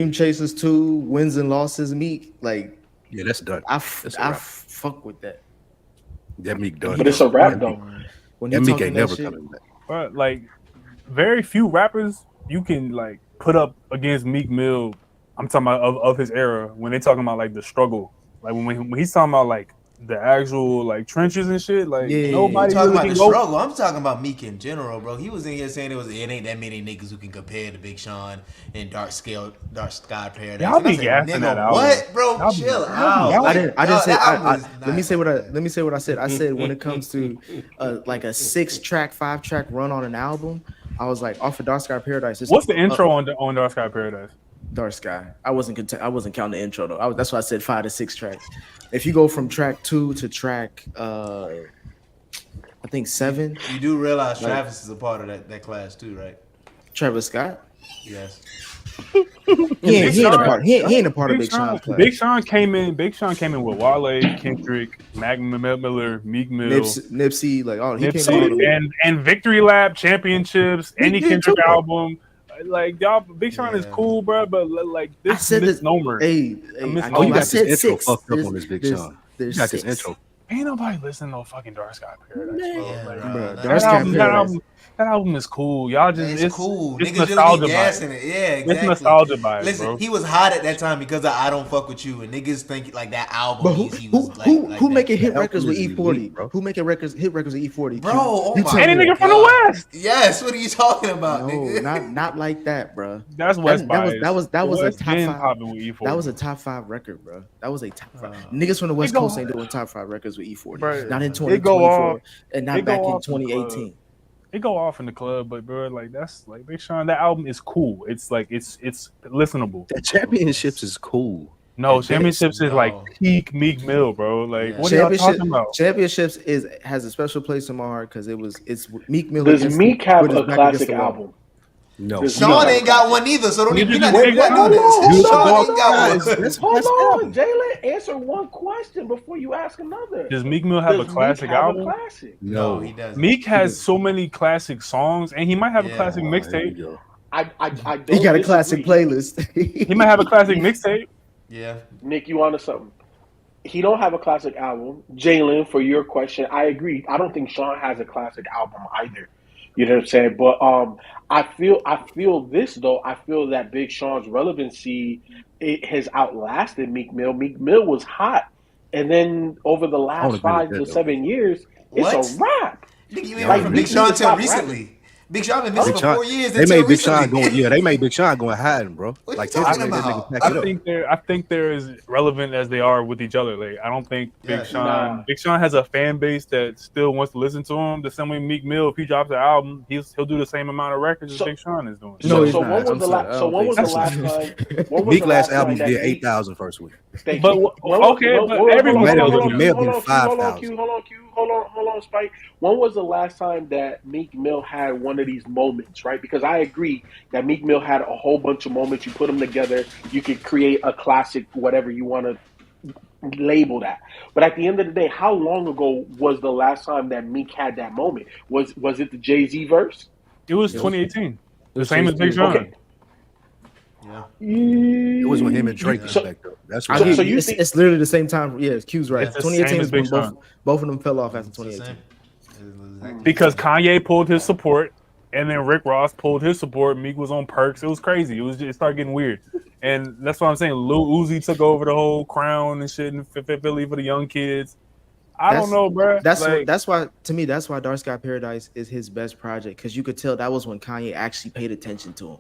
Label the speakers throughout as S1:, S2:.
S1: Dream Chasers 2, wins and losses, Meek. Like
S2: Yeah, that's done. That's a
S1: I
S2: wrap.
S1: fuck with that.
S2: That Meek
S1: When
S2: done,
S1: he
S3: But it's a
S2: bro.
S3: rap
S2: That Meek,
S3: though.
S1: when he
S2: that Meek
S1: talking
S2: ain't
S1: that
S2: never
S1: shit,
S2: coming back.
S4: But like very few rappers you can like put up against Meek Mill. I'm talking about of his era when they talking about like the struggle, like when he's talking about like the actual like trenches and shit. Like
S1: yeah,
S5: You
S4: nobody
S5: talking
S4: really
S5: about
S4: can
S5: the
S4: go.
S5: struggle? I'm talking about Meek in general, bro. He was in here saying it ain't that many niggas who can compare to Big Sean and Dark Sky Paradise.
S4: Y'all
S5: And I
S4: be
S5: said,
S4: gassing that
S5: nigga,
S4: album.
S5: what, bro?
S4: Y'all be
S5: Chill
S4: y'all
S5: out.
S4: be
S1: I
S5: Like,
S1: didn't. I didn't
S5: dog,
S1: say.
S5: that album is
S1: Let me
S5: not
S1: say what
S5: that
S1: I.
S5: bad.
S1: Let me say what I said. I said when it comes to like a 6-track, 5-track run on an album, I was like off of Dark Sky Paradise. It's
S4: What's the intro on Dark Sky Paradise?
S1: Dark Sky. I wasn't counting the intro though. That's why I said 5 to 6 tracks. If you go from track 2 to track, I think 7,
S5: You do realize
S1: like
S5: Travis is a part of that class too, right?
S1: Travis Scott.
S5: Yes.
S1: He ain't a part. He ain't a part of
S4: Big
S1: Big
S4: Sean,
S1: Sean's class.
S4: Big Sean came in. Big Sean came in with Wale, Kendrick, Mac Miller, Meek Mill,
S1: Nipsey, like all he came
S4: Nipsey,
S1: in all
S4: and Victory Lap championships.
S1: He
S4: Any
S1: did too,
S4: Kendrick
S1: though.
S4: album, like y'all, Big Sean is
S5: Yeah.
S4: cool, bro. But like
S1: I
S4: this
S1: said this.
S4: misnomer,
S1: Hey,
S4: a
S1: I
S4: misnomer.
S2: Oh, you
S1: know. I
S2: got this
S1: said
S2: intro
S1: 6.
S2: fucked up on this Big Sean. You
S1: There's
S2: got this
S1: 6.
S2: intro.
S4: Ain't nobody listening to no fucking Dark Sky Paradise, bro.
S1: Man,
S4: Like,
S5: bro.
S1: bro,
S5: That
S1: Dark Sky
S4: that
S1: Paradise.
S4: album, that album is cool. Y'all just
S5: It's cool.
S4: it's
S5: Niggas just
S4: nostalgia
S5: be
S4: by
S5: gassing
S4: it.
S5: it. Yeah,
S4: It's
S5: exactly.
S4: nostalgia by it,
S5: Listen,
S4: bro.
S5: he was hot at that time because of I Don't Fuck With You, and niggas think like that album
S1: But
S5: means he was like
S1: who
S5: that.
S1: making hit
S2: The
S1: records
S2: album
S1: with
S2: is
S1: E40?
S2: elite, bro.
S1: Who making hit records with E40?
S5: Bro, oh
S1: You
S5: my
S1: tell
S4: Any
S1: me
S4: nigga
S1: that.
S4: from the
S5: God.
S4: West.
S5: Yes, what are you talking about,
S1: No,
S5: nigga?
S1: not like that, bro.
S4: That's West bias.
S1: That
S4: The
S1: was a
S4: West
S1: top
S4: been
S1: 5.
S4: popping with E40.
S1: That was a top 5 record, bro. That was a top 5. Niggas from the West
S4: go-
S1: Coast ain't doing top 5 records with E40.
S4: Bro,
S1: Not in
S4: it go
S1: 2024
S4: off.
S1: and
S4: It
S1: not
S4: go
S1: back in
S4: off in the club.
S1: 2018.
S4: It go off in the club, but bro, like that's like Big Sean. That album is cool. It's like it's listenable.
S2: That championships is cool.
S4: No,
S2: It
S4: championships is like
S5: No.
S4: peak Meek Mill, bro. Like
S5: Yeah.
S4: what are y'all talking about?
S1: Championships has a special place in my heart because it's Meek Mill.
S3: Does
S1: against
S3: Meek
S1: him
S3: have
S1: with his
S3: a
S1: back against
S3: classic
S1: the wall.
S3: album?
S2: No.
S3: Does
S5: Sean
S3: Meek
S5: ain't got one either, so don't
S4: Neither
S5: even.
S4: does
S5: We're
S4: Big
S5: not
S4: Sean.
S5: doing this.
S2: Hold
S5: Sean
S2: on.
S5: ain't got
S2: Guys,
S5: one.
S2: that's-
S3: Hold
S2: that's
S3: on,
S2: album.
S3: Jalen. Answer one question before you ask another.
S4: Does Meek Mill have
S3: Does
S4: a classic
S3: Meek have
S4: album?
S3: A classic?
S5: No,
S2: No.
S5: he doesn't.
S4: Meek has so many classic songs, and he might have a
S5: Yeah.
S4: classic
S2: Here we
S4: mixtape.
S2: go.
S3: I don't
S1: He got a classic
S3: disagree.
S1: playlist.
S4: He might have a classic mixtape.
S5: Yeah.
S3: Nick, you onto something. He don't have a classic album. Jalen, for your question, I agree. I don't think Sean has a classic album either. You know what I'm saying? But I feel this though. I feel that Big Sean's relevancy it has outlasted Meek Mill. Meek Mill was hot, and then over the
S2: don't
S3: last
S2: agree with
S3: 5
S2: that,
S3: to
S2: though.
S3: 7 years, it's
S5: What?
S3: a wrap.
S5: Nigga, you ain't
S2: Like,
S5: heard from
S3: Meek
S5: Big Sean
S3: is the
S5: till
S3: top
S5: recently. Big Sean been missing
S2: Big
S5: for
S2: Sean,
S5: 4 years
S2: they
S5: until
S2: made Big
S5: recently.
S2: Sean going. Yeah, they made Big Sean going hiding, bro.
S5: What
S2: Like
S5: you
S2: Kendrick
S5: talking
S2: made that
S5: about?
S2: nigga pack it up.
S4: I think they're as relevant as they are with each other. Like I don't think Big
S5: Yeah.
S4: Sean
S3: Nah.
S4: Big Sean has a fan base that still wants to listen to him. The same way Meek Mill, if he drops an album, he'll do the same amount of records
S3: So-
S4: as Big Sean is doing.
S1: No,
S3: So,
S1: he's
S3: so
S1: not.
S3: when was
S1: I'm
S3: the
S1: sorry.
S3: last?
S1: I
S3: So
S1: don't
S3: when was the
S1: think
S3: last
S1: so.
S3: time? When was
S2: Meek
S3: the
S2: last
S3: last
S2: album
S3: time
S2: did
S3: that
S2: 8,000 first week.
S3: Thank
S4: But
S3: you.
S4: okay, but everyone
S2: May have
S3: hold
S2: been
S3: on,
S2: 5,000.
S3: Q, hold on, Spike. When was the last time that Meek Mill had one of these moments, right? Because I agree that Meek Mill had a whole bunch of moments. You put them together, you could create a classic, whatever you want to label that. But at the end of the day, how long ago was the last time that Meek had that moment? Was it the Jay-Z verse?
S4: it was
S1: It was-
S4: 2018. The
S1: was
S4: same as Big
S1: 2018.
S4: Sean.
S3: Okay.
S5: Yeah.
S2: It was when him and Drake was
S3: So-
S2: back up. That's
S1: I
S2: right.
S1: get
S3: So
S1: you.
S3: you
S1: It's,
S3: think-
S1: it's literally the same time. Yeah, Q's right.
S4: It's the
S1: 2018
S4: same
S1: is
S4: as
S1: when
S4: Big Sean.
S1: both of them fell off after
S5: It's the
S1: 2018.
S5: same.
S4: Because Kanye pulled his support, and then Rick Ross pulled his support. Meek was on perks. It was crazy. It started getting weird, and that's what I'm saying. Lil Uzi took over the whole crown and shit in Philly for the young kids. I don't know, bro.
S1: That's why to me that's why Dark Sky Paradise is his best project because you could tell that was when Kanye actually paid attention to him.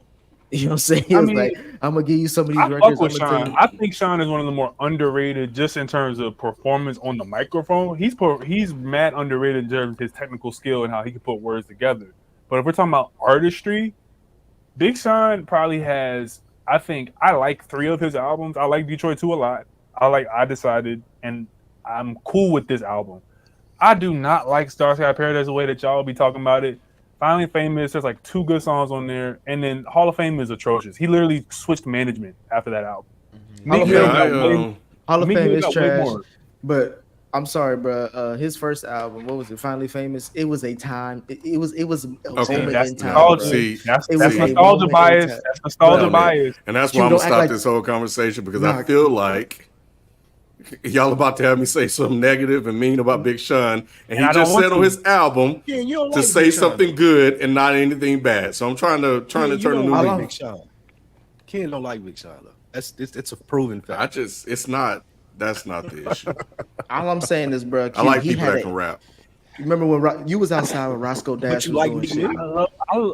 S1: You know what I'm saying? He
S4: I
S1: was
S4: mean,
S1: like, I'm gonna give you some of these
S4: I
S1: records.
S4: fuck with
S1: I'm gonna tell
S4: Sean.
S1: you-
S4: I think Sean is one of the more underrated, just in terms of performance on the microphone. He's mad underrated in terms of his technical skill and how he can put words together. But if we're talking about artistry, Big Sean probably has. I think I like 3 of his albums. I like Detroit 2 a lot. I Decided, and I'm cool with this album. I do not like Star Sky Paradise the way that y'all be talking about it. Finally Famous, there's like 2 good songs on there, and then Hall of Fame is atrocious. He literally switched management after that album.
S1: Hall of
S4: Meek Mill
S1: Fame-
S4: got way-
S1: Hall of
S4: Meek
S1: Fame
S4: Mill
S1: is
S4: got way
S1: trash,
S4: more.
S1: but I'm sorry, bro. His first album, what was it? Finally Famous. It was a time. It was a
S2: Okay.
S1: moment
S4: That's
S1: in time,
S4: nostalgia.
S1: bro.
S2: See,
S4: That's
S1: It was a
S4: nostalgia
S1: moment in
S4: bias.
S1: time.
S4: That's nostalgia
S2: Bro,
S4: bias.
S2: and that's
S1: Q,
S2: why I'm gonna
S1: don't act
S2: stop
S1: like-
S2: this whole conversation because I
S1: Nah.
S2: feel like y'all about to have me say something negative and mean about Big Sean, and he
S4: I don't
S2: just
S4: want
S2: said on
S4: to.
S2: his album
S6: Yeah, you don't
S2: to
S6: like
S2: say
S6: Big Sean,
S2: something
S6: though.
S2: good and not anything bad. So I'm trying to
S6: Yeah,
S2: turn
S6: you
S2: a
S6: don't
S2: new
S1: How
S6: like
S1: long?
S2: leaf.
S6: Big Sean. Ken don't like Big Sean though. It's a proven fact.
S2: That's not the issue.
S1: All I'm saying is, bro.
S2: I
S1: Q,
S2: like
S1: he
S2: people
S1: had
S2: that
S1: a.
S2: can rap.
S1: Remember when you was outside when Roscoe Dash
S6: you
S1: was
S6: like
S1: doing
S6: Meek
S1: shit?
S6: Mill?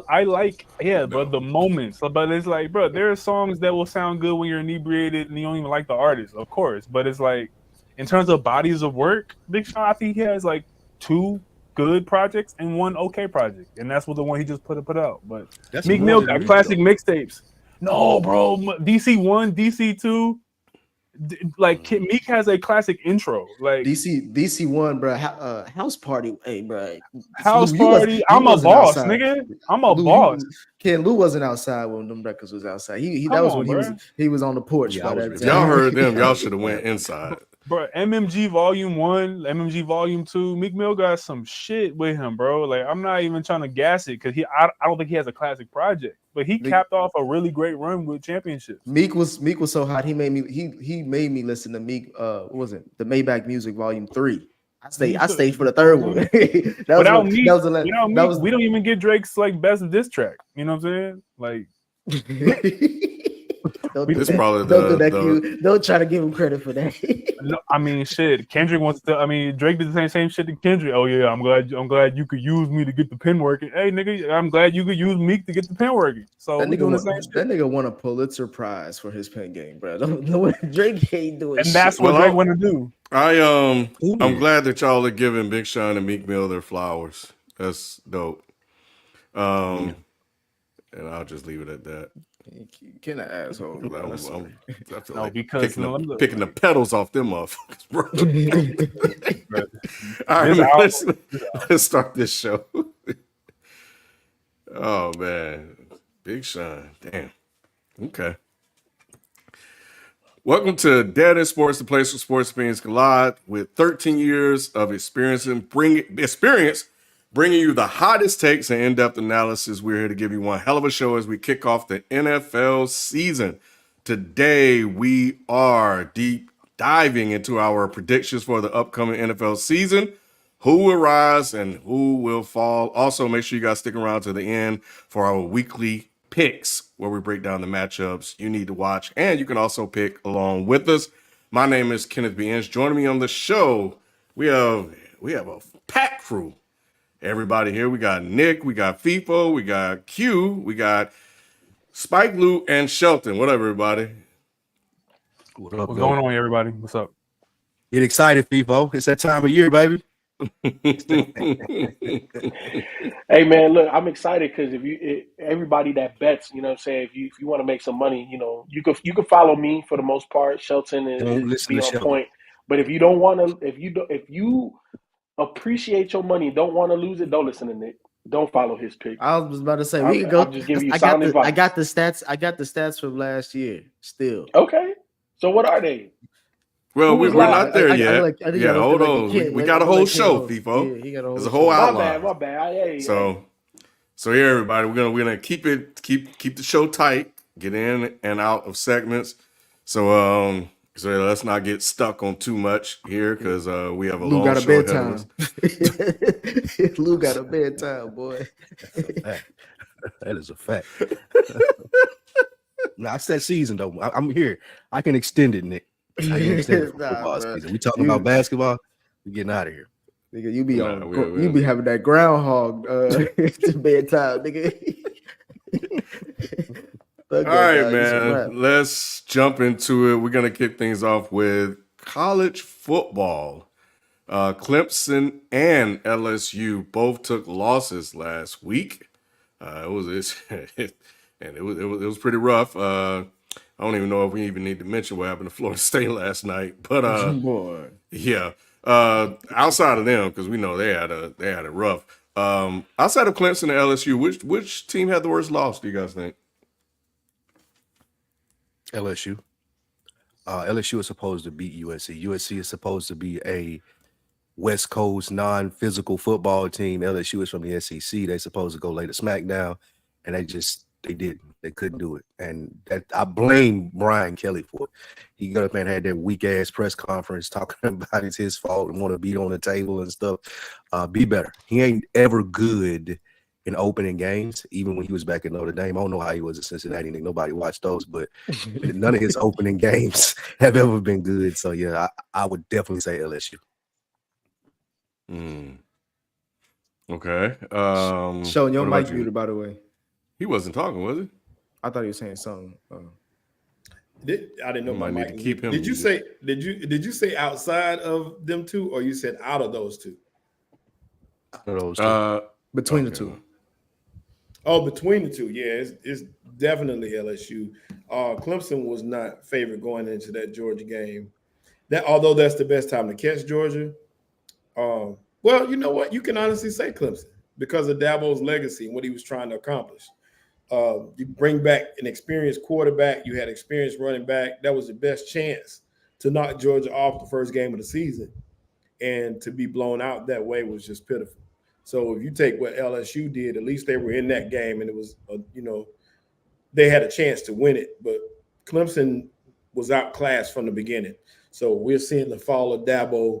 S4: I like, yeah, but the moments. But it's like, bro, there are songs that will sound good when you're inebriated and you don't even like the artist, of course. But it's like, in terms of bodies of work, Big Sean, I think he has like 2 good projects and 1 okay project, and that's what the one he just put out. But
S6: That's
S4: Meek
S6: more
S4: Mill
S6: than
S4: got
S6: Meek,
S4: classic
S6: though.
S4: mixtapes. No, bro, DC 1, DC 2. Like Meek has a classic intro, like
S1: DC one, bro. House party, hey, bro.
S4: House
S1: Lou,
S4: Party. I'm a
S1: wasn't
S4: boss,
S1: outside.
S4: nigga. I'm a
S1: Lou,
S4: boss.
S1: Lou wasn't outside when them records was outside. That
S4: Come
S1: was
S4: on,
S1: when
S4: bro.
S1: he was on the porch
S6: Yeah,
S1: by
S6: I was
S1: that
S6: really-
S2: If y'all
S1: time.
S2: heard them, y'all should have went inside.
S4: Bro, MMG Volume 1, MMG Volume 2, Meek Mill got some shit with him, bro. Like, I'm not even trying to gas it because I don't think he has a classic project, but he capped off a really great run with championships.
S1: Meek was so hot. He made me listen to Meek. What was it? The Maybach Music Volume 3. I stayed for the third one.
S4: Without Meek,
S1: that was
S4: we don't even get Drake's like best diss track. You know what I'm saying? Like,
S1: don't do
S2: This
S1: that.
S2: probably
S1: Don't do that.
S2: the
S1: Q. Don't try to give him credit for that.
S4: no, I mean, shit. Kendrick wants to. I mean, Drake did the same shit to Kendrick. Oh yeah, I'm glad you could use me to get the pen working. Hey nigga, I'm glad you could use Meek to get the pen working. So
S1: That
S4: we doing the same
S1: that
S4: shit.
S1: nigga won a Pulitzer Prize for his pen game, bro. Drake ain't doing
S4: And that's
S1: shit.
S4: what
S2: Well,
S4: Drake want to do.
S2: I'm glad that y'all are giving Big Sean and Meek Mill their flowers. That's dope. And I'll just leave it at that.
S1: Can an asshole. Bro.
S2: I feel
S4: No,
S2: like
S4: because
S2: picking the petals off them motherfuckers, bro. All right,
S4: This
S2: man,
S4: album-
S2: let's start this show. Oh man, Big Sean, damn. Okay. Welcome to Dead End Sports, the place where sports opinions collide. With 13 years of experience, bringing you the hottest takes and in-depth analysis. We're here to give you one hell of a show as we kick off the NFL season. Today, we are deep diving into our predictions for the upcoming NFL season. Who will rise and who will fall? Also, make sure you guys stick around to the end for our weekly picks, where we break down the matchups you need to watch, and you can also pick along with us. My name is Kenneth B. Inch. Joining me on the show, we have a packed crew. Everybody here. We got Nick, we got FIFO, we got Q, we got Spike, Lou, and Shelton. What up, everybody?
S6: What up,
S4: What's
S6: yo?
S4: going on, everybody? What's up?
S6: Get excited, FIFO. It's that time of year, baby.
S3: Hey man, look, I'm excited because everybody that bets, you know what I'm saying, if you want to make some money, you know, you could follow me for the most part. Shelton
S6: Don't
S3: is
S6: listen
S3: be
S6: to
S3: on
S6: Shelton.
S3: point. But if you don't want to, if you appreciate your money, don't want to lose it, don't listen to Nick. Don't follow his pick.
S1: I was about to say we could go.
S3: I'm just giving you
S1: I got
S3: sound
S1: the
S3: advice.
S1: I got the stats from last year. Still.
S3: Okay. So what are they?
S2: Well,
S3: Who
S2: we're
S3: was
S2: not there
S1: I
S2: yet.
S1: think I
S2: Yeah,
S1: look
S2: hold
S1: like a
S2: on.
S1: kid.
S2: We got a whole
S1: Like
S2: show,
S1: Kid.
S2: FIFO.
S1: Yeah, he got a whole
S2: There's a
S1: show.
S2: whole
S3: My
S2: outline.
S3: bad. Hey,
S2: So yeah, everybody, we're gonna keep the show tight, get in and out of segments. So let's not get stuck on too much here because we have a
S1: Lou
S2: long
S1: got a
S2: show ahead of
S1: bedtime.
S2: us.
S1: Lou got a bedtime, boy.
S6: That is a fact. Nah, it's that season though. I'm here. I can extend it, Nick. I can extend it for
S1: Nah,
S6: football
S1: bro.
S6: season. We talking about basketball. We getting out of here.
S1: Nigga, you be
S2: Nah,
S1: you be having that groundhog bedtime, nigga.
S2: All right, man. Let's jump into it. We're gonna kick things off with college football. Clemson and LSU both took losses last week. It was pretty rough. I don't even know if we even need to mention what happened to Florida State last night, but
S1: boy.
S2: yeah. Outside of them, because we know they had it rough. Outside of Clemson and LSU, which team had the worst loss? Do you guys think?
S6: LSU. LSU is supposed to beat USC. USC is supposed to be a West Coast non-physical football team. LSU is from the SEC. They supposed to go lay the smackdown, and they didn't. They couldn't do it, and that I blame Brian Kelly for it. He got up and had that weak ass press conference talking about it's his fault and want to beat on the table and stuff. Be better. He ain't ever good in opening games, even when he was back in Notre Dame. I don't know how he was at Cincinnati. Nobody watched those, but none of his opening games have ever been good. So yeah, I would definitely say LSU.
S2: Okay.
S1: Sheldon, your
S2: what about
S1: mic
S2: you?
S1: muted, by the way.
S2: He wasn't talking, was he?
S1: I thought he was saying something.
S7: I didn't know
S2: You
S7: my
S2: might need
S7: mic.
S2: to keep him
S7: Did you
S2: muted.
S7: say outside of them two, or you said out of those two?
S6: Those two.
S1: Between the
S2: Okay.
S1: two.
S7: Oh, between the two, yeah, it's definitely LSU. Clemson was not favored going into that Georgia game. That although that's the best time to catch Georgia. Well, you know what? You can honestly say Clemson because of Dabo's legacy and what he was trying to accomplish. You bring back an experienced quarterback. You had experienced running back. That was the best chance to knock Georgia off the first game of the season. And to be blown out that way was just pitiful. So if you take what LSU did, at least they were in that game, and it was, they had a chance to win it. But Clemson was outclassed from the beginning. So we're seeing the fall of Dabo,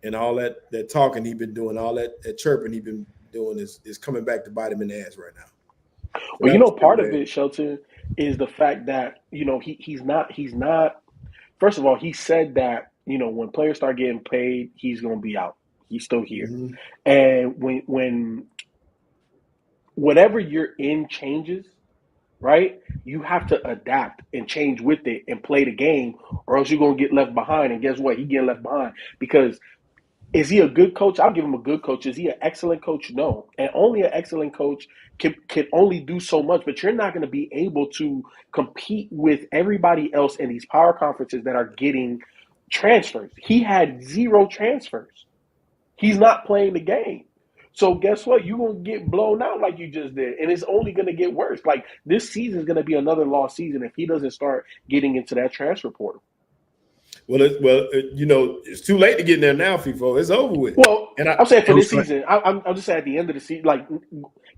S7: and all that talking he's been doing, all that chirping he's been doing is coming back to bite him in the ass right now. So
S3: Well, part of it, Shelton, is the fact that he's not. First of all, he said that when players start getting paid, he's going to be out. He's still here, and when whatever you're in changes, right? You have to adapt and change with it and play the game, or else you're going to get left behind. And guess what? He getting left behind because. Is he a good coach? I'll give him a good coach. Is he an excellent coach? No. And only an excellent coach can only do so much, but you're not going to be able to compete with everybody else in these power conferences that are getting transfers. He had 0 transfers. He's not playing the game. So guess what? You're going to get blown out like you just did. And it's only going to get worse. Like this season is going to be another lost season if he doesn't start getting into that transfer portal.
S7: Well, it's too late to get in there now, FIFO. It's over with.
S3: Well, and I'm saying for this season. I'm just saying at the end of the season, like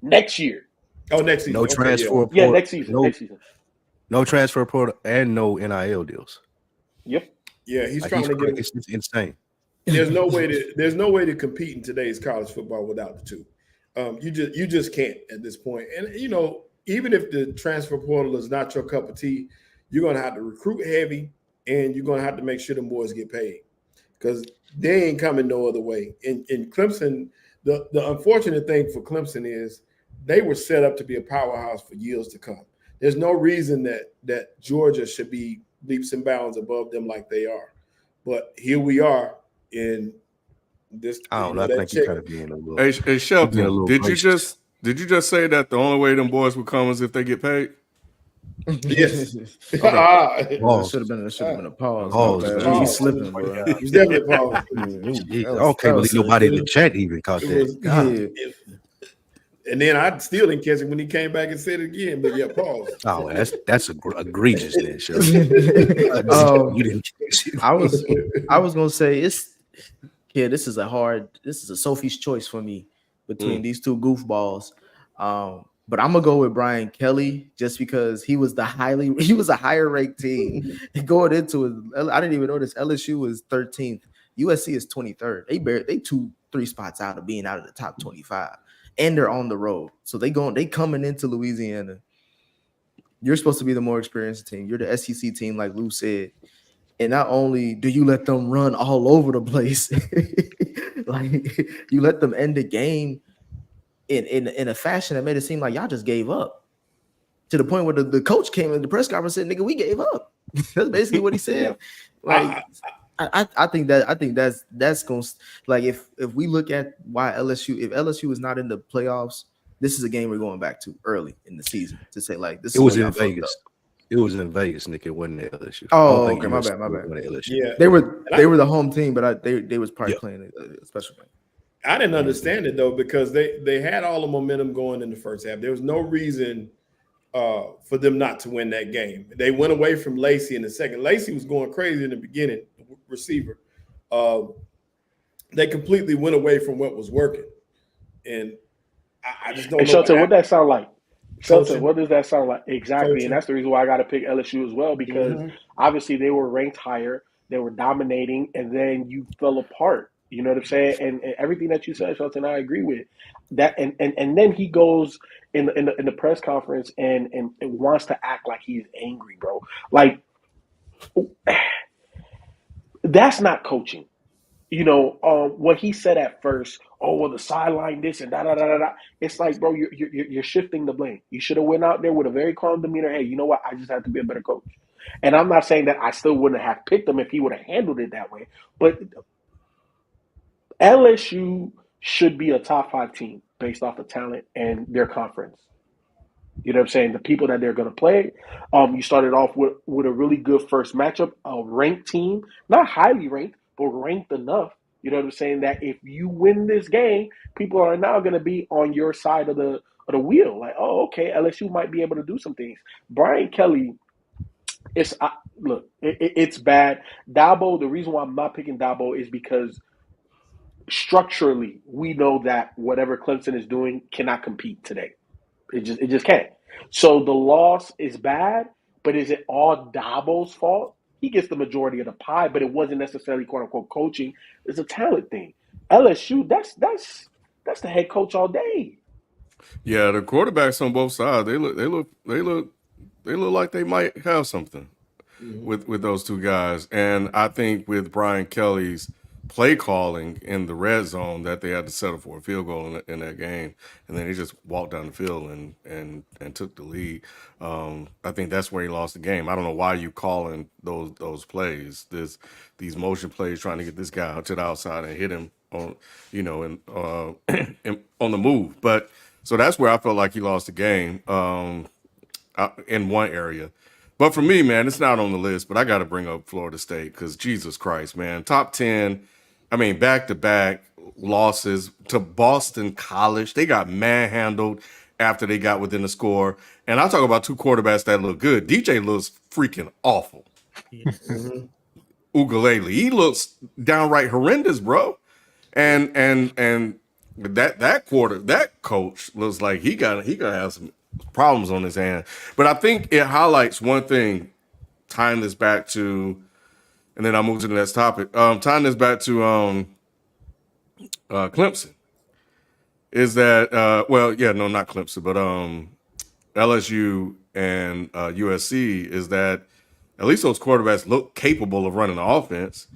S3: next year.
S7: Oh, next season.
S6: No transfer portal.
S3: Yeah, next season. Next season.
S6: No transfer portal and no NIL deals.
S3: Yep.
S7: Yeah, he's trying to get.
S6: It's insane.
S7: There's no way to compete in today's college football without the two. You just can't at this point. And even if the transfer portal is not your cup of tea, you're gonna have to recruit heavy. And you're going to have to make sure the boys get paid because they ain't coming no other way. In Clemson, the unfortunate thing for Clemson is they were set up to be a powerhouse for years to come. There's no reason that Georgia should be leaps and bounds above them like they are. But here we are in this.
S6: I don't know. I think you're kind of being a little.
S2: Hey Shelton, did you just say that the only way them boys will come is if they get paid?
S7: Yes.
S1: It should have been a pause. He's slipping, bro.
S7: He's definitely a pause.
S6: I can't believe nobody in the chat even caught that.
S7: And then I still didn't catch it when he came back and said it again. But yeah, pause.
S6: Oh, that's egregious then, sure. You didn't catch it.
S1: I was gonna say this is a Sophie's choice for me between these two goofballs. But I'm gonna go with Brian Kelly just because he was a higher ranked team going into it. I didn't even notice LSU was 13th. USC is 23rd. They 2-3 spots out of being out of the top 25, and they're on the road. So they coming into Louisiana. You're supposed to be the more experienced team. You're the SEC team, like Lou said. And not only do you let them run all over the place, like you let them end the game in a fashion that made it seem like y'all just gave up. To the point where the coach came in the press conference and said, "Nigga, we gave up." That's basically what he said. Like, I think that's going to, like, if we look at why if LSU is not in the playoffs, this is a game we're going back to early in the season to say, like, this.
S6: It was in Vegas. It was in Vegas, Nick. It wasn't at LSU.
S1: Oh, okay, my bad.
S7: Yeah,
S1: they were the home team, but they was probably playing a special game.
S7: I didn't understand it though because they had all the momentum going in the first half. There was no reason for them not to win that game. They went away from Lacey in the second. Lacey was going crazy in the beginning, receiver. they completely went away from what was working, and I just don't
S3: And
S7: know.
S3: Shelton, what that sound like? Shelton,
S7: Coaching.
S3: what does that sound like? Exactly.
S7: Coaching.
S3: And that's the reason why I got to pick LSU as well, because
S7: Mhm.
S3: obviously they were ranked higher, they were dominating, and then you fell apart. You know what I'm saying? And everything that you said, Shelton, I agree with that. And then he goes in the press conference and wants to act like he's angry, bro. Like, that's not coaching. What he said at first, oh, well, the sideline this and da da da da da. It's like, bro, you're shifting the blame. You should have went out there with a very calm demeanor. Hey, you know what? I just have to be a better coach. And I'm not saying that I still wouldn't have picked him if he would have handled it that way. But LSU should be a top 5 team based off of talent and their conference. You know what I'm saying? The people that they're going to play. You started off with a really good first matchup, a ranked team, not highly ranked, but ranked enough. You know what I'm saying? That if you win this game, people are now going to be on your side of the wheel. Like, oh, okay, LSU might be able to do some things. Brian Kelly, it's bad. Dabo. The reason why I'm not picking Dabo is because structurally, we know that whatever Clemson is doing cannot compete today. It just can't. So the loss is bad, but is it all Dabo's fault? He gets the majority of the pie, but it wasn't necessarily quote unquote coaching. It's a talent thing. LSU, that's the head coach all day.
S2: Yeah, the quarterbacks on both sides, they look like they might have something with those two guys. And I think with Brian Kelly's play calling in the red zone that they had to settle for a field goal in that game, and then he just walked down the field and took the lead. I think that's where he lost the game. I don't know why you calling those plays, these motion plays, trying to get this guy to the outside and hit him on, on the move. But so that's where I felt like he lost the game in one area. But for me, man, it's not on the list, but I got to bring up Florida State because Jesus Christ, man, top 10. I mean, back-to-back losses to Boston College. They got manhandled after they got within the score. And I talk about two quarterbacks that look good. DJ looks freaking awful. Ugalele, he looks downright horrendous, bro. And that coach looks like he gonna have some problems on his hand. But I think it highlights one thing, tying this back to, and then I'll move to the next topic. Tying this back to Clemson is that not Clemson, but LSU and USC is that at least those quarterbacks look capable of running the offense.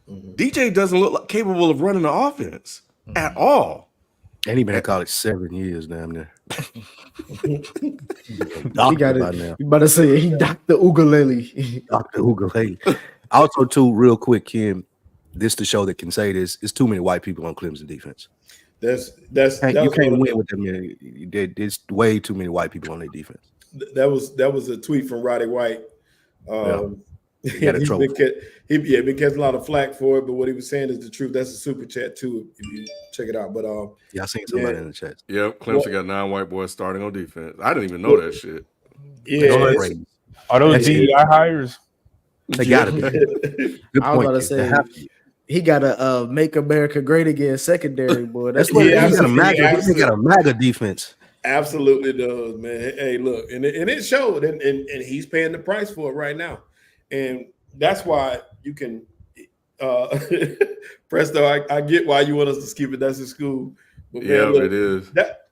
S2: DJ doesn't look capable of running the offense at all.
S6: And he been in college 7 years damn near.
S1: He got it. You about to say he Dr. Ugalele.
S6: Dr. Ugalele. Also, too, real quick, Kim, this to show that can say this, it's too many white people on Clemson defense.
S7: You
S6: can't win with them. There's way too many white people on their defense.
S7: That was a tweet from Roddy White. He's been catching a lot of flack for it, but what he was saying is the truth. That's a super chat too, if you check it out. But
S6: I seen somebody in the chat.
S2: Yep, Clemson got 9 white boys starting on defense. I didn't even know that shit.
S7: Yeah,
S4: are those DEI hires?
S6: They gotta be.
S1: I was about to say he got a Make America Great Again secondary, boy. That's what
S6: he got a MAGA defense.
S7: Absolutely does, man. Hey, look, and it showed, and he's paying the price for it right now, and that's why you can, Presto. I get why you want us to skip it. That's in school, but man,
S2: it is.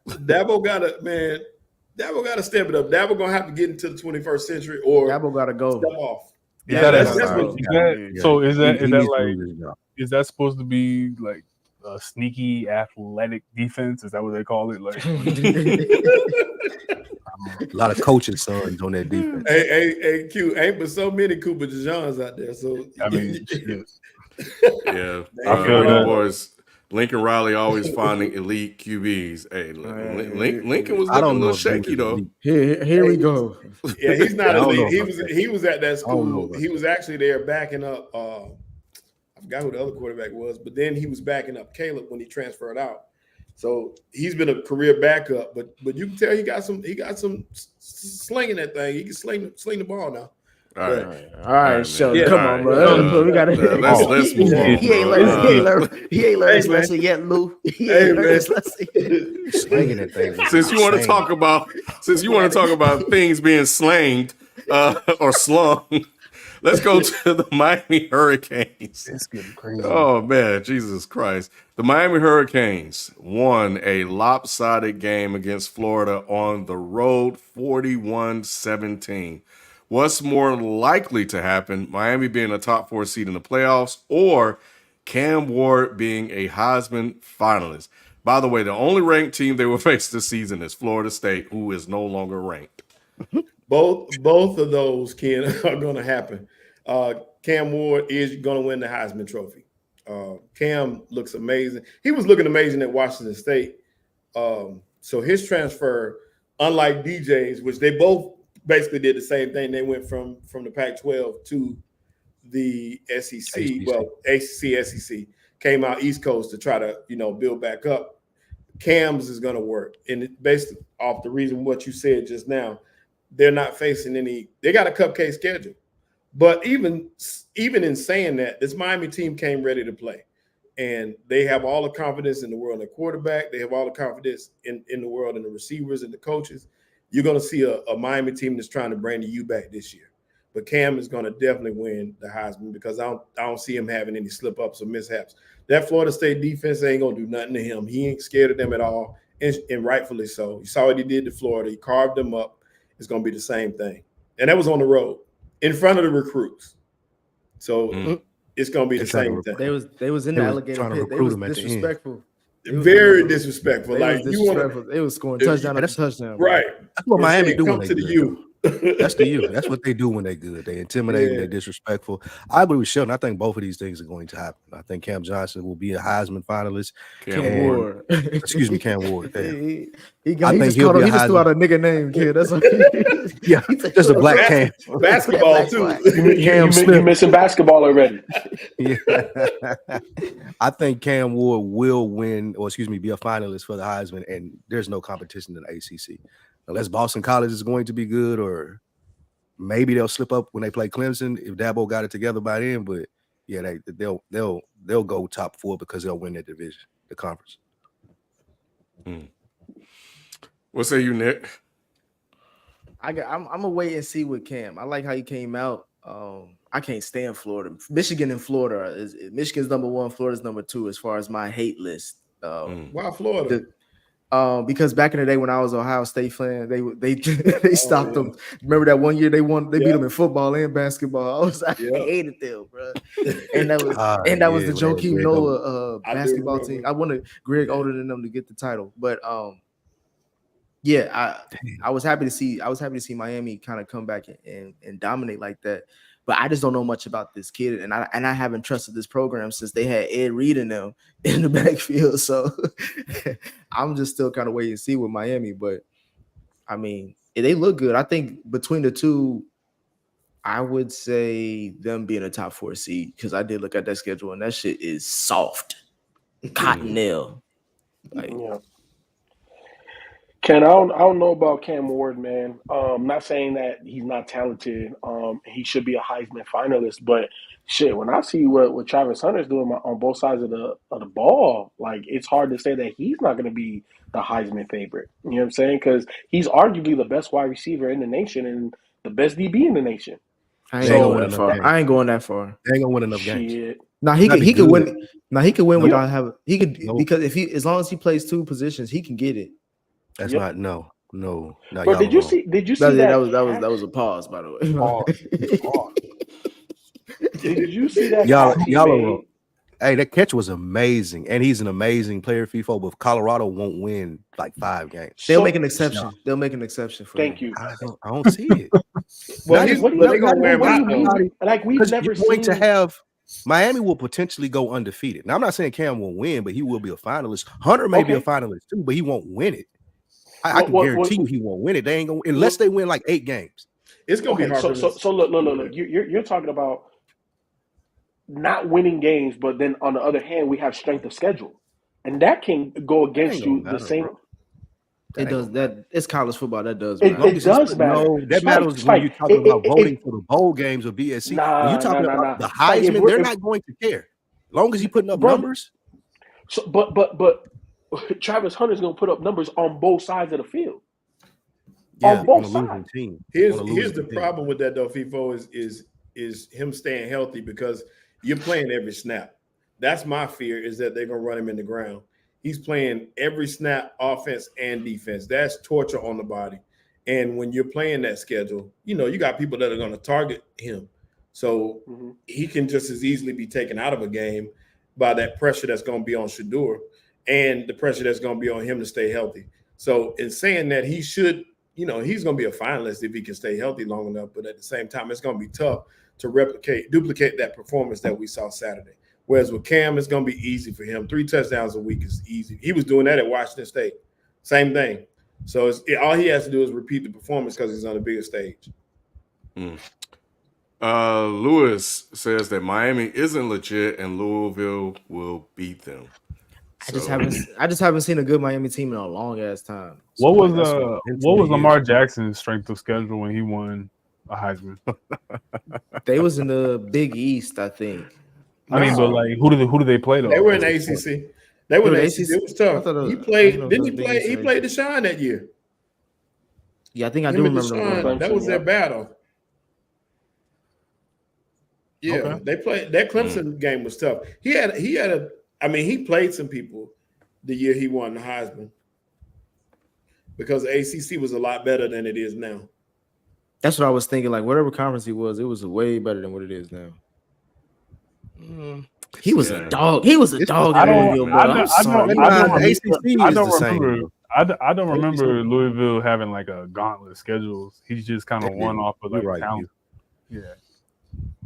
S7: Dabo got to step it up. Dabo gonna have to get into the 21st century, or
S1: Dabo got to go.
S7: Step off.
S4: Is that supposed to be like a sneaky athletic defense? Is that what they call it? Like
S6: a lot of coaching sons on that defense.
S7: Hey, Q, ain't but so many Cooper DeJeans out there. So
S4: I mean,
S2: yeah, I feel that. Boys. Lincoln Riley always finding elite QBs. Hey, Lincoln was looking a little shaky though.
S1: Here we go.
S7: Yeah, he's not elite. He was at that school. He was actually there backing up. I forgot who the other quarterback was, but then he was backing up Caleb when he transferred out. So he's been a career backup, but you can tell he got some slinging that thing. He can sling the ball now.
S2: All right.
S1: All right,
S2: man.
S1: Sheldon,
S7: Yeah.
S1: come
S2: All
S1: on,
S2: right.
S1: bro. We gotta.
S2: Let's move on.
S1: He ain't
S2: bro.
S1: learned. He ain't learned his
S7: man.
S1: lesson yet, Lou. He
S7: Hey,
S1: ain't learned
S7: man.
S1: his lesson.
S6: Slanging that thing. Was
S2: Since you want to
S6: insane.
S2: talk about things being slanged or slung, let's go to the Miami Hurricanes.
S6: It's getting crazy.
S2: Oh man, Jesus Christ. The Miami Hurricanes won a lopsided game against Florida on the road 41-17. What's more likely to happen, Miami being a top 4 seed in the playoffs or Cam Ward being a Heisman finalist? By the way, the only ranked team they will face this season is Florida State, who is no longer ranked.
S7: Both of those, Ken, are going to happen. Cam Ward is going to win the Heisman Trophy. Cam looks amazing. He was looking amazing at Washington State. So his transfer, unlike DJ's, which they both basically did the same thing. They went from the Pac-12 to the SEC.
S6: ACC.
S7: Well, ACC, SEC came out East Coast to try to build back up. Cam's is going to work, and based off the reason what you said just now, they're not facing any. They got a cupcake schedule, but even in saying that, this Miami team came ready to play, and they have all the confidence in the world in the quarterback. They have all the confidence in the world in the receivers and the coaches. You're going to see a Miami team that's trying to bring the U back this year. But Cam is going to definitely win the Heisman because I don't see him having any slip-ups or mishaps. That Florida State defense ain't going to do nothing to him. He ain't scared of them at all, and rightfully so. You saw what he did to Florida. He carved them up. It's going to be the same thing. And that was on the road in front of the recruits. So it's going to be the same thing.
S1: They was in the alligator
S6: trying to
S1: pit. They
S6: recruit
S1: was
S6: him at the end.
S1: disrespectful.
S7: Very disrespectful.
S1: They was
S7: You want
S1: disrespectful. They was scoring touchdown after touchdown. bro.
S7: right?
S6: That's what Miami do when
S7: Come
S6: they
S7: to the
S6: good,
S7: U.
S6: That's the you. That's what they do when they're good. They intimidate, they're disrespectful. I agree with Sheldon. I think both of these things are going to happen. I think Cam Johnson will be a Heisman finalist.
S1: Cam Ward.
S6: Excuse me, Cam Ward.
S1: He
S6: I
S1: just
S6: think he'll
S1: called
S6: be
S1: him.
S6: a
S1: He just threw
S6: Heisman.
S1: out a nigga name, kid. That's what
S6: Yeah, just a black Cam.
S7: Basketball too.
S3: You missing basketball already.
S6: Yeah. I think Cam Ward will win, or be a finalist for the Heisman, and there's no competition in the ACC. Unless Boston College is going to be good, or maybe they'll slip up when they play Clemson if Dabo got it together by then. But yeah, they'll go top 4 because they'll win that division, the conference.
S2: What say you, Nick?
S1: I'm gonna wait and see with Cam. I like how he came out. I can't stand Florida. Michigan and Florida Michigan's number 1, Florida's number 2 as far as my hate list.
S7: Why Florida?
S1: Because back in the day when I was Ohio State fan, they stopped them. Remember that one year they beat them in football and basketball. I hated them, bro. And that was the Joakim Noah basketball team. I wanted Greg older than them to get the title, but I was happy to see Miami kind of come back and dominate like that. But I just don't know much about this kid, and I haven't trusted this program since they had Ed Reed in them in the backfield. So I'm just still kind of waiting to see with Miami. But I mean, they look good. I think between the two, I would say them being a top 4 seed because I did look at that schedule and that shit is soft, cotton nail.
S3: Ken, I don't know about Cam Ward, man. I'm not saying that he's not talented. He should be a Heisman finalist, but shit, when I see what Travis Hunter's doing on both sides of the ball, like it's hard to say that he's not going to be the Heisman favorite. You know what I'm saying? Because he's arguably the best wide receiver in the nation and the best DB in the nation.
S1: I ain't going that far. I ain't going that far.
S6: They ain't gonna win enough games.
S1: Now he could win. Now he could win without having. He could because as long as he plays 2 positions, he can get it.
S6: That's not no.
S3: But did you see that
S1: was a pause, by the way.
S3: Did you see that?
S6: Y'all are wrong. Hey, that catch was amazing, and he's an amazing player, FIFO. But Colorado won't win like 5 games.
S1: They'll make an exception. No. They'll make an exception for
S3: Thank you.
S6: I don't see it.
S7: Well, they're gonna wear him out.
S3: Like we've never seen.
S6: To have Miami will potentially go undefeated. Now I'm not saying Cam won't win, but he will be a finalist. Hunter may be a finalist too, but he won't win it. I can guarantee you he won't win it. They ain't gonna unless they win like 8 games.
S7: It's gonna be hard.
S3: So look. You're talking about not winning games, but then on the other hand, we have strength of schedule, and that can go against you the same. Bro.
S1: It does that. It's college football. That does
S3: It,
S1: matter.
S3: it does matter.
S6: No, that
S3: Spike,
S6: matters when
S3: Spike,
S6: you're talking about
S3: it-
S6: voting for the bowl games or BSC. when you're talking about the
S3: Spike,
S6: Heisman, they're not going to care. As long as you're putting up
S3: Bro,
S6: numbers.
S3: So, but Travis Hunter's going to put up numbers on both sides of the field.
S6: Yeah,
S3: on both
S6: on a losing
S3: sides.
S6: team.
S7: Here's
S6: On a losing
S7: the
S6: team.
S7: problem with that though, FIFO, is him staying healthy because you're playing every snap. That's my fear, is that they're gonna run him in the ground. He's playing every snap, offense and defense. That's torture on the body. And when you're playing that schedule, you know, you got people that are gonna target him. So he can just as easily be taken out of a game by that pressure that's gonna be on Shedeur and the pressure that's gonna be on him to stay healthy. So in saying that, he should, you know, he's going to be a finalist if he can stay healthy long enough. But at the same time, it's going to be tough to duplicate that performance that we saw Saturday. Whereas with Cam, it's going to be easy for him. 3 touchdowns a week is easy. He was doing that at Washington State. Same thing. So all he has to do is repeat the performance because he's on the bigger stage.
S2: Lewis says that Miami isn't legit and Louisville will beat them.
S1: I just haven't seen a good Miami team in a long ass time.
S4: What was
S6: that's
S4: what was
S6: what
S4: Lamar Jackson's strength of schedule when he won a Heisman?
S1: They was in the Big East, I think.
S4: I mean, but like, who do they play though?
S7: They were in the ACC. They were in the ACC. It was tough. He played. Didn't he play? He played Deshaun that year.
S1: Yeah, I think I do remember
S7: Deshaun, that was their battle. Yeah,
S3: Okay.
S7: they played. That Clemson game was tough. He he played some people the year he won the Heisman because the ACC was a lot better than it is now.
S1: That's what I was thinking. Like whatever conference he was, it was way better than what it is now. He was a dog. He was a dog.
S4: I
S1: in
S4: don't.
S1: Louisville,
S4: I
S1: bro. I'm
S4: don't. I
S1: sorry.
S4: don't. I don't remember Louisville having like a gauntlet schedules. He's just kind of one off of like talent. Yeah.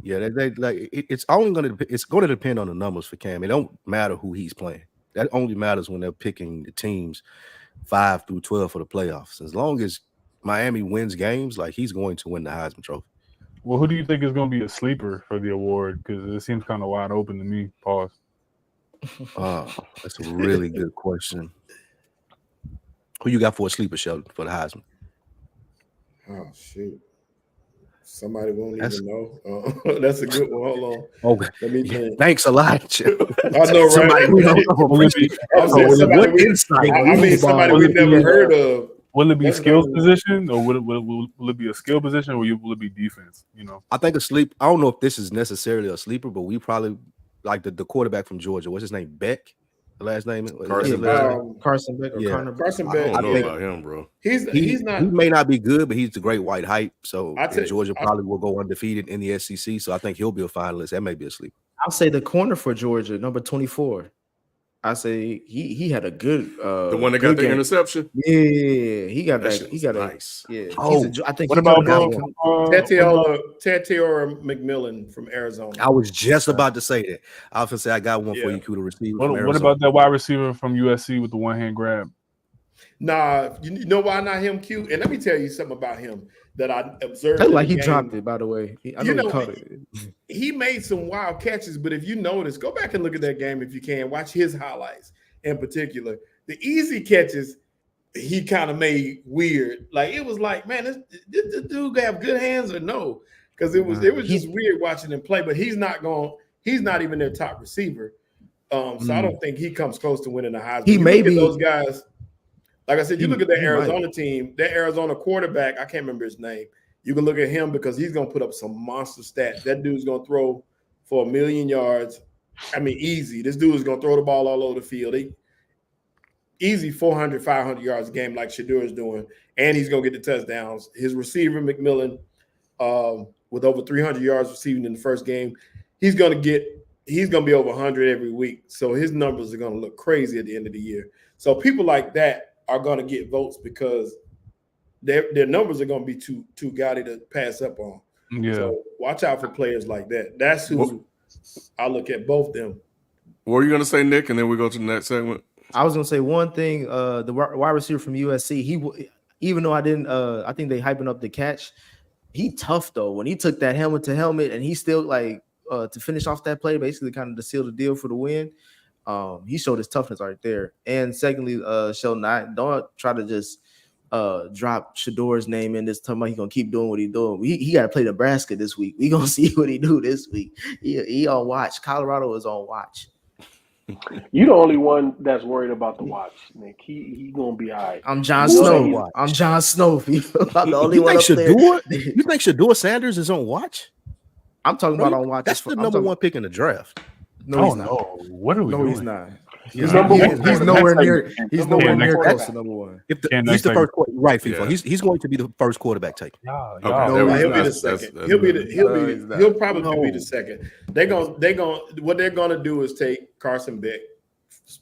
S6: Yeah, it's going to depend on the numbers for Cam. It don't matter who he's playing. That only matters when they're picking the teams 5 through 12 for the playoffs. As long as Miami wins games, like he's going to win the Heisman Trophy.
S4: Well, who do you think is going to be a sleeper for the award? Because it seems kind of wide open to me. Pause.
S6: That's a really good question. Who you got for a sleeper, Sheldon, for the Heisman?
S7: Oh shoot. Somebody won't even know. That's a good one. Hold on.
S6: Okay.
S7: Let me think.
S6: Thanks a lot.
S7: I know, right?
S6: Somebody we don't know.
S7: Somebody we've never heard of.
S4: Will it be skills position, or will it be a skill position, or will it be defense? You know,
S6: I think I don't know if this is necessarily a sleeper, but we probably like the quarterback from Georgia. What's his name? Beck. The last name?
S1: Carson Beck. Carson Beck.
S7: Carson Beck.
S2: I don't know about him, bro.
S7: He's not.
S6: He may not be good, but he's the great white hype. So Georgia probably will go undefeated in the SEC. So I think he'll be a finalist. That may be a sleeper.
S1: I'll say the corner for Georgia, number 24. I say he had a good
S2: the one that got the
S1: game.
S2: interception.
S1: Yeah, he got that. He got
S2: nice.
S1: Yeah.
S6: I
S1: think.
S4: What about
S7: Tatiora McMillan from Arizona?
S6: I was just about to say that. I was gonna say I got one for you, Q, to receive.
S4: What about that wide receiver from USC with the one hand grab?
S7: Nah, you know why not him, Q? And let me tell you something about him that I observed.
S1: Like he dropped it, by the way. I know he caught it.
S7: He made some wild catches, but if you notice, go back and look at that game if you can. Watch his highlights in particular. The easy catches he kind of made weird. Like it was like, man, this dude have good hands or no? Because it was just weird watching him play. But he's not even their top receiver. So I don't think he comes close to winning the Heisman.
S1: He may be
S7: those guys. Like I said, you look at the Arizona team, that Arizona quarterback, I can't remember his name. You can look at him because he's going to put up some monster stats. That dude's going to throw for 1 million yards. I mean, easy. This dude is going to throw the ball all over the field. Easy 400, 500 yards a game like Shedeur is doing, and he's going to get the touchdowns. His receiver, McMillan, with over 300 yards receiving in the first game, he's going to be over 100 every week. So his numbers are going to look crazy at the end of the year. So people like that are going to get votes because their numbers are going to be too gaudy to pass up on.
S4: Yeah.
S7: So watch out for players like that. That's who I look at, both them.
S2: What were you going to say, Nick? And then we go to the next segment.
S1: I was going to say one thing. The wide receiver from USC, even though I think they hyping up the catch, he tough though. When he took that helmet to helmet and he still to finish off that play, basically kind of to seal the deal for the win. He showed his toughness right there. And secondly, Sheldon, don't try to just drop Shador's name in this time. He gonna keep doing what he doing. He got to play Nebraska this week. We gonna see what he do this week. He on watch. Colorado is on watch.
S3: You the only one that's worried about the watch, Nick. He gonna be all right.
S1: I'm Jon
S3: You know
S1: Snow.
S3: that
S1: I'm Jon Snow. I'm the only
S6: You
S1: one
S6: think
S1: up there.
S6: You think Shador Sanders is on watch?
S1: I'm talking about on watch.
S6: That's the number one pick in the draft.
S1: No, he's
S4: Oh
S1: not.
S4: no! What are we
S1: No,
S4: doing?
S1: he's not.
S3: He's number one.
S1: He's nowhere near. He's
S3: Number
S1: nowhere
S3: one
S1: near
S3: quarterback.
S1: close to number one.
S6: If
S4: Yeah,
S6: he's the
S4: next
S6: first right, FIFA.
S2: Yeah.
S6: He's going to be the first quarterback taken.
S4: Y'all,
S2: Okay,
S4: y'all-
S2: there we
S7: He'll
S2: go.
S7: be the
S2: That's-
S7: second.
S2: that's
S7: He'll probably
S6: No.
S7: be the second. What they're gonna do is take Carson Beck,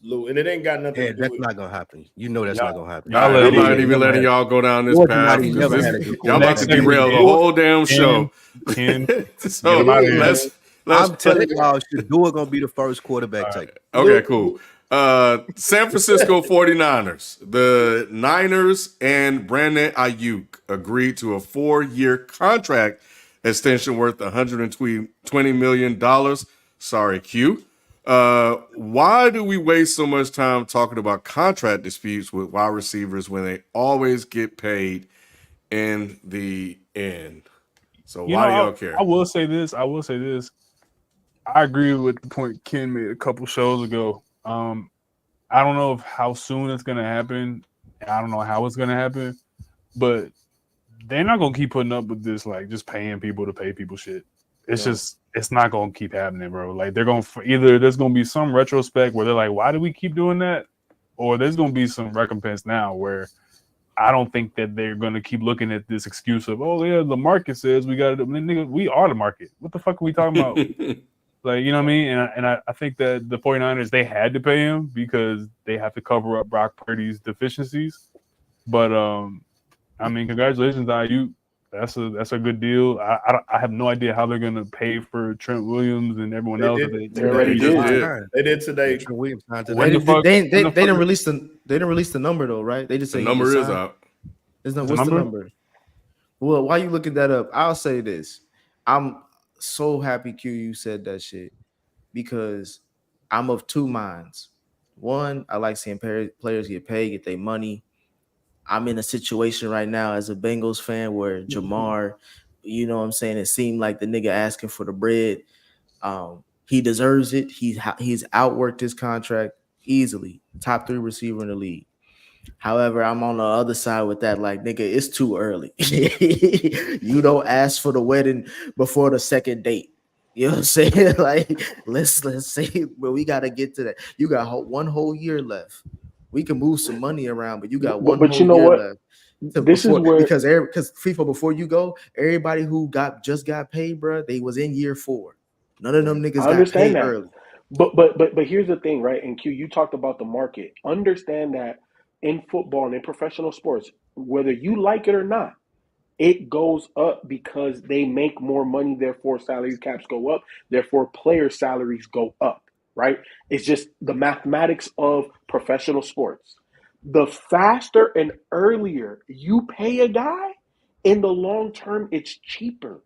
S7: Lou, and it ain't got nothing
S6: Yeah,
S7: to do
S6: that's
S7: with
S6: not going to happen. You know that's not going to happen.
S4: Y'all
S2: All right,
S4: let
S2: I'm
S4: it
S2: not
S4: be.
S2: even letting y'all go down this
S6: Jordan
S2: path.
S6: Maddie
S2: 'Cause
S6: never
S2: this-
S6: had a good
S2: y'all about to
S4: quarterback.
S2: derail the whole damn show.
S4: Ken,
S2: So
S4: Get 'em outta here.
S2: let's
S6: I'm telling y'all, Shador going to be the first quarterback taken.
S2: okay, cool. San Francisco 49ers, the Niners and Brandon Ayuk agreed to a 4-year contract extension worth $120 million. Sorry, Q. Why do we waste so much time talking about contract disputes with wide receivers when they always get paid in the end? So why do y'all care?
S4: I will say this. I agree with the point Ken made a couple shows ago. I don't know how soon it's gonna happen. I don't know how it's gonna happen, but they're not gonna keep putting up with this, like just paying people to pay people shit. It's not gonna keep happening, bro. Like they're gonna either there's gonna be some retrospect where they're like, why do we keep doing that? Or there's gonna be some recompense now where I don't think that they're gonna keep looking at this excuse of, oh yeah, the market says we got to. Nigga, we are the market. What the fuck are we talking about? Like, you know what I mean? And I think that the 49ers, they had to pay him because they have to cover up Brock Purdy's deficiencies. But, I mean, congratulations, IU. That's a good deal. I have no idea how they're going to pay for Trent Williams and everyone
S7: They
S4: else.
S7: did.
S3: They already
S2: They just
S3: did.
S2: did.
S7: They did today.
S6: Trent Williams signed
S1: They,
S6: today.
S4: When the fuck-
S1: they
S4: when the
S1: didn't
S4: fuck-
S1: release the number though, right? They just
S2: The
S1: say
S2: number
S1: he
S2: is
S1: signed.
S2: out.
S1: What's the
S4: number?
S1: number? Well, while you looking that up, I'll say this. I'm so happy Q you said that shit because I'm of two minds. One, I like seeing players get paid, get their money. I'm in a situation right now as a Bengals fan where Jamar, you know what I'm saying, it seemed like the nigga asking for the bread. He deserves it. He's outworked his contract easily. Top 3 receiver in the league. However, I'm on the other side with that. Like, nigga, it's too early. You don't ask for the wedding before the second date. You know what I'm saying? Like, let's say, but we got to get to that. You got one whole year left. We can move some money around, but you got one
S3: But
S1: whole
S3: you know
S1: year
S3: what?
S1: left.
S3: This is where
S1: because FIFA, before you go, everybody who just got paid, bro, they was in year 4. None of them niggas
S3: I
S1: got
S3: understand
S1: paid
S3: that.
S1: early.
S3: But here's the thing, right? And Q, you talked about the market. Understand that in football and in professional sports, whether you like it or not, it goes up because they make more money, therefore salary caps go up, therefore player salaries go up, right? It's just the mathematics of professional sports. The faster and earlier you pay a guy, in the long term, it's cheaper.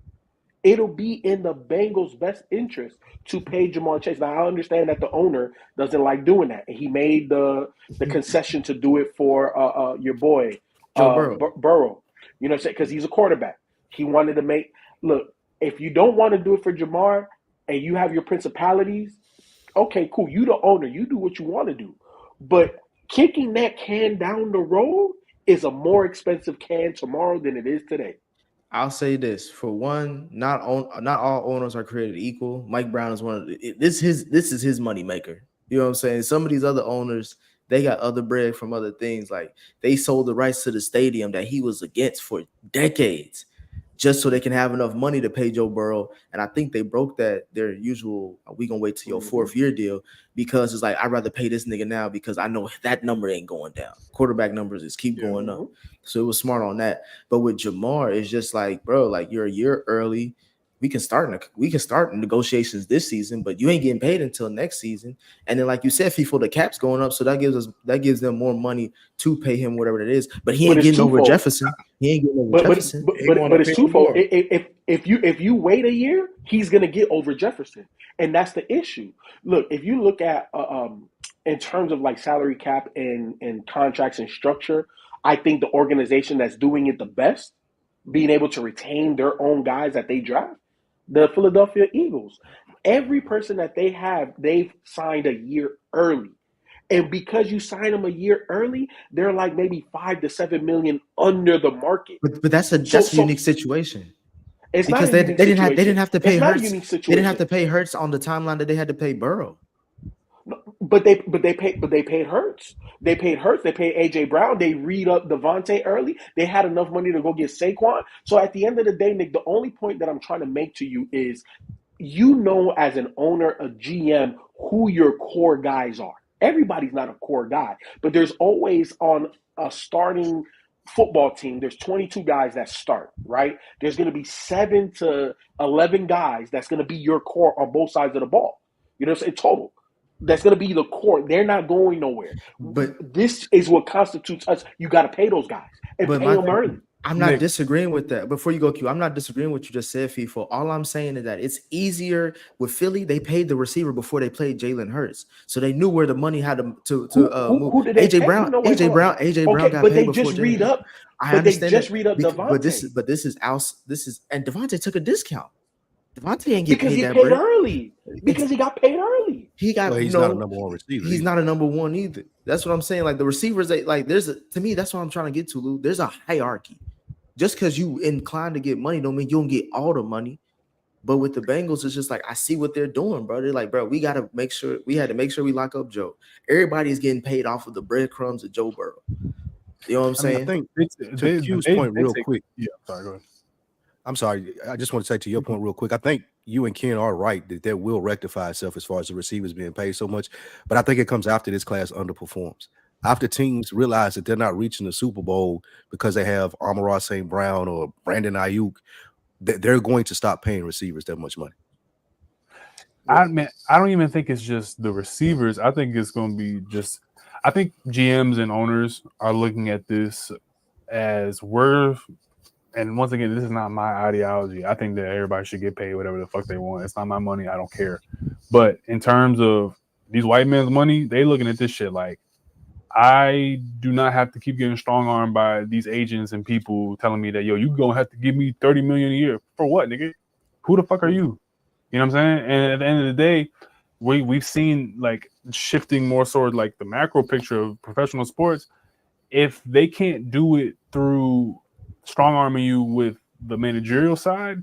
S3: It'll be in the Bengals' best interest to pay Jamar Chase. Now, I understand that the owner doesn't like doing that. He made the concession to do it for your boy,
S1: Joe Burrow.
S3: Burrow. You know what I'm saying? Because he's a quarterback. He wanted to make – look, if you don't want to do it for Jamar and you have your principalities, okay, cool. You the owner. You do what you want to do. But kicking that can down the road is a more expensive can tomorrow than it is today.
S1: I'll say this for one, not all owners are created equal. Mike Brown is one of this is his money maker. You know what I'm saying? Some of these other owners, they got other bread from other things. Like they sold the rights to the stadium that he was against for decades, just so they can have enough money to pay Joe Burrow. And I think they broke their usual. We gonna wait till your 4th year deal because it's like I'd rather pay this nigga now because I know that number ain't going down. Quarterback numbers just keep going up. So it was smart on that. But with Jamar, it's just like, bro, like you're a year early. we can start negotiations this season, but you ain't getting paid until next season. And then, like you said, FIFO, the cap's going up, so that gives them more money to pay him whatever it is. But he ain't getting over Jefferson. He ain't getting over Jefferson.
S3: But it's twofold. If you wait a year, he's gonna get over Jefferson, and that's the issue. Look, if you look at in terms of like salary cap and contracts and structure, I think the organization that's doing it the best, being able to retain their own guys that they draft, the Philadelphia Eagles. Every person that they have, they've signed a year early. And because you sign them a year early, they're like maybe 5 to 7 million under the market.
S1: But that's a unique situation.
S3: It's
S1: because
S3: they
S1: didn't have to pay Hurts. They
S3: didn't
S1: have to pay Hurts on the timeline that they had to pay Burrow.
S3: But they paid Hurts. They paid Hurts. They paid AJ Brown. They read up Devontae early. They had enough money to go get Saquon. So at the end of the day, Nick, the only point that I'm trying to make to you is, you know, as an owner, a GM, who your core guys are. Everybody's not a core guy, but there's always on a starting football team, there's 22 guys that start, right? There's going to be 7 to 11 guys that's going to be your core on both sides of the ball. You know what I'm saying? Total. That's going to be the core. They're not going nowhere. But this is what constitutes us. You got to pay those guys and pay them early.
S1: I'm not disagreeing with that. Before you go, Q, I'm not disagreeing with what you just said, FIFO. All I'm saying is that it's easier with Philly. They paid the receiver before they played Jalen Hurts, so they knew where the money had to move.
S3: Who did they
S1: AJ Brown.
S3: No,
S1: AJ Brown. AJ Brown got
S3: but
S1: paid
S3: they
S1: before
S3: just read up.
S1: I understand.
S3: They just read up Devontae.
S1: But this is and Devontae took a discount. Devontae ain't get
S3: because
S1: paid
S3: he
S1: that
S3: paid
S1: bread.
S3: early. Because he got paid early.
S1: He got.
S6: Well, he's not a number one receiver.
S1: He's not a number one either. That's what I'm saying. Like the receivers, to me, that's what I'm trying to get to, Lou. There's a hierarchy. Just because you inclined to get money don't mean you don't get all the money. But with the Bengals, it's just like, I see what they're doing, bro. They're like, bro, we had to make sure we lock up Joe. Everybody's getting paid off of the breadcrumbs of Joe Burrow. You know what I'm saying?
S6: I think to Q's point real quick.
S4: Yeah, sorry, go ahead.
S6: I'm sorry. I just want to say to your point real quick. I think you and Ken are right that will rectify itself as far as the receivers being paid so much. But I think it comes after this class underperforms. After teams realize that they're not reaching the Super Bowl because they have Amon-Ra St. Brown or Brandon Ayuk, they're going to stop paying receivers that much money.
S4: I don't even think it's just the receivers. I think it's going to be just – I think GMs and owners are looking at this as and once again, this is not my ideology. I think that everybody should get paid whatever the fuck they want. It's not my money. I don't care. But in terms of these white men's money, they looking at this shit like, I do not have to keep getting strong-armed by these agents and people telling me that, yo, you gonna have to give me $30 million a year. For what, nigga? Who the fuck are you? You know what I'm saying? And at the end of the day, we've seen like shifting more toward like the macro picture of professional sports. If they can't do it through strong-arming you with the managerial side,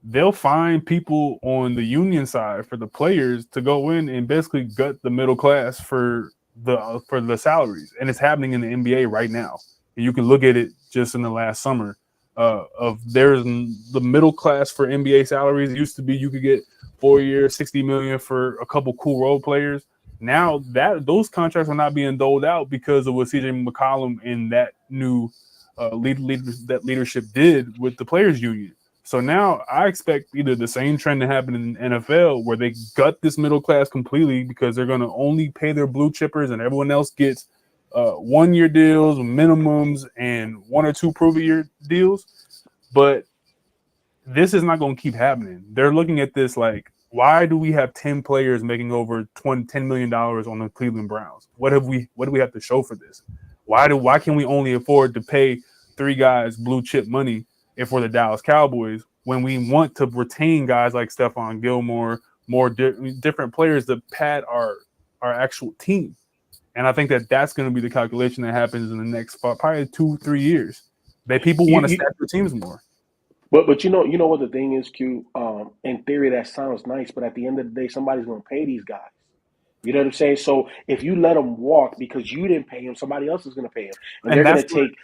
S4: they'll find people on the union side for the players to go in and basically gut the middle class for the salaries, and it's happening in the NBA right now. And you can look at it just in the last summer. There's the middle class for NBA salaries. It used to be you could get 4 years, $60 million for a couple cool role players. Now that those contracts are not being doled out because of what CJ McCollum and that new leadership did with the players union. So now I expect either the same trend to happen in NFL where they gut this middle class completely because they're going to only pay their blue chippers and everyone else gets 1 year deals, minimums, and 1 or 2 prove-it-year deals. But this is not going to keep happening. They're looking at this like, why do we have 10 players making over $10 million on the Cleveland Browns? What do we have to show for this? Why can we only afford to pay 3 guys blue chip money if we're the Dallas Cowboys, when we want to retain guys like Stephon Gilmore, more different players that pad our actual team? And I think that's going to be the calculation that happens in the next probably 2-3 years. That people want to stack their teams more.
S3: But you know what the thing is, Q? In theory, that sounds nice, but at the end of the day, somebody's going to pay these guys. You know what I'm saying? So if you let them walk because you didn't pay him, somebody else is going to pay him, and they're going to take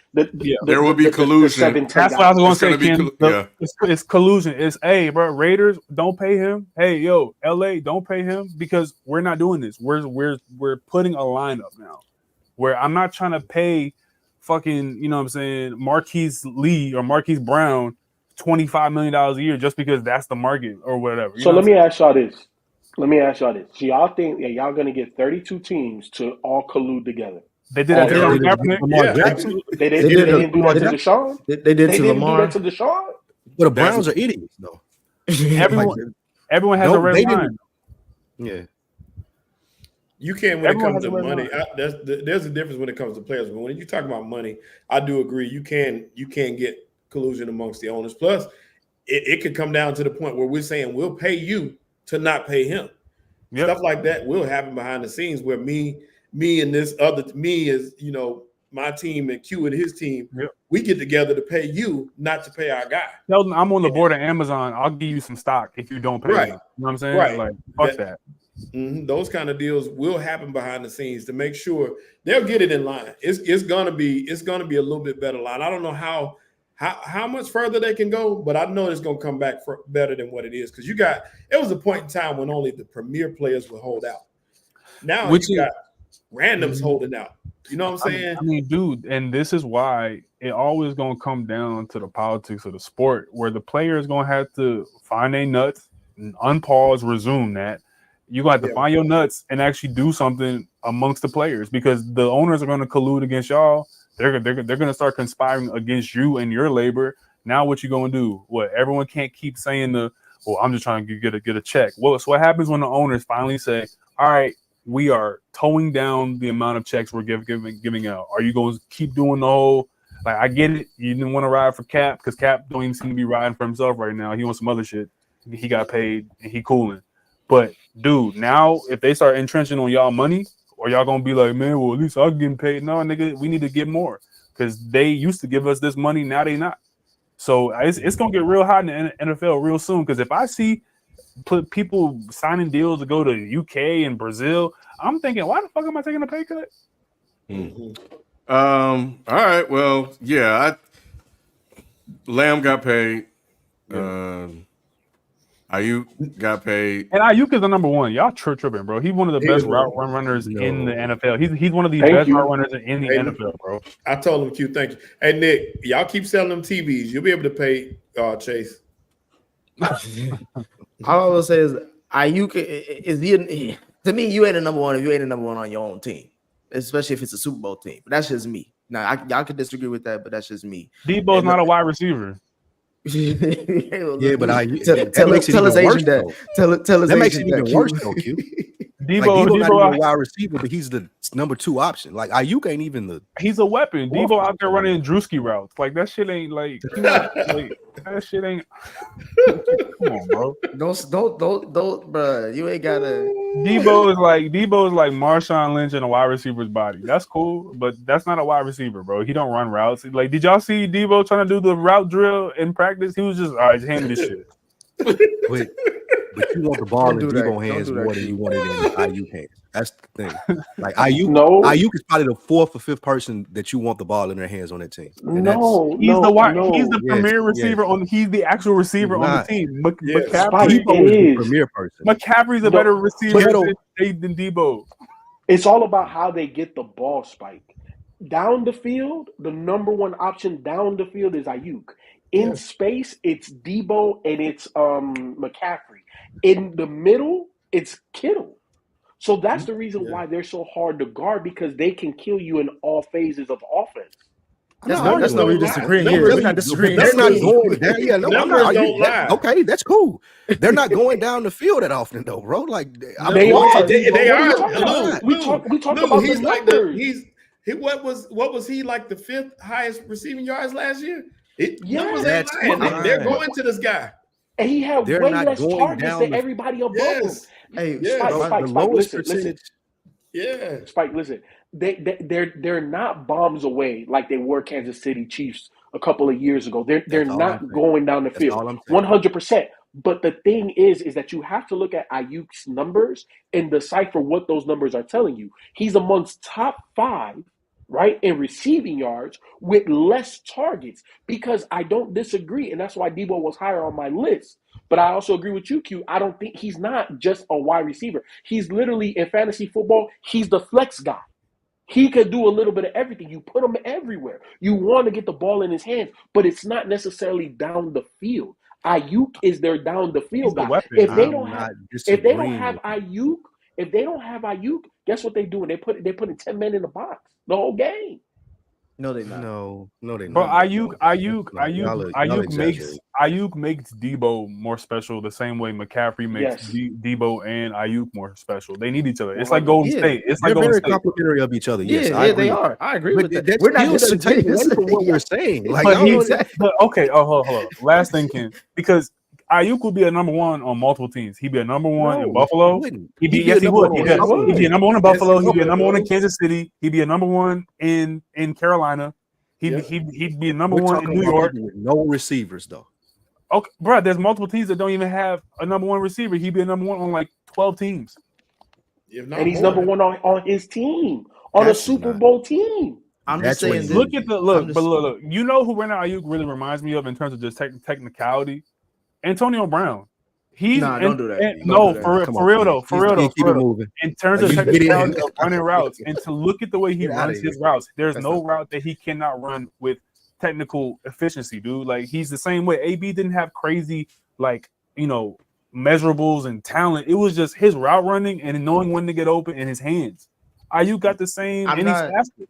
S2: there will be collusion.
S4: That's what I was going to say. It's collusion. It's, hey, bro, Raiders, don't pay him. Hey, yo, LA, don't pay him because we're not doing this. We're putting a lineup now where I'm not trying to pay fucking, you know what I'm saying, Marquise Lee or Marquise Brown $25 million a year just because that's the market or whatever.
S3: So let me ask y'all this. So y'all think y'all gonna get 32 teams to all collude together?
S4: They did that to Colin Kaepernick.
S7: Yeah,
S6: Jackson.
S3: They didn't do that to Deshaun.
S1: They did
S3: They
S1: to
S3: didn't
S1: Lamar.
S3: do that to Deshaun.
S6: But the Browns are idiots, though.
S4: Everyone has
S6: No,
S4: a red
S6: they
S4: line.
S6: Yeah.
S7: you can when
S4: Everyone
S7: it comes
S4: has
S7: to
S4: a red
S7: money. There's a difference when it comes to players, but when you talk about money, I do agree. You can get collusion amongst the owners. Plus, it could come down to the point where we're saying we'll pay you to not pay him.
S4: Yep.
S7: Stuff like that will happen behind the scenes where me and this other me is, my team and Q and his team, we get together to pay you, not to pay our guy.
S4: Sheldon, I'm on the board of Amazon. I'll give you some stock if you don't pay.
S7: Right.
S4: Me. You know what I'm saying?
S7: Right.
S4: Like, fuck that.
S7: Those kind of deals will happen behind the scenes to make sure they'll get it in line. It's gonna be a little bit better line. I don't know how much further they can go, but I know it's gonna come back better than what it is, because it was a point in time when only the premier players would hold out. Now you got randoms holding out. You know what I'm saying?
S4: I mean, dude, and this is why it always gonna come down to the politics of the sport, where the player is gonna have to find their nuts, unpause, resume that. You're gonna have to find your nuts and actually do something amongst the players, because the owners are gonna collude against y'all. They're gonna start conspiring against you and your labor. Now what you gonna do? What everyone can't keep saying I'm just trying to get a check. Well, so what happens when the owners finally say, all right, we are towing down the amount of checks we're giving out. Are you going to keep doing the whole, like, I get it, you didn't want to ride for Cap because Cap don't even seem to be riding for himself right now. He wants some other shit. He got paid and he cooling. But dude, now if they start entrenching on y'all money, or y'all gonna be like, man, well, at least I'm getting paid. No, nigga, we need to get more, because they used to give us this money, now they not. So it's gonna get real hot in the NFL real soon. Because if I see people signing deals to go to UK and Brazil, I'm thinking, why the fuck am I taking a pay cut?
S2: All right. Well, yeah. Lamb got paid. Ayuk got paid.
S4: And Ayuk is the number one. Y'all tripping, bro. He's one of the best route runners in the NFL. He's one of the best route runners in the NFL, bro.
S7: I told him, Q, thank you. Hey, Nick, y'all keep selling them TVs. You'll be able to pay Chase.
S1: All I will say is Ayuk is to me, you ain't the number one if you ain't the number one on your own team, especially if it's a Super Bowl team. But that's just me. Now, y'all can disagree with that, but that's just me.
S4: Debo's not a wide receiver.
S6: Yeah, but
S1: tell his agent that. Tell his
S6: that makes it
S1: agent
S6: even worse, though, Q.
S4: Debo
S6: not even a wide receiver, but he's the number 2 option. Like, Ayuk ain't even the.
S4: He's a weapon. Debo out there running Drewski routes. Like, that shit ain't like that shit ain't. Come on, bro.
S1: Don't, bro. You ain't gotta.
S4: Debo is like Marshawn Lynch in a wide receiver's body. That's cool, but that's not a wide receiver, bro. He don't run routes. Like, did y'all see Debo trying to do the route drill in practice? He was just, all right, just hand me this shit.
S6: But you want the ball in Debo hands more than you want it in Ayuk hands. That's the thing. Like, Ayuk is probably the 4th or 5th person that you want the ball in their hands on that team. And
S4: he's the premier receiver on. He's the actual receiver on the team. McCaffrey
S7: is
S6: the premier person.
S4: McCaffrey's a better receiver than Debo.
S3: It's all about how they get the ball, Spike. Down the field, the number one option down the field is Ayuk. In space, it's Debo and it's McCaffrey. In the middle, it's Kittle. So that's the reason why they're so hard to guard, because they can kill you in all phases of offense.
S1: That's no we're disagreeing here. We're not disagreeing.
S6: They're not going down. Yeah,
S7: Numbers don't lie.
S6: Okay, that's cool. They're not going down the field that often, though, bro. Like,
S7: they are.
S3: We talk about
S7: he's
S3: the
S7: like
S3: numbers.
S7: What was he, like the 5th highest receiving yards last year? Numbers
S6: that's
S7: ain't lying.
S6: fine.
S7: They're going to this guy.
S3: And he had
S6: They're
S3: way
S6: not
S3: less
S6: going
S3: targets
S6: down
S3: than
S6: the-
S3: everybody above him.
S1: Hey,
S3: Spike, listen.
S7: Yeah.
S3: Spike, listen. They're not bombs away like they were Kansas City Chiefs a couple of years ago. They're not going down the field 100%. But the thing is that you have to look at Ayuk's numbers and decipher what those numbers are telling you. He's amongst top 5, right, in receiving yards with less targets, because I don't disagree, and that's why Debo was higher on my list. But I also agree with you, Q. I don't think he's not just a wide receiver. He's literally, in fantasy football, he's the flex guy. He could do a little bit of everything. You put him everywhere. You want to get the ball in his hands, but it's not necessarily down the field. Ayuk is their down the
S4: He's
S3: field
S4: the
S3: guy.
S4: weapon.
S3: If they
S6: I'm
S3: don't
S6: not
S3: have, if they don't
S6: disagreeing
S3: have
S6: with you.
S3: Ayuk, if they don't have Ayuk, guess what they doing? They put 10 men in the box the whole game.
S1: No, they not.
S6: No, they
S4: But
S6: not.
S4: Ayuk makes Debo more special the same way McCaffrey makes
S3: Yes.
S4: Debo and Ayuk more special. They need each other. It's like Golden
S1: Yeah.
S4: State. It's
S6: They're
S4: like Golden
S6: very
S4: State.
S6: complimentary of each other. Yes,
S1: Yeah,
S6: I agree
S1: they
S6: with
S1: are. I agree
S6: But
S1: with that.
S6: that
S1: We're not
S6: still doesn't take away
S1: disagreeing.
S6: from what we're saying. Like,
S4: But
S6: I don't
S4: he's
S6: know.
S4: but okay. Oh, hold on. Last thing, Ken, because Ayuk would be a number one on multiple teams. He'd be a number one
S6: No,
S4: in Buffalo.
S6: he wouldn't.
S4: He'd be
S6: He'd be
S4: yes,
S6: a
S4: he
S6: number
S4: would.
S6: one
S4: He'd
S6: on
S4: be,
S6: Buffalo.
S4: he'd be a number one in Buffalo.
S7: he
S4: He'd be a
S7: would,
S4: number one in
S7: bro.
S4: Kansas City. He'd be a number one in Carolina. He'd
S7: Yeah.
S4: he'd be a number
S6: We're
S4: one in
S6: talking
S4: New
S6: about
S4: York.
S6: people with no receivers, though.
S4: Okay, bro. There's multiple teams that don't even have a number one receiver. He'd be a number one on like 12 teams.
S7: If not
S3: And he's
S7: more.
S3: number one on his team, on a
S6: That's
S3: Super
S6: not-
S3: Bowl team.
S1: I'm
S6: That's
S1: just saying.
S6: what
S1: that-
S4: Look at the look,
S1: I'm just-
S4: but look. You know who Brandon Ayuk really reminds me of in terms of just technicality? Antonio Brown. He's
S1: Nah, don't do that. Don't
S4: No,
S1: do that.
S4: for
S6: Come
S4: real,
S6: on,
S4: for real
S6: man.
S4: though, for real though,
S6: Keep
S4: for
S6: it
S4: real.
S6: moving.
S4: In terms
S6: Like,
S4: of
S6: you get it.
S4: technicality of running routes, and to look at the way he
S6: Get outta
S4: runs his
S6: here.
S4: routes, there's
S1: That's
S4: no
S1: not-
S4: route that he cannot run with technical efficiency, dude. Like he's the same way. AB didn't have crazy measurables and talent. It was just his route running and knowing when to get open in his hands. Ayuk got the same,
S1: I'm
S4: and
S1: not-
S4: he's faster.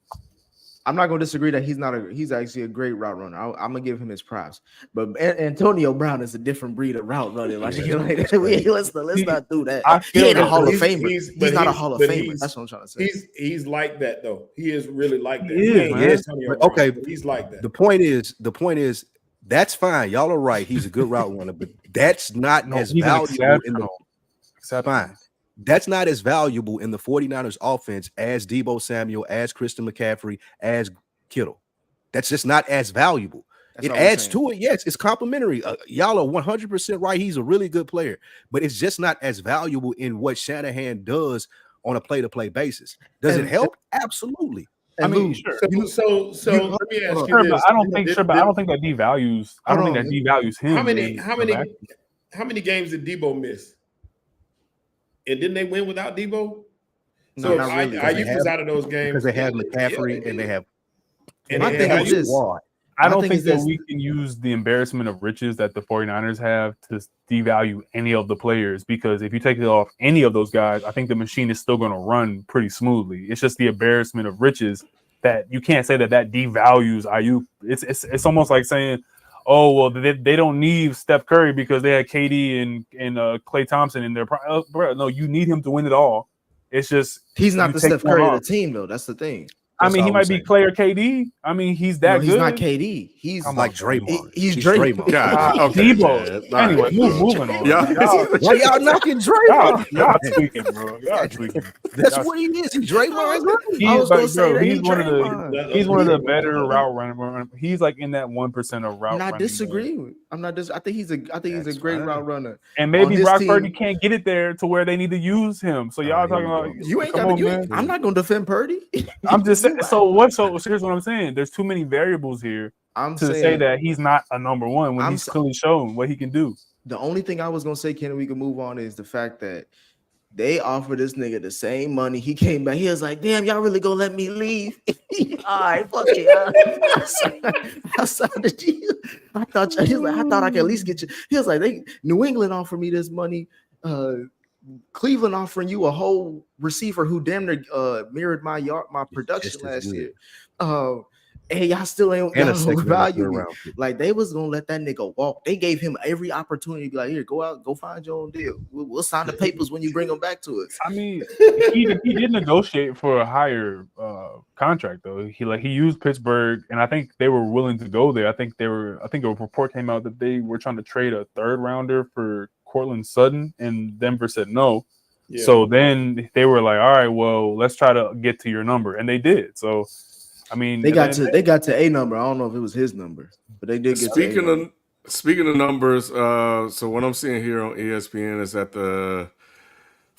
S1: I'm not going to disagree that he's actually a great route runner. I'm gonna give him his props. But Antonio Brown is a different breed of route running. Like, let's not do that.
S4: I
S1: He
S4: feel
S1: ain't a
S4: that,
S1: Hall of
S7: he's-
S1: Famer.
S7: he's-
S1: He's,
S7: but
S1: not a
S7: he's-
S1: Hall of
S7: but
S1: Famer.
S7: he's-
S1: That's what I'm trying to say.
S7: He's like that though. He is really like that.
S4: He is,
S7: ain't
S4: man.
S7: Antonio
S6: But,
S7: Brown,
S6: okay,
S7: but he's like that.
S6: The point is that's fine. Y'all are right. He's a good route runner, but that's not
S4: No,
S6: as
S4: he's an
S6: valuable in the
S4: exceptional.
S6: fine. That's not as valuable in the 49ers offense as Debo Samuel, as Christian McCaffrey, as Kittle. That's just not as valuable.
S1: That's
S6: It
S1: all I'm
S6: adds
S1: saying.
S6: to it. Yes, it's complimentary. Y'all are 100% right. He's a really good player, but it's just not as valuable in what Shanahan does on a play-to-play basis. Does it
S1: And-
S6: help? Absolutely.
S4: I
S1: And
S4: mean,
S1: Lou,
S4: sure.
S7: So let me ask you
S4: Sure,
S7: this.
S4: but I don't think that devalues. I don't think that devalues him.
S7: How many
S4: in-
S7: how many games did Debo miss? And didn't they win without Debo?
S1: No,
S7: So
S1: not really.
S7: Ayuk was out of those games
S6: Because they have McCaffrey and they have
S7: And
S1: My
S7: they
S1: thing
S7: had
S1: is
S7: Ayuk.
S1: this.
S6: Squad.
S4: I don't
S1: My thing
S4: think
S1: is
S4: that
S1: this.
S4: we can use the embarrassment of riches that the 49ers have to devalue any of the players, because if you take it off any of those guys, I think the machine is still going to run pretty smoothly. It's just the embarrassment of riches that you can't say that devalues Ayuk. It's almost like saying, oh, well, they don't need Steph Curry because they had KD and Klay Thompson in their prime. Bro, no, you need him to win it all. It's just
S1: He's not
S4: you
S1: the
S4: take
S1: Steph
S4: one
S1: Curry
S4: off.
S1: of the team, though. That's the thing.
S4: I
S6: That's
S4: mean, he
S6: all
S4: might
S6: I'm
S4: be
S6: saying.
S4: Clay or KD. I mean, he's that
S1: No,
S4: good.
S1: he's not KD. He's
S4: Come
S6: like
S4: on,
S6: Draymond.
S1: He's
S6: He's
S1: Draymond.
S2: God, okay,
S4: Debo.
S2: man.
S4: Anyway, moving on.
S2: Yeah.
S6: Why y'all knocking Draymond?
S4: Y'all tweaking, bro. Y'all tweaking.
S6: That's
S4: Y'all-
S6: what he is. He's Draymond.
S1: I was gonna say that
S4: he's
S1: he
S4: one of the
S1: Draymond.
S4: he's one of the better route runners. He's like in that 1% of route
S1: I'm not
S4: running.
S1: disagreeing. I'm not. I think he's a
S6: That's
S1: great
S6: fine.
S1: route runner.
S4: And
S1: On
S4: maybe
S1: this
S4: Brock
S1: team-
S4: Purdy can't get it there to where they need to use him. So y'all
S6: here
S4: talking
S6: we
S4: about
S6: go.
S1: You ain't
S4: come
S1: got.
S4: on,
S1: You
S4: man.
S1: ain't, I'm not gonna defend Purdy.
S4: I'm just saying. So here's what I'm saying. There's too many variables here
S1: I'm
S4: to
S1: saying
S4: say that he's not a number one when
S1: I'm
S4: he's
S1: sa-
S4: clearly shown what he can do.
S1: the only thing I was gonna say, Ken, we can move on, is the fact that they offered this nigga the same money. He came back. He was like, "Damn, y'all really gonna let me leave?" All right, fuck it. I signed the deal. I thought I could at least get you. He was like, New England offered me this money. Cleveland offering you a whole receiver who damn near mirrored my production
S6: Just as
S1: last
S6: good.
S1: year. And y'all still ain't
S6: And a
S1: y'all
S6: second
S1: don't
S6: and a
S1: value
S6: third
S1: me.
S6: round pick.
S1: Like, they was gonna let that nigga walk. They gave him every opportunity to be like, here, go out, go find your own deal. We'll sign the papers when you bring them back to us.
S4: I mean, he did negotiate for a higher contract though. He used Pittsburgh, and I think they were willing to go there. I think a report came out that they were trying to trade a third rounder for Cortland Sutton, and Denver said no.
S7: Yeah.
S4: So then they were like, all right, well, let's try to get to your number, and they did. So I mean,
S1: They got to a number. I don't know if it was his number, but they did get to a number.
S2: Speaking of numbers, so what I'm seeing here on ESPN is that the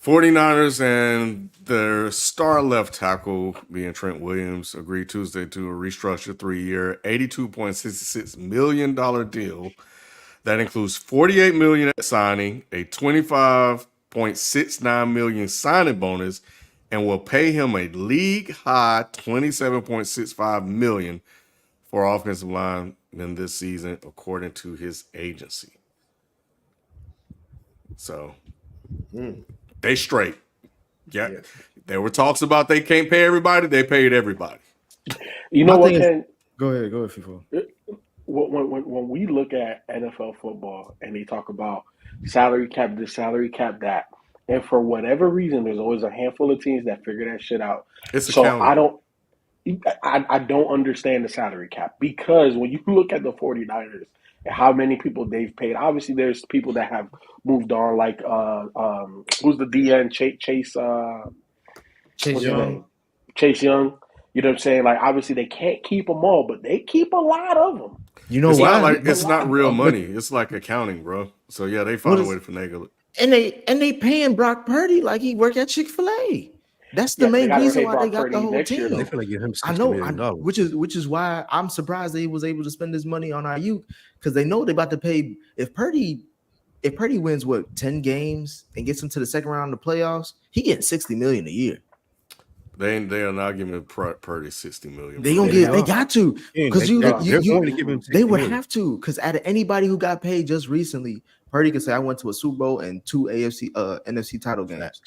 S2: 49ers and their star left tackle, being Trent Williams, agreed Tuesday to a restructured 3-year, $82.66 million deal that includes $48 million at signing, a $25.69 million signing bonus, and will pay him a league high $27.65 million for offensive lineman this season, according to his agency. So they straight. Yeah. There were talks about they can't pay everybody. They paid everybody.
S3: You know
S1: My
S3: what,
S1: thing is-
S3: Ken?
S1: Go ahead, FIFO.
S3: When we look at NFL football and they talk about salary cap this, salary cap that, and for whatever reason, there's always a handful of teams that figure that shit out.
S2: It's
S3: So
S2: accounting.
S3: I don't understand the salary cap, because when you look at the 49ers and how many people they've paid, obviously there's people that have moved on, like who's the DN, Chase
S1: Chase
S3: what's his
S1: Young.
S3: name? Chase Young. You know what I'm saying? Like, obviously they can't keep them all, but they keep a lot of them.
S1: You know
S2: It's
S1: why?
S2: not like it's not real
S1: But-
S2: money. It's like accounting, bro. So yeah, they found a way to finagle it.
S1: And they paying Brock Purdy like he worked at Chick-fil-A. That's the
S3: Yes, they
S1: main
S3: gotta
S1: reason
S3: pay
S1: why
S3: Brock
S1: they got
S3: Purdy
S1: the whole
S3: next year,
S1: team.
S6: They feel like give him $60
S1: I know,
S6: million.
S1: which is why I'm surprised that he was able to spend this money on Ayuk, because they know they're about to pay. If Purdy wins 10 games and gets him to the second round of the playoffs, he getting $60 million a year.
S2: They are not giving Purdy $60 million.
S1: They gonna they got to, because
S6: they're going to give him
S1: they
S6: $60
S1: would
S6: million.
S1: have to, because out of anybody who got paid just recently, Purdy could say I went to a Super Bowl and 2 NFC title games.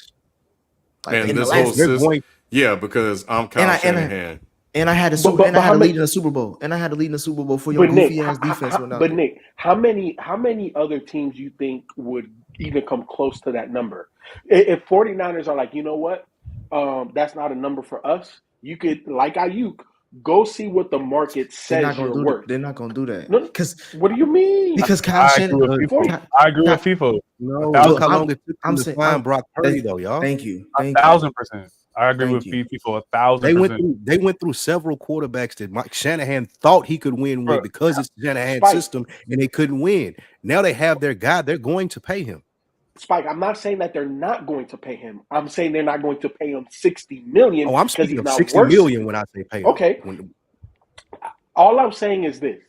S1: Like,
S2: And
S1: in the
S2: this
S1: last-
S2: whole
S6: They're
S2: system,
S6: going-
S2: yeah, because I'm Kyle Shanahan.
S1: And I had a
S3: But- but
S1: I had
S3: how
S1: to
S3: many-
S1: lead in a Super Bowl. And I had to lead in a Super Bowl for your
S3: But Nick,
S1: goofy ass defense. went out
S3: but
S1: there.
S3: Nick, how many other teams you think would even come close to that number? If 49ers are like, you know what, that's not a number for us. You could, like Ayuk, go see what the market
S1: they're
S3: says
S1: not
S3: you're
S1: gonna do
S3: worth.
S1: that. They're not gonna do that.
S3: No,
S1: Because
S3: What do you mean?
S1: Kyle
S4: I
S1: Shannon.
S4: agree with FIFO.
S1: Kyle-
S4: I agree with FIFO.
S6: No,
S4: thousand-
S6: look how long it took
S1: I'm
S6: them to
S1: saying-
S6: find Brock Purdy,
S1: thank-
S6: though, y'all.
S1: Thank you.
S4: 1,000%. I agree
S1: Thank
S4: with
S1: you.
S4: FIFO 1,000%.
S6: They went through several quarterbacks that Mike Shanahan thought he could win with
S4: Bro,
S6: because it's Shanahan's
S3: Spike.
S6: system, and they couldn't win. Now they have their guy; they're going to pay him.
S3: Spike, I'm not saying that they're not going to pay him. I'm saying they're not going to pay him $60 million.
S6: Oh, I'm
S3: 'cause
S6: speaking
S3: he's
S6: of
S3: not
S6: $60
S3: worth
S6: million when I say pay him.
S3: Okay. All I'm saying is this.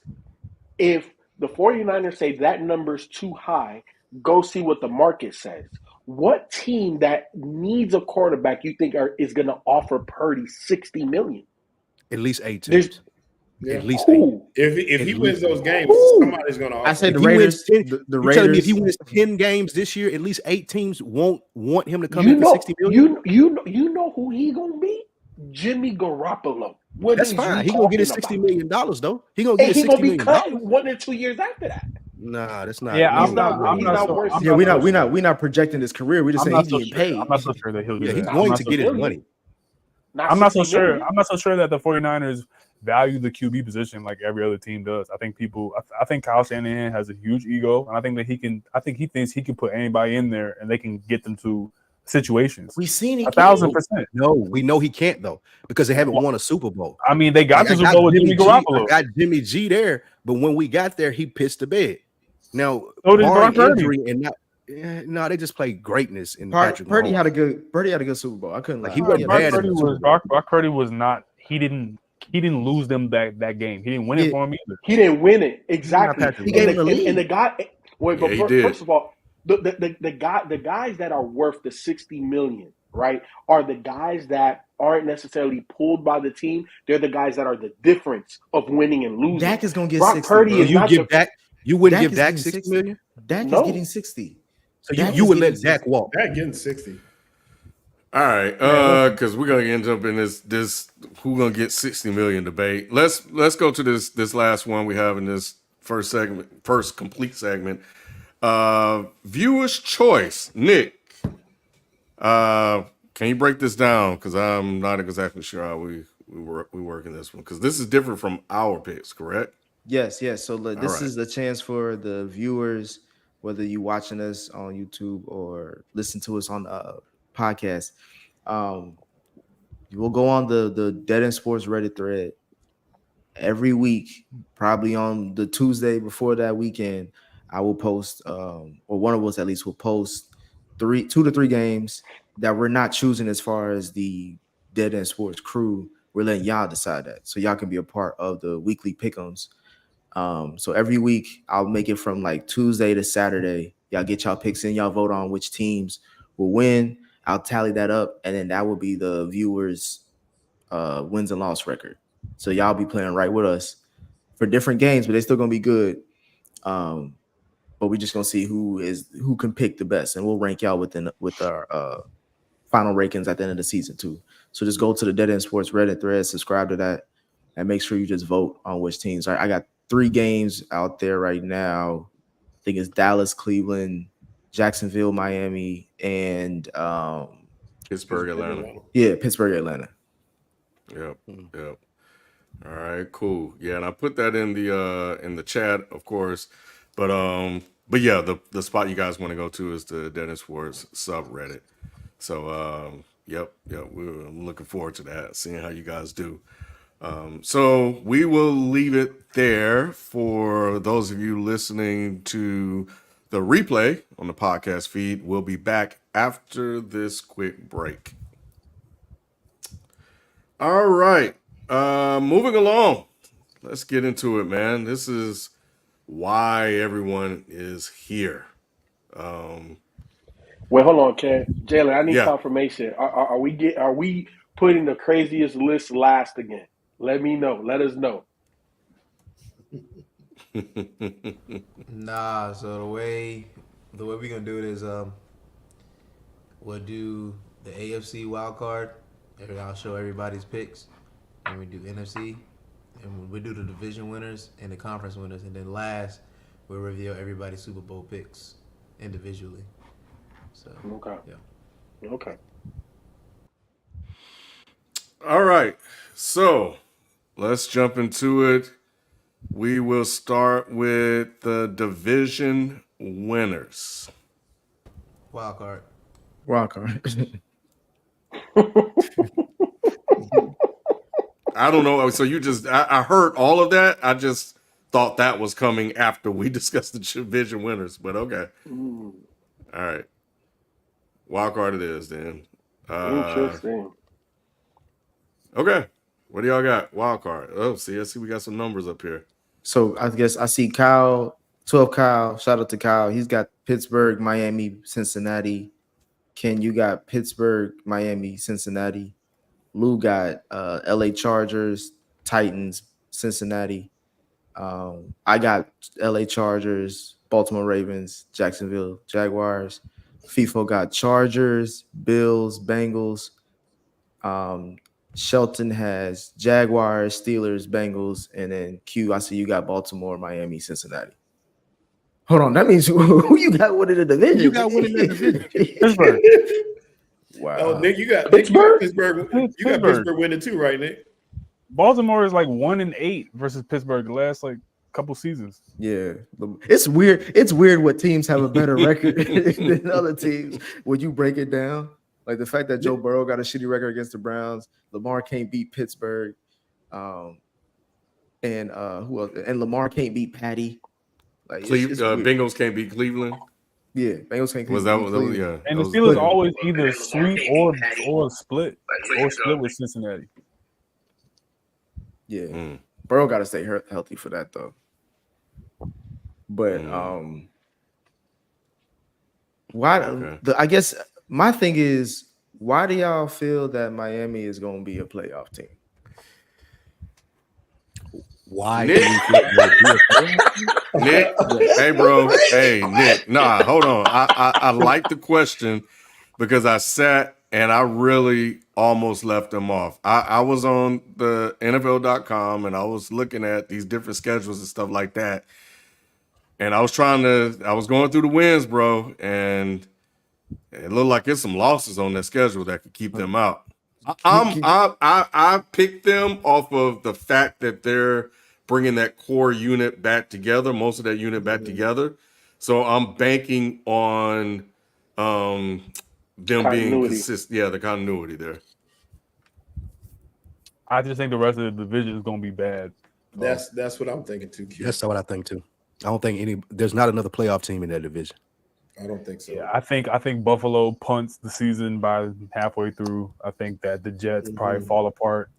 S3: If the 49ers say that number's too high, go see what the market says. What team that needs a quarterback you think is going to offer Purdy $60 million?
S6: At least 8
S3: There's-
S6: teams.
S7: Yeah.
S6: At least 8.
S3: Who?
S7: If he
S6: At
S7: wins
S6: least-
S7: those games,
S3: Ooh.
S7: somebody's gonna.
S1: I say
S6: If
S1: the
S6: he
S1: Raiders.
S6: wins 10
S1: The
S6: You're telling me
S1: Raiders.
S6: if he wins 10 games this year, at least 8 teams won't want him to come in for
S3: know,
S6: $60 million?
S3: you know who he gonna be? Jimmy Garoppolo. What
S6: That's
S3: is
S6: fine.
S3: you
S6: He gonna get his
S3: talking
S6: $60
S3: about?
S6: million though. He gonna get
S3: And
S6: his
S3: he gonna
S6: $60
S3: be
S6: million.
S3: cut 1 or 2 years after that.
S6: Nah, that's not.
S4: Yeah,
S6: he's
S4: I'm not
S3: worth
S4: so-
S1: Yeah, we're not projecting his career. We're just
S4: I'm
S1: saying
S4: not
S1: he's
S4: so
S1: getting
S4: sure.
S1: paid.
S4: I'm not so sure that he'll do
S6: Yeah,
S4: that.
S6: he's
S4: I'm
S6: going
S4: not
S6: to
S4: so
S6: get his
S4: sure.
S6: money.
S4: I'm not so
S3: 60
S4: sure.
S3: million.
S4: I'm not so sure that the 49ers value the QB position like every other team does. I think I think Kyle Shanahan has a huge ego, and I think that he thinks he can put anybody in there and they can get them to situations.
S1: We seen it.
S4: 1,000%.
S6: No, we know he can't though because they haven't won a Super Bowl.
S4: I mean, they got
S6: Like,
S4: to
S6: I
S4: Super Bowl with Jimmy
S6: G,
S4: Garoppolo.
S6: I got Jimmy G there, but when we got there, he pissed the bed. Now,
S4: So did
S6: barring
S4: Brock Purdy.
S6: injury and not, no, they just played greatness in Patrick
S1: Purdy
S6: Mahomes.
S1: had a good Super Bowl. I couldn't
S6: Like,
S1: lie.
S6: he wasn't
S4: Brock
S6: bad in
S4: Purdy
S6: the Super
S4: was
S6: Bowl.
S4: Brock Purdy was not. He didn't lose them that game. He didn't win it
S1: Yeah.
S4: for him either.
S3: He didn't win it exactly.
S6: Patrick
S1: He gave him the
S3: and
S1: lead.
S3: the guy. Wait,
S2: Yeah,
S3: but
S2: he did.
S3: first of all, the guys that are worth the $60 million, right, are the guys that aren't necessarily pulled by the team. They're the guys that are the difference of winning and losing.
S1: Dak is gonna get
S3: Brock
S1: 60.
S3: Purdy
S1: bro.
S6: So
S3: is
S6: you
S3: not
S6: give
S3: the-
S6: Dak, you wouldn't
S1: Dak
S6: give
S1: is
S6: Dak
S1: getting
S6: 60
S1: 60.
S6: million.
S1: Dak
S3: No.
S1: is getting 60.
S6: So
S1: Dak
S6: you
S1: is
S6: would let
S1: getting
S6: Dak
S1: 60.
S6: walk.
S7: That getting 60.
S2: All right, because we're gonna end up in this who gonna get 60 million debate. Let's go to this last one we have in this first complete segment. Viewer's choice. Nick, can you break this down? Because I'm not exactly sure how we work in this one, because this is different from our picks, correct?
S1: Yes. So look, this
S2: right.
S1: is the chance for the viewers, whether you watching us on YouTube or listen to us on the podcast. You will go on the Dead End Sports Reddit thread every week, probably on the Tuesday before that weekend. I will post, or one of us at least will post 2 to 3 games that we're not choosing as far as the Dead End Sports crew. We're letting y'all decide that, so y'all can be a part of the weekly pick'ems. So every week I'll make it from like Tuesday to Saturday. Y'all get y'all picks in, y'all vote on which teams will win. I'll tally that up, and then that will be the viewers' wins and loss record. So y'all be playing right with us for different games, but they're still gonna be good. But we're just gonna see who can pick the best, and we'll rank y'all with our final rankings at the end of the season too. So just go to the Dead End Sports Reddit thread, subscribe to that, and make sure you just vote on which teams. I got 3 games out there right now. I think it's Dallas, Cleveland, Jacksonville, Miami, and
S2: Pittsburgh, Atlanta.
S1: Yeah, Pittsburgh, Atlanta.
S2: Yep. All right, cool. Yeah, and I put that in the chat, of course. But yeah, the spot you guys want to go to is the Dead End Sports subreddit. So yep, I'm looking forward to that, seeing how you guys do. So we will leave it there for those of you listening to the replay on the podcast feed. We'll be back after this quick break. All right. Moving along. Let's get into it, man. This is why everyone is here.
S3: Wait, hold on, Ken. Jalen, I need
S2: Yeah.
S3: confirmation. Are we putting the craziest list last again? Let me know. Let us know.
S5: Nah, so the way we're gonna do it is we'll do the AFC wild card, and I'll show everybody's picks, and we do NFC, and we do the division winners and the conference winners, and then last we'll reveal everybody's Super Bowl picks individually. So
S3: Okay.
S5: yeah.
S3: Okay.
S2: All right. So let's jump into it. We will start with the division winners.
S5: Wild card.
S1: Wild card.
S2: I don't know. So I heard all of that. I just thought that was coming after we discussed the division winners, but okay. All right. Wild card it is then.
S3: Interesting.
S2: Okay. What do y'all got? Wild card. Oh, I see we got some numbers up here.
S1: So I guess I see Kyle, 12 Kyle. Shout out to Kyle. He's got Pittsburgh, Miami, Cincinnati. Ken, you got Pittsburgh, Miami, Cincinnati. Lou got LA Chargers, Titans, Cincinnati. I got LA Chargers, Baltimore Ravens, Jacksonville Jaguars. FIFO got Chargers, Bills, Bengals. Shelton has Jaguars, Steelers, Bengals, and then Q, I see you got Baltimore, Miami, Cincinnati. Hold on, that means who you got winning the division?
S6: You got winning that division.
S4: Pittsburgh.
S1: Wow.
S7: Oh, Nick, you got
S3: Pittsburgh?
S7: Pittsburgh. You got
S4: Pittsburgh.
S7: Pittsburgh winning too, right, Nick?
S4: Baltimore is like 1-8 versus Pittsburgh the last like couple seasons.
S1: Yeah, it's weird. It's weird what teams have a better record than other teams when you break it down. Like the fact that Joe Burrow got a shitty record against the Browns, Lamar can't beat Pittsburgh, and who else? And Lamar can't beat Patty. Like it's weird.
S2: Bengals can't beat Cleveland.
S1: Yeah, Bengals can't.
S2: Was that yeah?
S4: And the
S2: Those-
S4: Steelers always either sweep or split with Cincinnati.
S1: Yeah, Burrow got to stay healthy for that though. But why?
S2: Okay.
S1: I guess my thing is, why do y'all feel that Miami is going to be a playoff team?
S6: Why?
S2: Nick.
S6: do you think they'll be a playoff team?
S2: Nick, hey bro, hey Nick, nah, hold on. I like the question because I sat and I really almost left them off. I was on the NFL.com and I was looking at these different schedules and stuff like that. And I was going through the wins, bro, and it looked like there's some losses on that schedule that could keep them out. I picked them off of the fact that they're bringing that core unit back together, most of that unit back together. So I'm banking on them being
S3: Continuity.
S2: consistent. Yeah, the continuity there.
S4: I just think the rest of the division is going to be bad.
S7: That's what I'm thinking too, Q.
S6: That's what I think too. I don't think there's not another playoff team in that division.
S7: I don't think so.
S4: Yeah, I think Buffalo punts the season by halfway through. I think that the Jets probably fall apart,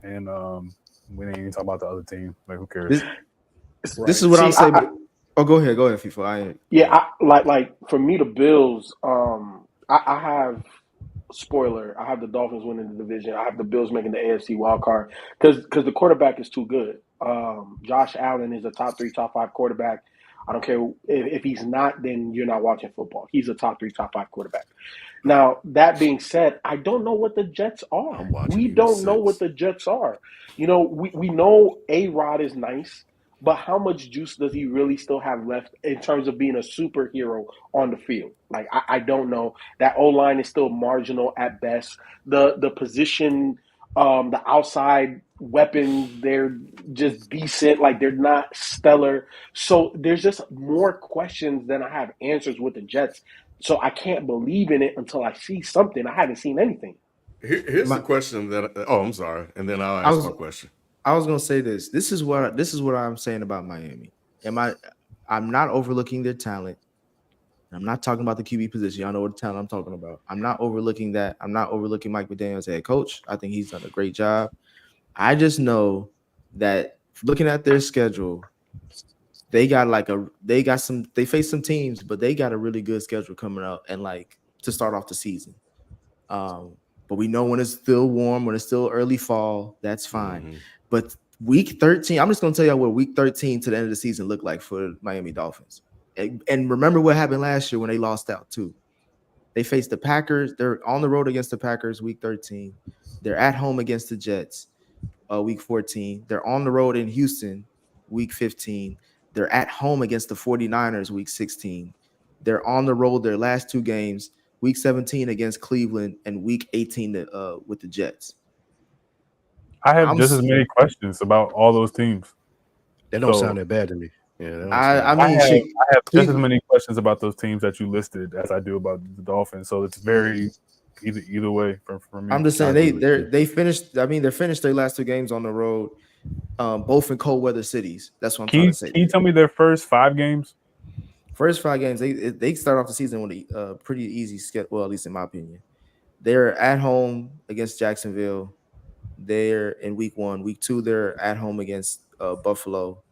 S4: and we ain't even talk about the other team. Like, who cares?
S1: This is what I'm saying. Go ahead, FIFA.
S3: Yeah, like for me, the Bills. I have spoiler, I have the Dolphins winning the division. I have the Bills making the AFC wild card because the quarterback is too good. Josh Allen is a top 3, top 5 quarterback. I don't care if he's not, then you're not watching football. He's a top 3, top 5 quarterback. Now, that being said, I don't know what the Jets are.
S2: I'm watching.
S3: We don't know what the Jets are. You know, we know A-Rod is nice, but how much juice does he really still have left in terms of being a superhero on the field? Like, I don't know. That O-line is still marginal at best. The position, the outside weapons, they're just decent. Like, they're not stellar. So there's just more questions than I have answers with the Jets. So I can't believe in it until I see something. I haven't seen anything.
S2: Here's the question that. I'm sorry, and then I'll ask my question.
S1: I was gonna say this. This is what I'm saying about Miami. I'm not overlooking their talent. I'm not talking about the QB position. Y'all know what talent I'm talking about. I'm not overlooking that. I'm not overlooking Mike McDaniel as head coach. I think he's done a great job. I just know that looking at their schedule, they face some teams, but they got a really good schedule coming up and like to start off the season. But we know when it's still warm, when it's still early fall, that's fine.
S2: Mm-hmm.
S1: But week 13, I'm just going to tell you what week 13 to the end of the season looked like for Miami Dolphins. And remember what happened last year when they lost out too. They faced the Packers. They're on the road against the Packers week 13. They're at home against the Jets week 14. They're on the road in Houston week 15. They're at home against the 49ers week 16. They're on the road their last 2 games, week 17 against Cleveland and week 18 with the Jets.
S4: I have just as many questions about all those teams.
S6: They don't sound that bad to me. Yeah,
S4: I have just as many questions about those teams that you listed as I do about the Dolphins. So it's very either way for me.
S1: I'm just saying they finished. I mean, they finished their last 2 games on the road, both in cold weather cities. That's what I'm trying to say.
S4: Can you tell me their first 5 games?
S1: First 5 games, they start off the season with a pretty easy schedule. Well, at least in my opinion, they're at home against Jacksonville. They're in week 1. Week 2, they're at home against Buffalo.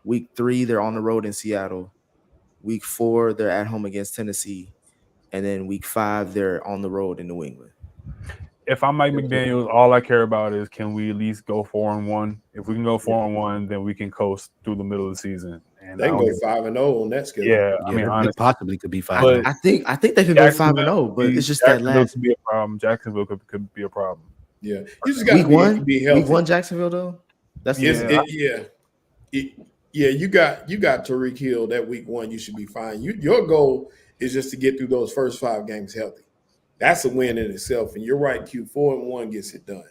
S1: Week 3, they're on the road in Seattle. Week 4, they're at home against Tennessee. And then week 5, they're on the road in New England.
S4: If I'm Mike McDaniels, all I care about is can we at least go 4-1? If we can go 4-1, then we can coast through the middle of the season. And
S7: they can go 5-0 on that schedule.
S4: Yeah, I mean, honestly,
S6: possibly could be 5-0.
S1: I think they could go 5-0, but it's just that last.
S4: Could be a problem. Jacksonville could be a problem.
S7: Yeah, you just got to be healthy.
S1: Week 1, Jacksonville though. That's
S7: You got Tyreek Hill that week 1. You should be fine. Your goal is just to get through those first 5 games healthy. That's a win in itself. And you're right, Q4-1 gets it done.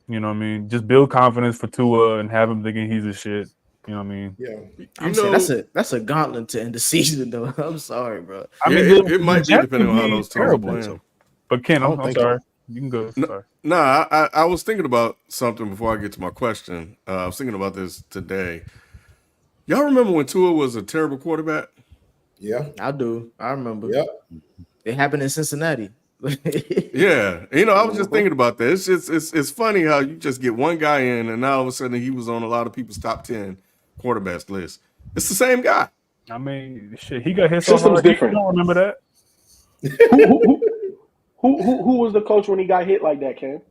S4: You know what I mean? Just build confidence for Tua and have him thinking he's a shit. You know what I mean?
S7: Yeah.
S1: I'm saying that's a gauntlet to end the season, though. I'm sorry, bro.
S2: I mean, it might be depending on how those teams are playing.
S4: But Ken, I'm sorry. You can go.
S2: I was thinking about something before I get to my question. I was thinking about this today. Y'all remember when Tua was a terrible quarterback?
S7: Yeah,
S1: I do. I remember.
S7: Yep.
S1: It happened in Cincinnati.
S2: Yeah, I was just thinking about that. It's funny how you just get one guy in, and now all of a sudden he was on a lot of people's top 10 quarterbacks list. It's the same guy.
S4: I mean, shit, he got hit so hard.
S3: Different.
S4: You don't remember that?
S3: Who was the coach when he got hit like that, Ken?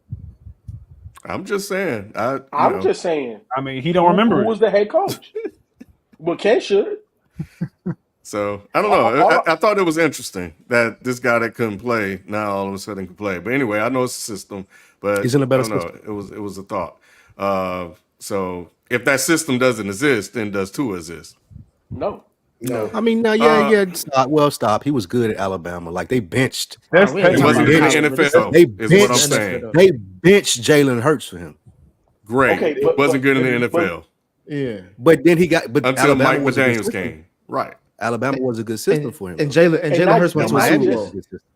S2: I'm just saying.
S3: I'm just saying.
S4: I mean, he don't remember.
S3: Who was the head coach? Well, Ken should.
S2: So I don't know. I thought it was interesting that this guy that couldn't play now all of a sudden can play. But anyway, I know it's a system, but
S6: he's in a better system.
S2: It was a thought. So if that system doesn't exist, then does Tua exist?
S3: No.
S6: I mean, stop. He was good at Alabama. Like they benched.
S2: He wasn't good in the NFL. Is what I'm saying.
S6: They benched Jalen Hurts for him.
S2: Great. Okay, but wasn't good in the NFL.
S1: Yeah,
S6: but then he got. But
S2: until Alabama Mike McDaniels came, right?
S6: Alabama was a good system for him.
S1: And Jalen Hurts went to a Super Bowl.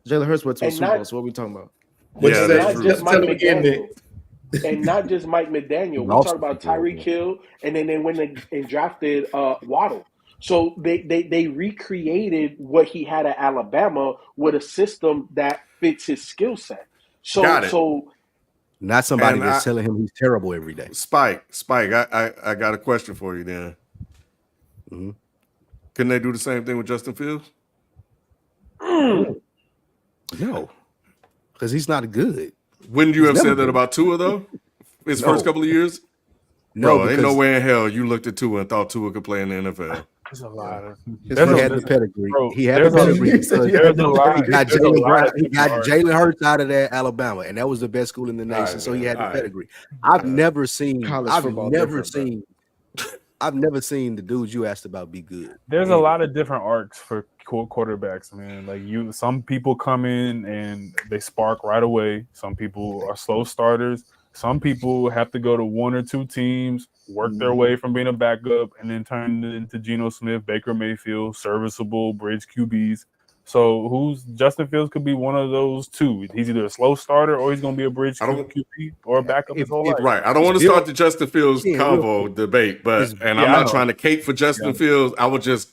S1: Jalen Hurts went to a Super Bowl. So what are we talking about?
S2: Yeah, that's
S3: just Mike McDaniel. And not just Mike McDaniel. We talk about Tyreek Hill, and then they went and drafted Waddle. So they recreated what he had at Alabama with a system that fits his skill set. So
S6: not somebody that's telling him he's terrible every day.
S2: Spike, I got a question for you then. Mm-hmm. Couldn't they do the same thing with Justin Fields?
S6: No. because he's not good.
S2: Wouldn't you
S6: He's
S2: have
S6: never
S2: said that
S6: been.
S2: about Tua though? His
S6: No.
S2: first couple of years?
S6: No,
S2: Bro, ain't
S6: because
S2: no way in hell you looked at Tua and thought Tua could play in the NFL.
S4: There's a lot of.
S6: he
S4: There's
S6: had the pedigree.
S4: bro,
S6: He had the
S4: there's a-
S6: pedigree because
S4: There's a lot.
S6: he got
S4: There's a
S6: Jalen
S4: lot
S6: Brown.
S4: of
S6: He got
S4: different
S6: Jalen Hurts out of there, Alabama, and that was the best school in the
S7: All
S6: nation.
S7: right,
S6: So he
S7: man.
S6: had the
S7: All right.
S6: pedigree. I've never seen.
S1: College
S6: I've
S1: football
S6: never
S1: different,
S6: seen. I've never seen the dudes you asked about be good.
S4: There's a lot of different arcs for quarterbacks, man. Like some people come in and they spark right away. Some people are slow starters. Some people have to go to one or two teams, work their way from being a backup, and then turn into Geno Smith, Baker Mayfield, serviceable bridge QBs. So Justin Fields could be one of those two. He's either a slow starter or he's going to be a bridge QB or a backup his whole life.
S2: Right. I don't want to start the Justin Fields convo debate, but I'm
S4: I
S2: not
S4: know.
S2: trying to cape for Justin Fields. I was just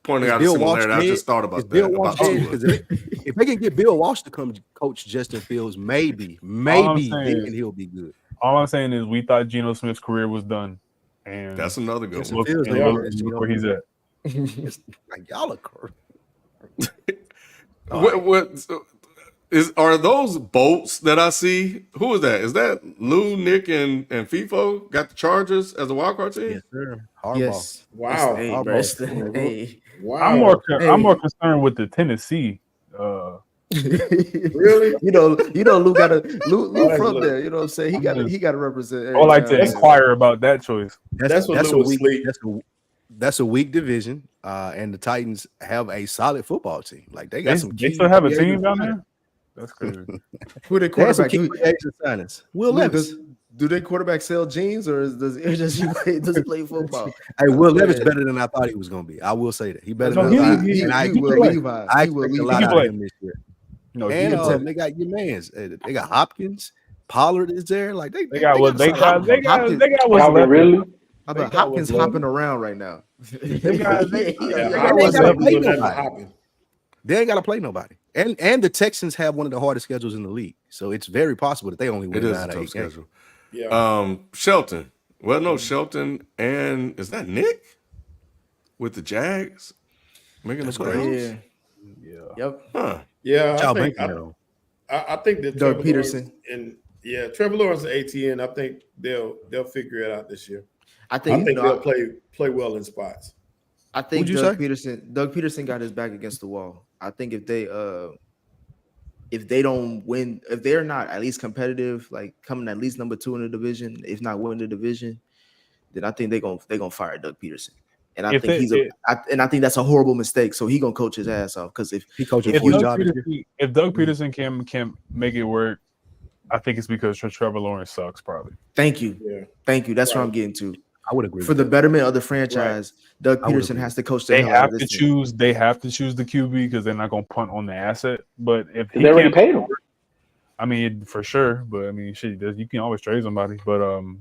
S2: pointing out a similarity. I just thought about that. About Tua.
S6: If they can get Bill Walsh to come coach Justin Fields, maybe then he'll be good.
S4: All I'm saying is we thought Geno Smith's career was done. And
S2: That's another good
S6: Justin
S2: one.
S6: Fields,
S4: look where he's at.
S6: Like y'all are correct.
S2: Are those bolts that I see? Who is that? Is that Lou, Nick, and FIFO got the Chargers as a wild card team?
S6: Yes, sir. Hardball.
S1: Yes.
S7: Wow.
S1: Hey,
S6: Harbaugh.
S1: bro, it's the- hey.
S7: Wow.
S4: I'm more concerned with the Tennessee.
S7: Really?
S1: You know, Lou got Lou
S7: That's
S1: from
S7: look.
S1: there. You know what I'm saying? He got to represent.
S4: I would like to
S1: every town.
S4: inquire about that choice.
S7: That's what
S6: that's
S7: Lou
S6: a
S7: was
S6: weak.
S7: sleep.
S6: That's a weak division, and the Titans have a solid football team. Like they got some.
S4: They
S6: key
S4: still have a
S6: free
S4: team
S6: agents
S4: down
S6: signed.
S4: there. That's crazy.
S1: Who their
S6: They have some
S1: quarterback?
S6: key free agent signings. Will
S1: Lou,
S6: Levis.
S1: do their quarterback sell jeans or does he play football?
S6: Hey, Will Levis better than I thought he was going to be. I will say that he better
S4: No,
S6: than
S4: he-
S6: I thought.
S4: he-
S6: And I
S1: he will
S6: expect-
S1: Levi.
S6: I
S1: He will
S6: expect a
S1: Levi.
S6: lot
S4: He
S6: out
S4: play.
S6: of him this year.
S4: No,
S6: And
S4: he
S6: they got your man's. They got Hopkins. Pollard is there. Like they
S4: got what they got. They got what's
S3: Calvin
S4: left.
S3: Ridley.
S1: How
S4: They
S1: about
S4: got
S1: Hopkins
S4: what's
S1: hopping around right now?
S4: They got-
S7: Yeah,
S6: they
S7: I was
S6: gotta
S7: up
S6: play
S7: with that
S6: nobody.
S7: hopping.
S6: They ain't got to play nobody. And the Texans have one of the hardest schedules in the league. So it's very possible that they only
S2: It
S6: win
S2: is
S6: 9
S2: a
S6: out of
S2: tough
S6: 8 games.
S2: schedule.
S7: Yeah.
S2: Shelton. Well, no, Shelton and is that Nick with the Jags making the playoffs?
S1: Yeah. Yep.
S2: Huh.
S7: Yeah.
S6: Y'all
S7: I think,
S6: banking on.
S7: I think that
S1: Doug
S7: Trevor
S1: Peterson.
S7: Lawrence and Trevor Lawrence and ATN. I think they'll figure it out this year.
S1: I
S7: I
S1: think,
S7: think they'll play well in spots.
S1: I think
S6: Who'd you
S1: Doug
S6: say?
S1: Peterson got his back against the wall. I think if they don't win, if they're not at least competitive, like coming at least number 2 in the division, if not winning the division, then I think they're gonna fire Doug Peterson. And I think I think that's a horrible mistake. So he gonna coach his ass off because if
S6: He coaching
S4: If
S6: for his
S4: Doug
S6: job. this year.
S4: Peterson, if Doug Peterson can make it work, I think it's because Trevor Lawrence sucks. Probably.
S1: thank you,
S7: Yeah.
S1: that's what
S7: Right.
S1: I'm getting to.
S6: I would agree
S1: For
S6: with
S1: the
S6: that.
S1: betterment of the franchise, Doug
S6: I would
S1: Peterson
S6: agree.
S1: has to coach the
S4: They
S1: hell out
S4: have
S1: of
S4: to
S1: this team.
S4: choose. They have to choose the QB because they're not going to punt on the asset. But if he
S3: They already
S4: can't,
S3: paid him.
S4: I mean, for sure. But I mean, shit, you can always trade somebody. But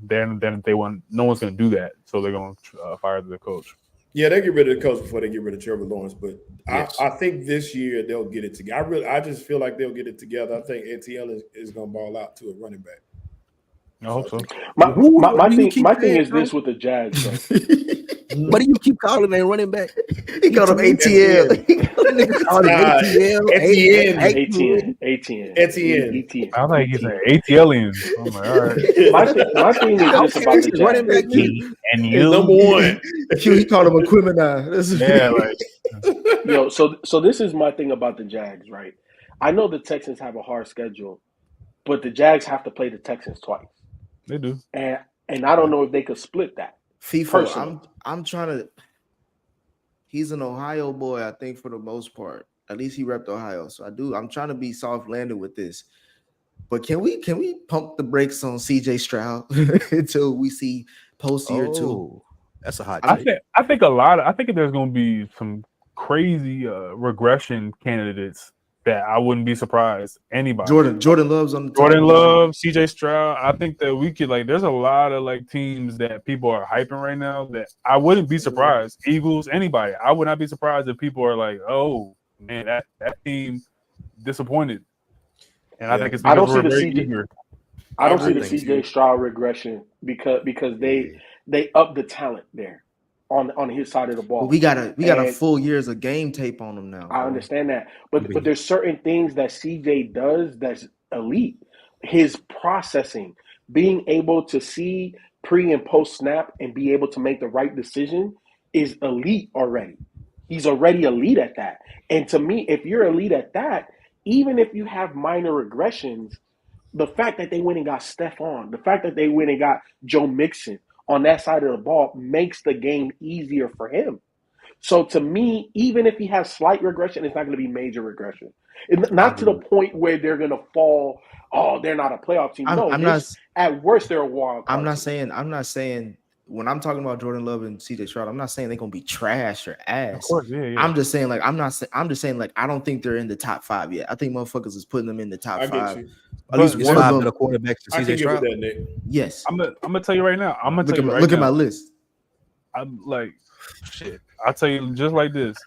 S4: then if they want, no one's going to do that, so they're going to fire the coach.
S7: Yeah, they get rid of the coach before they get rid of Trevor Lawrence. But
S6: Yes.
S7: I think this year they'll get it together. I just feel like they'll get it together. I think ATL is going to ball out to a running back.
S4: I hope so.
S3: My
S6: do you
S3: thing,
S6: keep
S3: my thing
S6: saying,
S3: is this with the Jags. Though.
S6: What do you keep calling that running back?
S1: He called him ATL.
S6: Called him
S7: Nah,
S6: ATL,
S7: ATN.
S3: ATN.
S7: ATN.
S4: I like he's an ATLian. I'm like, all right.
S3: My thing is this about the
S6: running back
S3: Jags.
S6: key.
S4: And
S7: He's
S4: you,
S7: number one.
S1: He called him a Quimini.
S4: yeah, like
S3: Yo, so this is my thing about the Jags, right? I know the Texans have a hard schedule, but the Jags have to play the Texans twice,
S4: they do.
S3: and I don't know if they could split that.
S1: FIFA,
S3: Personal.
S1: I'm trying to. He's an Ohio boy, I think, for the most part. At least he repped Ohio, so I'm trying to be soft landed with this. But can we pump the brakes on CJ Stroud until we see post year 2?
S6: Oh, that's a hot
S4: I
S6: take.
S4: think there's going to be some crazy regression candidates that I wouldn't be surprised anybody.
S1: Jordan Love's on the
S4: Jordan
S1: top.
S4: Love, CJ Stroud. I think that we could there's a lot of teams that people are hyping right now that I wouldn't be surprised. Eagles, anybody. I would not be surprised if people are like, oh man, that team disappointed. And I think it's
S3: I don't
S4: because
S3: see
S4: we're
S3: the
S4: very
S3: CJ
S4: eager.
S3: I don't see the
S6: think
S3: CJ Stroud regression because they up the talent there. on his side of the ball.
S1: But we got a
S3: And
S1: full years of game tape on him now.
S3: I
S1: bro.
S3: understand that, but there's certain things that CJ does that's elite. His processing, being able to see pre and post snap and be able to make the right decision is elite already. He's already elite at that. And to me, if you're elite at that, even if you have minor regressions, the fact that they went and got Stephon, the fact that they went and got Joe Mixon on that side of the ball makes the game easier for him. So to me, even if he has slight regression, it's not going to be major regression. Not to the point where they're going to fall. Oh, they're not a playoff team.
S1: I'm not.
S3: At worst, they're a wild card.
S1: I'm not saying when I'm talking about Jordan Love and CJ Stroud, I'm not saying they're gonna be trash or ass.
S4: Of course, yeah.
S1: I'm just saying I'm just saying I don't think they're in the top 5 yet. I think motherfuckers is putting them in the top
S7: I get
S1: 5.
S7: you.
S1: At least
S6: It's
S1: one of
S6: 5
S1: them.
S6: better quarterbacks
S7: I
S6: to
S7: can
S6: CJ
S7: give you
S6: Stroud.
S7: that, Nick.
S1: Yes.
S4: I'm gonna tell you right now.
S1: Look at my list.
S4: I'm like, shit. I'll tell you just like this.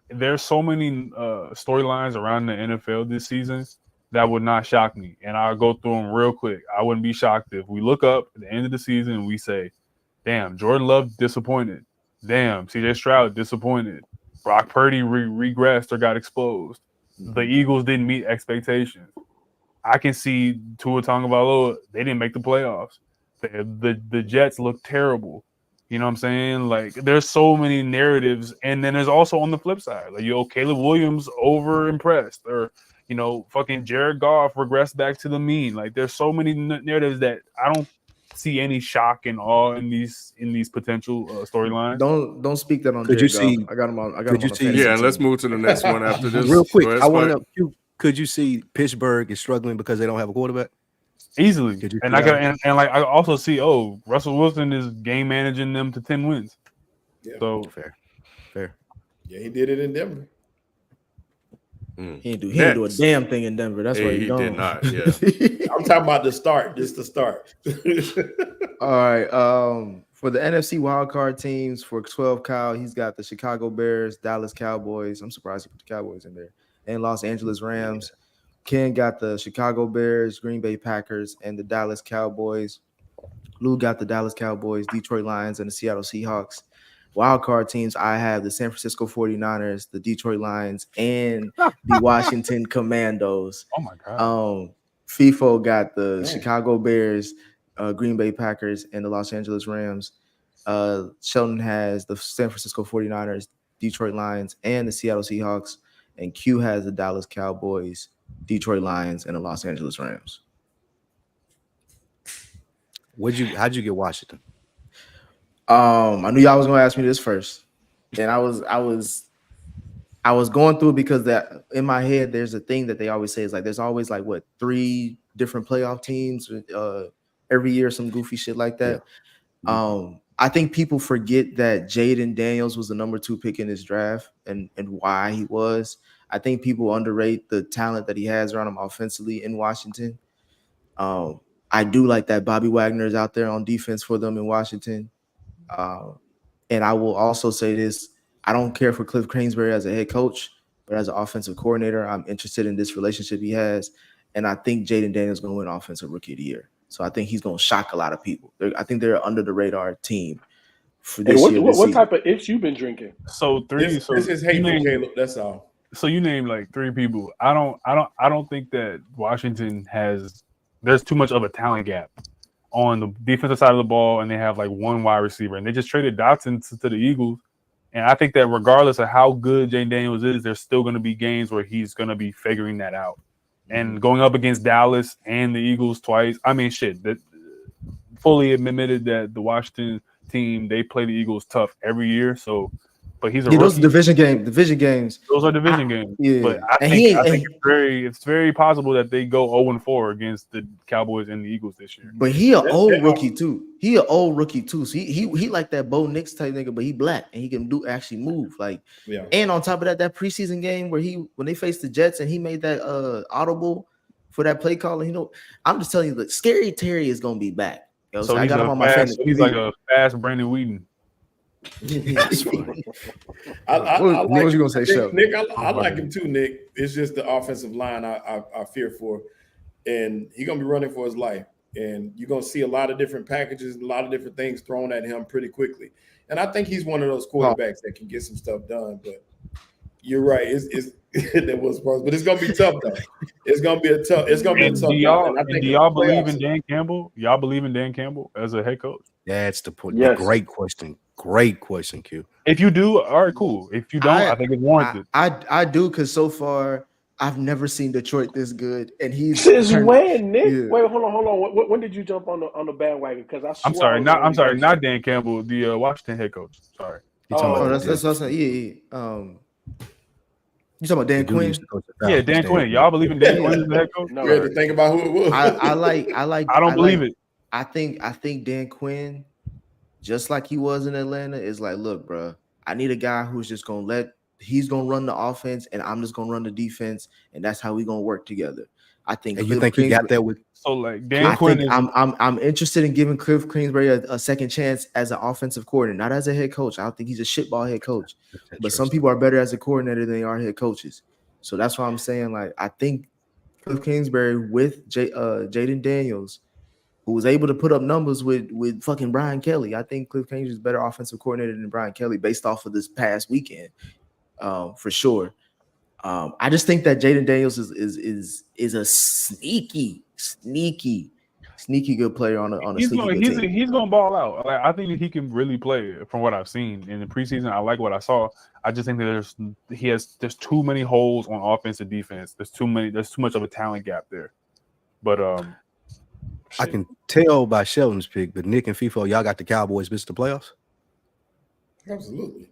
S4: There's so many storylines around the NFL this season that would not shock me, and I'll go through them real quick. I wouldn't be shocked if we look up at the end of the season and we say, "Damn, Jordan Love disappointed. Damn, CJ Stroud disappointed. Brock Purdy regressed or got exposed. The Eagles didn't meet expectations." I can see Tua Tagovailoa, they didn't make the playoffs. The Jets look terrible. You know what I'm saying? Like, there's so many narratives, and then there's also on the flip side, like, Caleb Williams over impressed, or fucking Jared Goff regressed back to the mean. Like, there's so many narratives that I don't see any shock and awe in these potential storylines.
S1: Don't speak that on.
S6: Could
S1: Jared
S6: you see?
S1: Goff. I got him on.
S6: Could you see?
S2: Yeah, and let's move to the next one after this.
S6: Real quick,
S2: Go ahead,
S6: I want
S2: Spike.
S6: to. Could you see Pittsburgh is struggling because they don't have a quarterback?
S4: Easily.
S6: Could you
S4: And
S6: see
S4: I got
S6: that?
S4: and like I also see Russell Wilson is game managing them to 10 wins.
S7: Yeah.
S4: So
S6: Fair.
S7: Yeah, he did it in Denver.
S1: He didn't do a damn thing in Denver. That's why
S2: he
S1: gone.
S2: did not. Yeah.
S7: I'm talking about the start, just the start.
S1: All right. For the NFC wildcard teams, for 12, Kyle, he's got the Chicago Bears, Dallas Cowboys. I'm surprised he put the Cowboys in there, and Los Angeles Rams. Ken got the Chicago Bears, Green Bay Packers, and the Dallas Cowboys. Lou got the Dallas Cowboys, Detroit Lions, and the Seattle Seahawks. Wildcard teams, I have the San Francisco 49ers, the Detroit Lions, and the Washington Commandos.
S4: oh my god.
S1: FIFO got the Chicago Bears, Green Bay Packers, and the Los Angeles Rams. Sheldon has the San Francisco 49ers, Detroit Lions, and the Seattle Seahawks. And Q has the Dallas Cowboys, Detroit Lions, and the Los Angeles Rams.
S6: How'd you get Washington?
S1: I knew y'all was gonna ask me this first, and I was going through it because that in my head there's a thing that they always say is like there's always like 3 different playoff teams every year, some goofy shit like that. Yeah. I think people forget that Jaden Daniels was the number 2 pick in this draft and why he was. I think people underrate the talent that he has around him offensively in Washington. I do like that Bobby Wagner is out there on defense for them in Washington. And I will also say this. I don't care for Cliff Kingsbury as a head coach, but as an offensive coordinator, I'm interested in this relationship he has. And I think Jaden Daniels is going to win Offensive Rookie of the Year. So I think he's going to shock a lot of people. I think they're under the radar team for this year.
S3: What type of ifs you been drinking?
S4: So
S7: This is hateful, Caleb. That's all.
S4: So you named like 3 people. I don't think that Washington there's too much of a talent gap on the defensive side of the ball, and they have like 1 wide receiver, and they just traded Dotson to the Eagles. And I think that regardless of how good Jane Daniels is, there's still going to be games where he's going to be figuring that out. And going up against Dallas and the Eagles twice, I mean, that fully admitted that the Washington team, they play the Eagles tough every year. So, but he's a rookie.
S1: Those division games.
S4: Those are division games.
S1: Yeah.
S4: But I think it's very possible that they go 0-4 against the Cowboys and the Eagles this year.
S1: But he an old rookie too. So he like that Bo Nix type nigga, but he black and he can actually move. Like,
S7: Yeah.
S1: And on top of that preseason game where when they faced the Jets and he made that audible for that play calling, I'm just telling you, look, Scary Terry is gonna be back. So I got him on my fantasy.
S4: He's like a fast Brandon Whedon.
S7: I
S1: What
S7: like
S1: was you gonna say, Shep?
S7: Nick? I like him too, Nick. It's just the offensive line I fear for, and he's gonna be running for his life. and you're gonna see a lot of different packages, a lot of different things thrown at him pretty quickly. And I think he's one of those quarterbacks that can get some stuff done. But you're right, that was supposed, but it's gonna be tough though. It's gonna be a tough.
S4: Do y'all believe in Dan Campbell? Y'all believe in Dan Campbell as a head coach?
S6: That's the point.
S3: Yes.
S6: Great question. Great question, Q.
S4: If you do, all right, cool. If you don't, I think it's warranted.
S1: I do, because so far I've never seen Detroit this good, and he's
S3: Since when, Nick?
S1: Yeah.
S3: Wait, hold on. When did you jump on the bandwagon? Because
S4: I'm sorry, not Dan Campbell, the Washington head coach. Sorry.
S6: You talking about
S1: that's what I'm saying. Yeah. You talking about Dan Quinn?
S4: Yeah, Dan Quinn. Y'all believe in Dan Quinn as the head coach?
S3: No,
S7: You had to think about who it was.
S1: I like.
S4: I don't believe it.
S1: I think Dan Quinn, just like he was in Atlanta, is like, look, bro, I need a guy who's just he's gonna run the offense, and I'm just gonna run the defense, and that's how we gonna work together. I think.
S6: And you think he got that with?
S4: So like Dan Quinn,
S1: I'm interested in giving Cliff Kingsbury a second chance as an offensive coordinator, not as a head coach. I don't think he's a shitball head coach, but some people are better as a coordinator than they are head coaches. So that's why I'm saying, like, I think Cliff Kingsbury with Jaden Daniels, who was able to put up numbers with fucking Brian Kelly. I think Cliff Kingsbury is a better offensive coordinator than Brian Kelly based off of this past weekend, for sure. I just think that Jaden Daniels is a sneaky good player on a sneaky good team.
S4: He's gonna ball out. Like, I think that he can really play from what I've seen in the preseason. I like what I saw. I just think that there's too many holes on offense and defense. There's too much of a talent gap there. But
S6: I can tell by Sheldon's pick, but Nick and FIFO, y'all got the Cowboys missed the playoffs?
S7: Absolutely.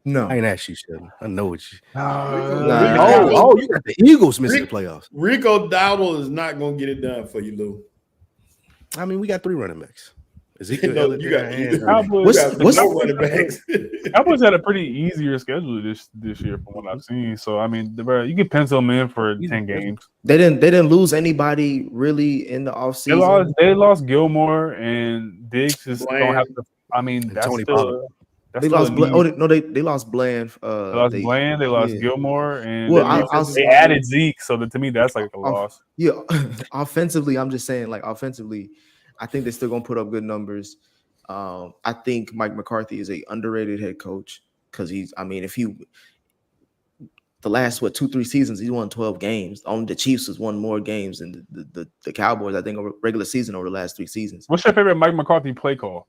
S1: No,
S6: I ain't asked you, Sheldon. I know what you.
S1: Nah.
S6: You got the Eagles missing the playoffs.
S7: Rico Dowdle is not gonna get it done for you, Lou.
S6: I mean, we got 3 running backs. Ezekiel
S7: No,
S6: Elliott,
S7: you got
S4: Cowboys
S7: no running backs.
S4: Cowboys had a pretty easier schedule this year from what I've seen. So I mean, you can pencil them in for 10 games.
S1: They didn't lose anybody really in the offseason.
S4: They lost Gilmore, and Diggs is gonna have to. I mean, that's
S6: Tony
S4: still.
S6: Pollard.
S1: They lost Bland. They lost Bland.
S4: They lost Gilmore, and
S1: they
S4: added Zeke. So to me, that's like a loss.
S1: Yeah, offensively, I'm just saying, like, offensively, I think they're still gonna put up good numbers. I think Mike McCarthy is a underrated head coach because the last 2-3 seasons he's won 12 games. Only the Chiefs has won more games than the Cowboys, I think, over regular season over the last 3 seasons.
S4: What's your favorite Mike McCarthy play call?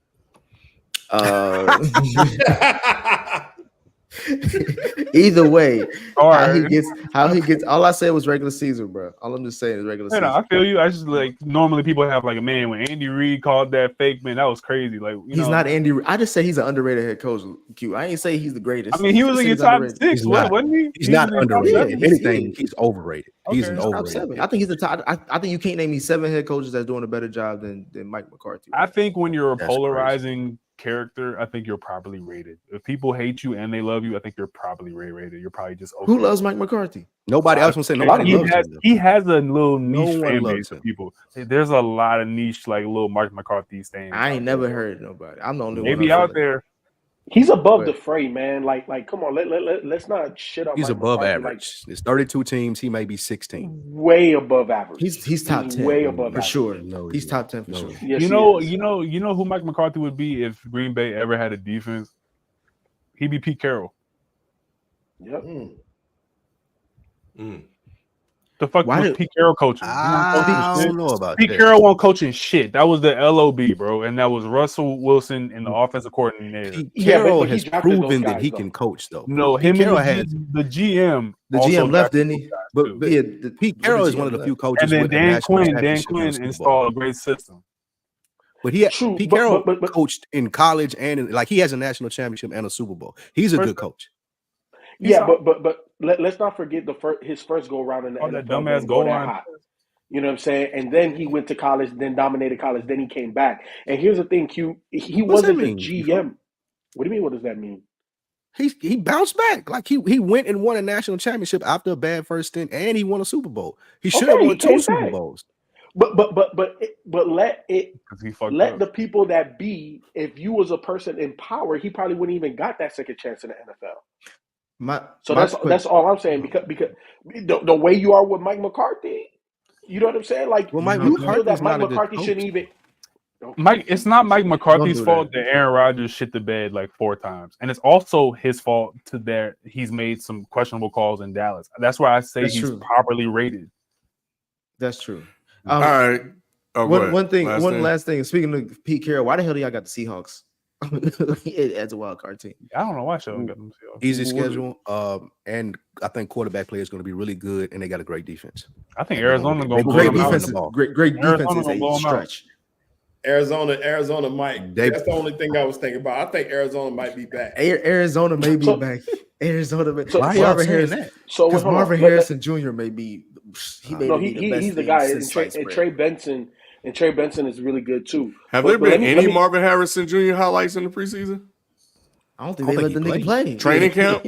S1: Either way,
S4: how
S1: he gets. All I said was regular season, bro. All I'm just saying is regular season.
S4: I feel you. I just like normally people have like a man when Andy Reid called that fake, man, that was crazy. Like
S1: he's not Andy. I just say he's an underrated head coach. Q. I ain't say he's the greatest.
S4: I mean, he was in your top 6, wasn't he?
S6: He's not underrated. If anything, he's overrated.
S4: Okay.
S6: He's an overrated.
S1: I think he's the top. I think you can't name me 7 head coaches that's doing a better job than Mike McCarthy.
S4: I think when you're a polarizing character, I think you're properly rated. If people hate you and they love you, I think you're properly rated. You're probably just okay.
S1: Who loves Mike McCarthy?
S6: Nobody else will say nobody loves him.
S4: He has a little niche fan base of people. There's a lot of niche, like little Mike McCarthy stands.
S1: I ain't never heard nobody. I'm the only one.
S4: Maybe out there.
S3: He's above the fray, man. Like, come on, let's not shit on.
S6: He's
S3: Mike
S6: above
S3: McCarthy.
S6: average. There's 32 teams. He may be 16.
S3: Way above average.
S1: He's top 10.
S3: Way above
S1: for
S3: average.
S1: sure.
S6: No,
S1: he's top 10 for sure.
S3: Yes,
S4: You know who Mike McCarthy would be if Green Bay ever had a defense? He'd be Pete Carroll.
S3: Yep.
S4: The fuck was Pete Carroll coaching?
S6: I don't know about
S4: Pete
S6: that.
S4: Carroll won't coaching shit. That was the LOB, bro, and that was Russell Wilson and the offensive coordinator.
S6: Pete
S3: Yeah,
S6: Carroll
S3: but he
S6: has
S3: drafted those
S6: proven that
S3: guys,
S6: he
S3: though.
S6: can coach, though.
S4: No,
S6: Pete
S4: him
S6: Carroll
S4: and the GM.
S1: The
S4: also
S1: GM left,
S4: drafted
S1: didn't he?
S4: those guys,
S6: But
S4: too.
S1: Yeah,
S6: Pete Carroll is one of the few coaches.
S4: And then
S6: with a
S4: Dan
S6: national
S4: Quinn
S6: championship and a Super Bowl.
S4: installed a great system.
S6: But Pete
S3: True,
S6: Carroll
S3: but-
S6: coached in college and he has a national championship and a Super Bowl. He's a good coach.
S3: Yeah, but let's not forget his first go around in the NFL.
S4: That dumbass
S3: didn't go
S4: goal
S3: that
S4: line.
S3: hot. You know what I'm saying? And then he went to college, then dominated college, then he came back. And here's the thing, Q, he
S6: What's that
S3: wasn't the
S6: mean?
S3: GM. What do you mean? What does that mean?
S6: He bounced back. Like he went and won a national championship after a bad first stint, and he won a Super Bowl. He should have
S3: Okay,
S6: won
S3: he
S6: 2
S3: came
S6: Super
S3: back.
S6: Bowls.
S3: But let
S4: He fucked
S3: let
S4: up.
S3: the people that be. If you was a person in power, he probably wouldn't even got that second chance in the NFL. So that's all I'm saying. Because the way you are with Mike McCarthy, You know what I'm saying? Like,
S6: Well, Mike
S3: you feel
S6: McCarthy's
S3: that Mike
S6: not a good
S3: McCarthy
S6: coach.
S3: shouldn't even.
S4: Mike, it's not Mike McCarthy's
S1: do
S4: fault
S1: that.
S4: that Aaron Rodgers shit the bed like 4 times, and it's also his fault to that he's made some questionable calls in Dallas. That's why I say
S1: That's
S4: he's
S1: true.
S4: properly rated.
S1: That's true.
S2: All right. Oh, go ahead.
S1: One thing.
S2: Last
S1: Last thing. Speaking of Pete Carroll, why the hell do y'all got the Seahawks as a wild card team?
S4: I don't know why Sheldon got them.
S6: Easy schedule. And I think quarterback play is going to be really good, and they got a great defense.
S4: I think Arizona's going to blow
S1: Great
S4: them out.
S1: defense. Great defense
S4: Arizona
S1: is
S4: gonna blow
S1: a
S4: 'em out.
S1: stretch.
S7: Arizona might. That's the only thing I was thinking about. I think Arizona might be back.
S1: Arizona may be
S3: So-
S1: back. Arizona may.
S3: So-
S6: Why y'all
S1: Marvin
S6: saying
S1: Harris.
S6: that?
S3: So
S1: Because
S3: hold on.
S1: Marvin Harrison Jr. may be. He may
S3: No,
S1: be the best
S3: he's the
S1: thing
S3: guy, and
S1: since
S3: Trey,
S1: sliced
S3: and
S1: bread.
S3: Trey Benson. And Trey Benson is really good too.
S2: Have
S3: But
S2: there been
S3: let me-
S2: any
S3: let me-
S2: Marvin Harrison Jr. highlights in the preseason?
S1: I don't think
S6: I
S1: they
S6: don't
S1: let the
S6: think
S1: nigga
S6: he
S1: play.
S2: Training camp?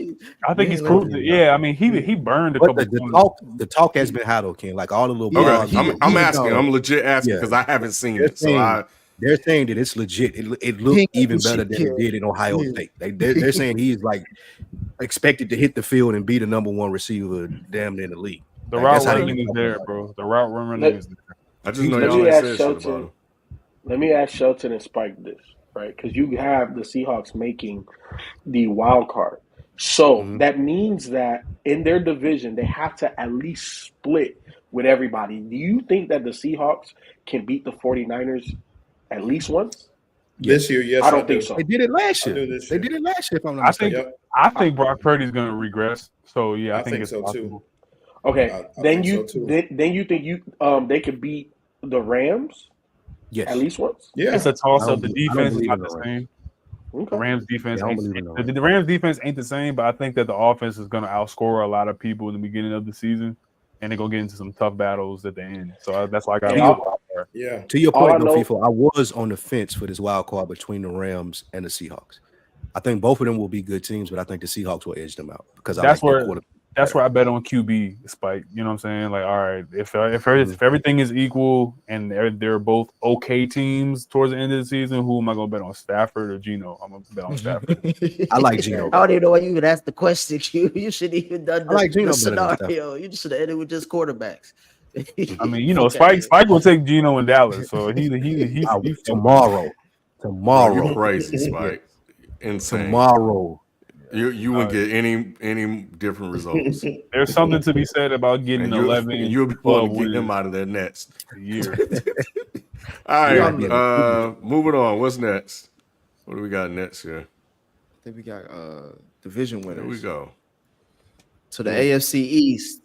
S4: I think
S1: Yeah,
S4: he's
S1: let
S4: proved
S1: him
S4: it. Yeah, I mean, he burned a
S6: But
S4: couple.
S6: the talk has been hot, Ken. Like all the little
S2: Okay,
S1: Yeah,
S6: blogs,
S2: I'm
S1: he was
S2: asking.
S1: dog.
S2: I'm legit asking
S6: Yeah.
S2: because I haven't seen
S6: They're
S2: it. So
S6: they're saying that it's legit. It looked
S1: He-
S6: even
S1: he-
S6: better than it did in Ohio
S1: yeah.
S6: State. They're saying he's like expected to hit the field and be the number one receiver damn near in the league.
S4: The
S6: Like,
S4: route
S6: that's how
S4: running
S6: he-
S4: is there, bro. The route running
S3: Let-
S4: is there.
S2: I just know
S3: Let
S2: y'all
S3: me
S2: ain't
S3: ask
S2: said shit about
S3: Shelton.
S2: him.
S3: Let me ask Shelton and Spike this, right? Because you have the Seahawks making the wild card. So
S6: Mhm.
S3: that means that in their division, they have to at least split with everybody. Do you think that the Seahawks can beat the 49ers at least once?
S7: This year, yes,
S3: I don't
S7: do.
S3: think so.
S6: They did it last
S7: I
S6: year.
S7: do this
S6: They
S7: year.
S6: did it last year, if I'm not
S4: I think
S6: mistaken.
S7: Yep.
S4: I think Brock Purdy's going to regress. So yeah, I,
S7: I think
S4: it's
S7: so, too.
S4: possible.
S3: Okay,
S7: I
S3: then
S7: think
S3: you
S7: so, too.
S3: then you think they could beat the Rams
S6: Yes.
S3: at least once?
S7: Yeah.
S4: It's a toss
S6: I
S4: up.
S6: don't
S4: The
S6: be- I don't
S4: defense is
S6: believe
S4: not
S6: in
S4: the
S6: the
S4: same. The
S3: Okay.
S4: Rams defense
S6: Yeah, I don't
S4: ain't
S6: believe in
S4: the Rams defense ain't the same, but I think that the offense is going to outscore a lot of people in the beginning of the season, and they're going to get into some tough battles at the end. So that's why I got.
S3: Yeah,
S7: Yeah.
S6: To your
S3: All
S6: point,
S3: I
S6: though,
S3: know-
S6: FIFO, I was on the fence for this wild card between the Rams and the Seahawks. I think both of them will be good teams, but I think the Seahawks will edge them out because I
S4: That's
S6: like their
S4: where-
S6: quarterback.
S4: That's where I bet on QB, Spike. You know what I'm saying? Like, all right, if everything is equal and they're both okay teams towards the end of the season, who am I going to bet on, Stafford or Geno? I'm going to bet on Stafford.
S6: I like Geno.
S1: I don't even know why you even asked the question. You should even done
S6: I like Geno
S1: the
S6: better than
S1: scenario. You just should have ended with just quarterbacks.
S4: I mean, you know, Spike will take Geno in Dallas, so he's
S6: Tomorrow.
S2: You crazy, Spike. Insane.
S6: Tomorrow.
S2: You wouldn't get any different results.
S4: There's something to be said about getting
S2: And
S4: 11.
S2: you'll be
S4: 12
S2: wanting to get him
S4: wins
S2: out of there next.
S4: a year.
S2: All right,
S6: Yeah.
S2: moving on. What's next? What do we got next here?
S1: I think we got division
S2: There we
S1: winners.
S2: go.
S1: So the AFC East.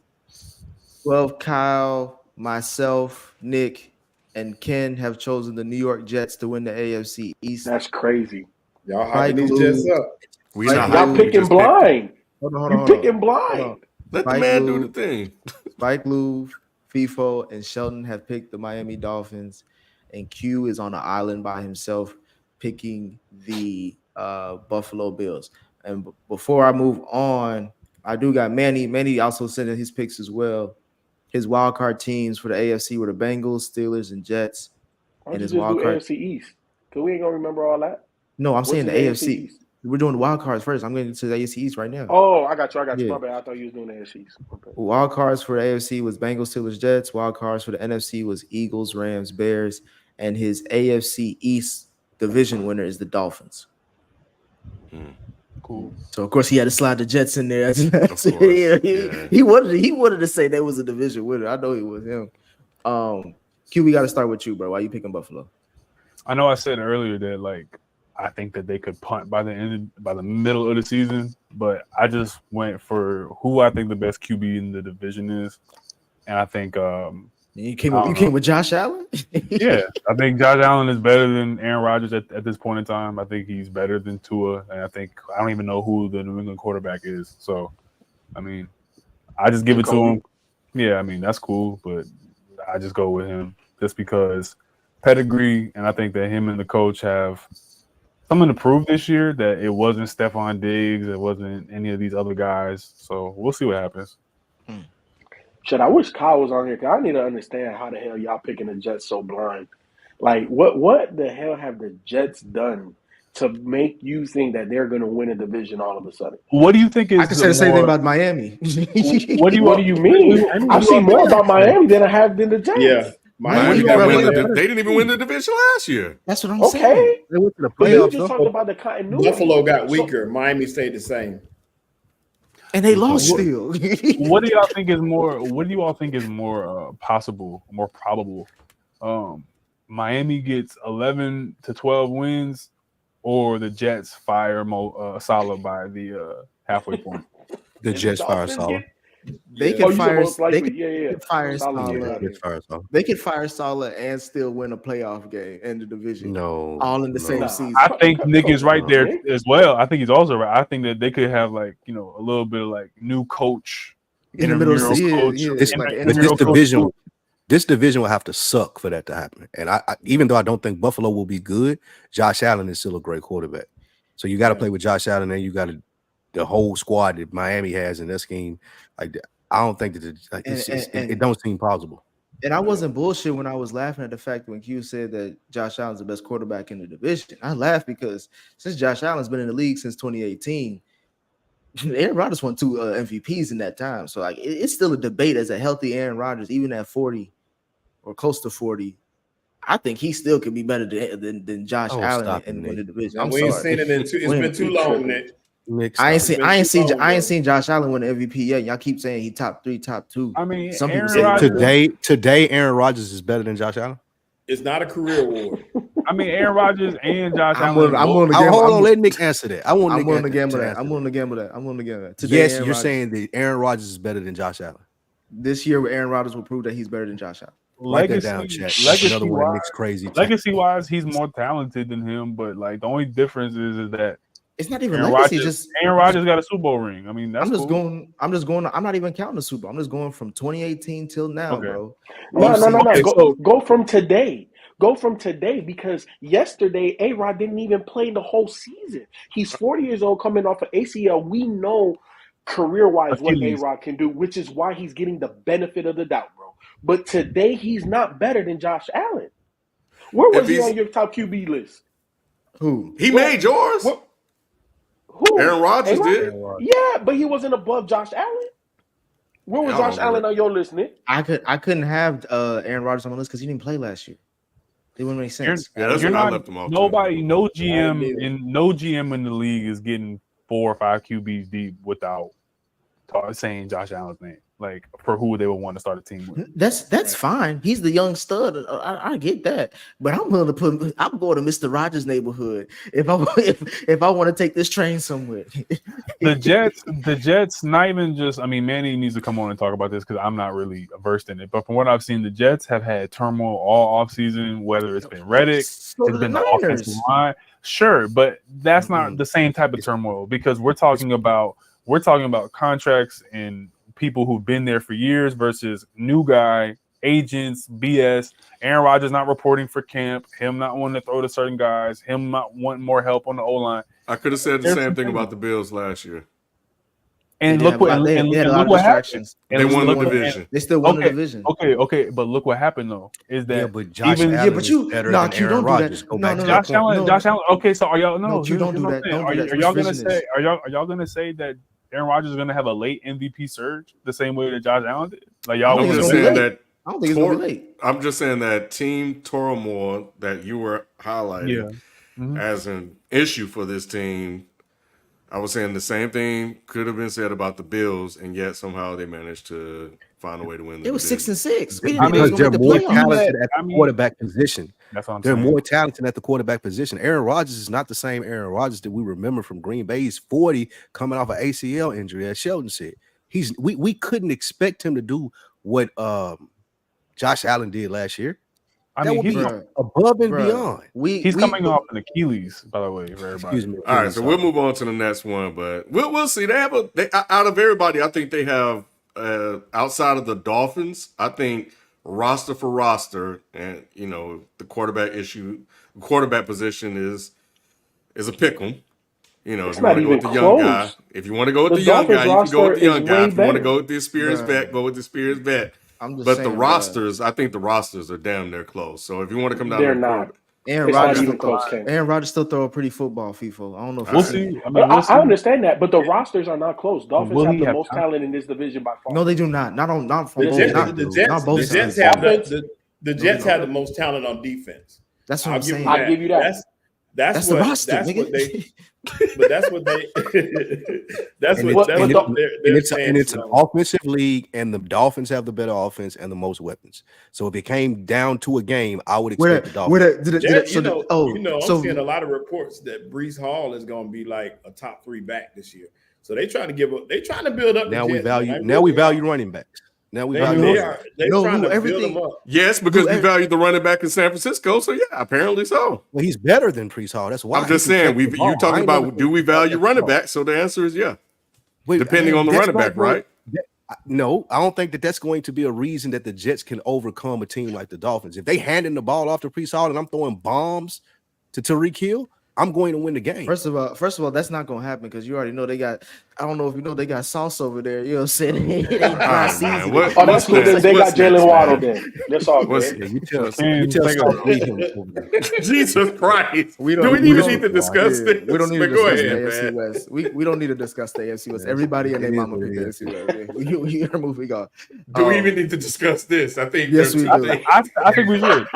S1: Well, Kyle, myself, Nick, and Ken have chosen the New York Jets to win the AFC East.
S3: That's crazy.
S7: Y'all
S1: Spike
S7: hyping these
S1: Lee.
S7: Jets up.
S2: We
S1: Like,
S2: not
S1: y'all
S3: Y'all
S2: hyping, we
S3: picking
S2: just picked them.
S3: blind.
S1: Hold on,
S3: You
S1: hold on.
S3: picking blind.
S1: Hold on.
S2: Let the
S1: Spike
S2: man do
S1: Lee.
S2: the thing.
S1: Spike Lee, FIFO, and Sheldon have picked the Miami Dolphins, and Q is on an island by himself picking the Buffalo Bills. And before I move on, I do got Manny. Manny also sent in his picks as well. His wild card teams for the AFC were the Bengals, Steelers, and Jets.
S3: Why
S1: And
S3: don't
S1: his
S3: you just
S1: wild
S3: do
S1: card.
S3: AFC East? Because we ain't going to remember all that.
S1: No, I'm
S3: What's
S1: saying the
S3: in
S1: AFC.
S3: East?
S1: We're doing the wild cards first. I'm getting to the AFC East right now.
S3: Oh, I got you.
S1: Yeah.
S3: My bad. I thought you was doing the AFC East. Okay.
S1: Wild cards for the AFC was Bengals, Steelers, Jets. Wild cards for the NFC was Eagles, Rams, Bears, and his AFC East division winner is the Dolphins.
S4: Cool.
S1: So of course he had to slide the Jets in there.
S2: course,
S1: Yeah,
S2: yeah.
S1: he wanted to say that was a division winner. I know it was him. Q, we got to start with you, bro. Why you picking Buffalo?
S4: I know I said earlier that like I think that they could punt by the middle of the season, but I just went for who I think the best QB in the division is, and I think
S1: You came with Josh Allen?
S4: yeah, I think Josh Allen is better than Aaron Rodgers at this point in time. I think he's better than Tua, and I don't even know who the New England quarterback is. So, I mean, I just give it to him. Yeah, I mean that's cool, but I just go with him just because pedigree, and I think that him and the coach have something to prove this year. That it wasn't Stephon Diggs, it wasn't any of these other guys. So we'll see what happens.
S3: Shit, I wish Kyle was on here because I need to understand how the hell y'all picking the Jets so blind. Like, what the hell have the Jets done to make you think that they're going to win a division all of a sudden.
S4: What do you think is
S1: I can say the same thing
S4: more-
S1: about Miami.
S3: What do you mean? I've seen more about Miami than I have than the Jets.
S7: Yeah,
S2: Miami
S1: Miami
S2: didn't win
S1: got
S2: the,
S1: better.
S2: they didn't even win the division last year.
S1: That's what I'm saying.
S3: Okay.
S6: They went to the
S3: But you
S6: playoffs.
S3: just
S6: though.
S3: talked about the continuity.
S7: Buffalo got
S3: So-
S7: weaker. Miami stayed the same.
S1: And they lost still.
S4: What do y'all think is more? What do you all think is more possible, more probable? Miami gets 11 to 12 wins, or the Jets fire Salah by the halfway point.
S6: The
S3: Did
S6: Jets fire
S3: Dolphins
S6: Salah.
S1: They
S3: Oh,
S1: can
S3: you said
S1: fire.
S3: most likely.
S1: They
S3: Yeah.
S1: can fire
S3: Salah
S1: Salah.
S3: get out of
S6: Jets
S3: here.
S6: fire Salah.
S1: They could fire Salah and still win a playoff game in the division.
S6: No,
S1: All in the same
S3: Nah.
S1: season.
S4: I think Nick is right there
S3: Nick?
S4: as well. I think he's also right. I think that they could have a little bit of new coach
S1: In the middle of the
S4: intramural
S1: season,
S4: coach.
S1: yeah,
S6: This,
S1: like
S4: And-
S1: an
S6: but
S4: intramural
S6: this
S4: coach
S6: division,
S4: too.
S6: this division will have to suck for that to happen. And I even though I don't think Buffalo will be good, Josh Allen is still a great quarterback. So you got to play with Josh Allen, and you got the whole squad that Miami has in their scheme. I don't think that it don't seem plausible.
S1: And I wasn't bullshit when I was laughing at the fact when Q said that Josh Allen's the best quarterback in the division. I laughed because since Josh Allen's been in the league since 2018, Aaron Rodgers won 2 MVPs in that time. So it's still a debate as a healthy Aaron Rodgers, even at 40 or close to 40. I think he still could be better than Josh
S6: Oh,
S1: Allen
S6: stop it,
S1: in
S6: Nick.
S1: the division. I'm
S7: We ain't
S1: sorry.
S7: seen it in it's been too long, Nick.
S6: Nick,
S1: I ain't
S6: stop.
S1: I ain't seen Josh Allen win the MVP yet. Y'all keep saying he top 3, top 2.
S4: I mean,
S1: Some people
S4: Aaron
S1: say
S4: Rodgers.
S6: Today, Aaron Rodgers is better than Josh Allen.
S7: It's not a career award.
S4: I mean, Aaron Rodgers and Josh
S1: I'm
S4: Allen.
S1: willing to
S6: Oh,
S1: gamble.
S6: hold on, let Nick answer that. I want
S1: I'm
S6: Nick
S1: willing to
S6: to
S1: gamble that.
S6: answer
S1: I'm willing to gamble that. I'm willing to gamble that. Today,
S6: Yes,
S1: Aaron
S6: you're
S1: Rodgers-
S6: saying that Aaron Rodgers is better than Josh Allen.
S1: this year with Aaron Rodgers will prove that he's better than Josh Allen.
S6: Write that down, chat. Another one of Nick's crazy.
S4: Legacy wise, he's more talented than him, but the only difference is that
S1: It's not even
S4: Aaron
S1: legacy.
S4: Rodgers,
S1: Just
S4: Aaron Rodgers got a Super Bowl ring. I mean, that's
S1: I'm just
S4: cool.
S1: going. I'm not even counting the Super Bowl. I'm just going from 2018 till now,
S4: Okay.
S1: bro.
S3: No.
S4: Okay,
S3: Go from today. Go from today because yesterday A-Rod didn't even play the whole season. He's 40 years old coming off of ACL. We know career-wise what
S4: Achilles.
S3: A-Rod can do, which is why he's getting the benefit of the doubt, bro. But today he's not better than Josh Allen. Where was
S2: If
S3: he
S2: he's-
S3: on your top QB list?
S1: Who?
S2: He made yours.
S3: What? Who?
S2: Aaron Rodgers
S3: A-Rod?
S2: did.
S3: Yeah, but he wasn't above Josh Allen. Where was
S2: I don't
S3: Josh Allen
S2: know.
S3: on your list, Nick?
S1: I couldn't have Aaron Rodgers on my list because he didn't play last year. It wouldn't make sense.
S2: Yeah, that's
S4: You're
S2: when I
S4: not
S2: left him off.
S4: nobody, no GM
S7: neither.
S4: no GM in the league is getting 4 or 5 QBs deep without saying Josh Allen's name, for who they would want to start a team with.
S1: That's fine. He's the young stud. I get that, but I'm willing to I'm going to Mr. Rogers' neighborhood if I want to take this train somewhere.
S4: The Jets, not even just. I mean, Manny needs to come on and talk about this because I'm not really versed in it. But from what I've seen, the Jets have had turmoil all offseason. Whether it's been Reddick,
S1: So
S4: it's
S1: do
S4: been the
S1: Niners.
S4: offensive line. Sure, but that's not the same type of turmoil because we're talking about contracts and people who've been there for years versus new guy, agents, BS. Aaron Rodgers not reporting for camp, him not wanting to throw to certain guys, him not wanting more help on the O-line.
S2: I could have said the
S4: There's
S2: same
S4: some
S2: thing
S4: things.
S2: about the Bills last year.
S4: And
S1: They
S4: look
S1: had
S4: what
S1: a lot-
S4: and
S1: they had a lot
S4: look
S1: of
S4: what happened.
S1: distractions.
S2: They
S4: And
S2: won the
S4: look what-
S2: division.
S1: They still won the
S4: Okay,
S1: division.
S4: Okay, but look what happened though. Is that
S6: Yeah, but Josh
S4: even-
S6: Allen
S1: Yeah, but
S6: is
S1: you-
S6: better
S1: no,
S6: than
S1: Q,
S6: Aaron
S1: don't do that.
S6: Rodgers. Go
S1: No,
S6: back
S1: no,
S6: to
S1: no.
S6: that
S4: Josh Allen,
S1: No.
S4: Josh Allen. Okay, so are y'all
S1: No, Q,
S4: here's
S1: don't do
S4: what I'm
S1: that.
S4: saying.
S1: Don't do
S4: Are
S1: that.
S4: y'all gonna
S1: It's
S4: say are y'all gonna say that Aaron Rodgers is gonna have a late MVP surge the same way that Josh Allen did? Like y'all
S1: I
S2: I'm
S1: think
S4: gonna
S2: just
S1: it's
S4: say
S1: gonna be
S2: saying
S1: late.
S2: that.
S1: I don't think it's gonna be late.
S2: I'm just saying that team turmoil that you were highlighting
S4: Mhm.
S2: as an issue for this team. I was saying the same thing could have been said about the Bills, and yet somehow they managed to find a way to win the
S1: It was
S2: division.
S1: 6-6. We
S4: I
S1: didn't
S4: mean,
S1: even
S6: because they're
S1: make the
S6: more
S1: playoffs.
S6: talented at
S4: I
S6: the
S4: mean-
S6: quarterback position.
S4: That's what I'm
S6: They're
S4: saying.
S6: more talented at the quarterback position. Aaron Rodgers is not the same Aaron Rodgers that we remember from Green Bay. He's 40 coming off an ACL injury, as Sheldon said. We couldn't expect him to do what Josh Allen did last year.
S4: I
S6: That
S4: mean,
S6: would
S4: he's,
S6: be
S1: Bruh,
S6: above and
S1: bruh,
S6: beyond.
S4: he's coming off an Achilles, by the way, for everybody.
S6: Excuse me.
S2: All right, so we'll move on to the next one, but we'll see. They out of everybody, I think they have outside of the Dolphins. I think roster for roster, and the quarterback position is a pickle. If
S3: It's
S2: you want
S3: not
S2: to go with
S3: even
S2: the young
S3: close.
S2: guy, if you want to go with
S3: The
S2: the young
S3: Dolphins
S2: guy, you can go with
S3: roster
S2: the young
S3: is
S2: guy.
S3: way
S2: If you want to
S3: better.
S2: go with the experienced
S1: Bruh.
S2: vet, go with the experienced vet.
S1: I'm just
S2: But
S1: saying,
S2: the
S1: bruh.
S2: rosters, I think the rosters are damn near close. So if you want to come down,
S3: They're
S2: to the
S3: not.
S2: quarterback-
S1: Aaron
S3: It's not
S1: Rodgers
S3: even
S1: still throw.
S3: close, Ken.
S1: Aaron Rodgers still throw a pretty football, FIFO. I don't know if
S4: We'll
S1: you've seen
S4: see.
S1: it.
S4: I mean, we'll see.
S3: I understand that, but the rosters are not close. Dolphins
S4: will
S3: have
S4: he
S3: the
S4: have
S3: most
S4: time?
S3: talent in this division by far.
S1: No, they do not. Not from
S3: The
S1: both.
S3: Jets-
S1: Not,
S7: the
S1: not both
S7: Jets
S1: sides.
S7: have
S3: Offense?
S7: the Jets have the most talent on defense.
S1: That's what
S7: I'll
S1: I'm
S7: give
S1: saying.
S7: you
S3: I'll give you that.
S7: That's
S1: the
S7: what
S1: roster,
S7: that's
S1: nigga.
S7: what they. But that's what they. That's
S6: And
S7: what
S6: it's-
S7: that's
S6: and
S7: what
S6: it-
S7: they're
S6: and
S7: saying,
S6: it's
S7: you
S6: an
S7: know.
S6: offensive league, and the Dolphins have the better offense and the most weapons. So if it came down to a game, I would
S1: Where,
S6: expect the Dolphins.
S1: where the, did it, did it,
S7: Jet,
S1: so the,
S7: I'm
S1: so
S7: seeing a lot of reports that Brees Hall is going to be like a top 3 back this year. So they trying to build up.
S6: Now
S7: the
S6: we
S7: Jets,
S6: value.
S7: man.
S6: Now we value running backs. Now we
S7: They,
S6: value.
S7: they
S6: running
S7: are.
S6: backs.
S7: They're
S1: No,
S7: trying
S1: Lou,
S7: to
S1: everything-
S7: build them up.
S2: Yes, because
S1: Dude,
S2: we value the running back in San Francisco. So yeah, apparently so.
S6: Well, he's better than Brees Hall. That's why.
S2: I'm just
S6: he can
S2: saying,
S6: catch the ball.
S2: you talking
S6: I ain't never
S2: about do we
S6: said about
S2: value
S6: that
S2: running
S6: ball.
S2: back? So the answer is yeah,
S6: Wait,
S2: depending on the
S6: that's
S2: running
S6: not
S2: back,
S6: going-
S2: right?
S6: No, I don't think that's going to be a reason that the Jets can overcome a team like the Dolphins. If they handing the ball off to Brees Hall and I'm throwing bombs to Tyreek Hill, I'm going to win the game.
S1: first of all, that's not gonna happen because you already know they got. I don't know if you know they got Sauce over there. You know what I'm saying? It ain't dry
S2: man,
S1: season.
S2: what-
S3: Oh, that's cool.
S2: What's
S3: They got
S2: next, man?
S3: Jalen Waddle then. That's all
S2: What's-
S3: good.
S6: Yeah, you tell
S4: Ken,
S6: Sauce
S4: take
S6: to leave him over there.
S2: Jesus Christ!
S1: We
S2: Do
S1: don't-
S2: we
S1: we
S2: even
S1: don't-
S2: need to discuss
S1: Yeah,
S2: this?
S1: we don't need to
S2: But go
S1: discuss
S2: ahead,
S1: the AFC
S2: man.
S1: West. We don't need to discuss the AFC West.
S6: Yeah,
S1: Everybody and
S6: it
S1: their
S6: is
S1: mama
S6: what
S1: pick
S6: it
S1: the
S6: is.
S1: AFC West. We are moving on.
S2: Do we even need to discuss this? I think
S1: Yes,
S2: there's
S1: we
S2: two
S1: do.
S2: things.
S4: I think we should.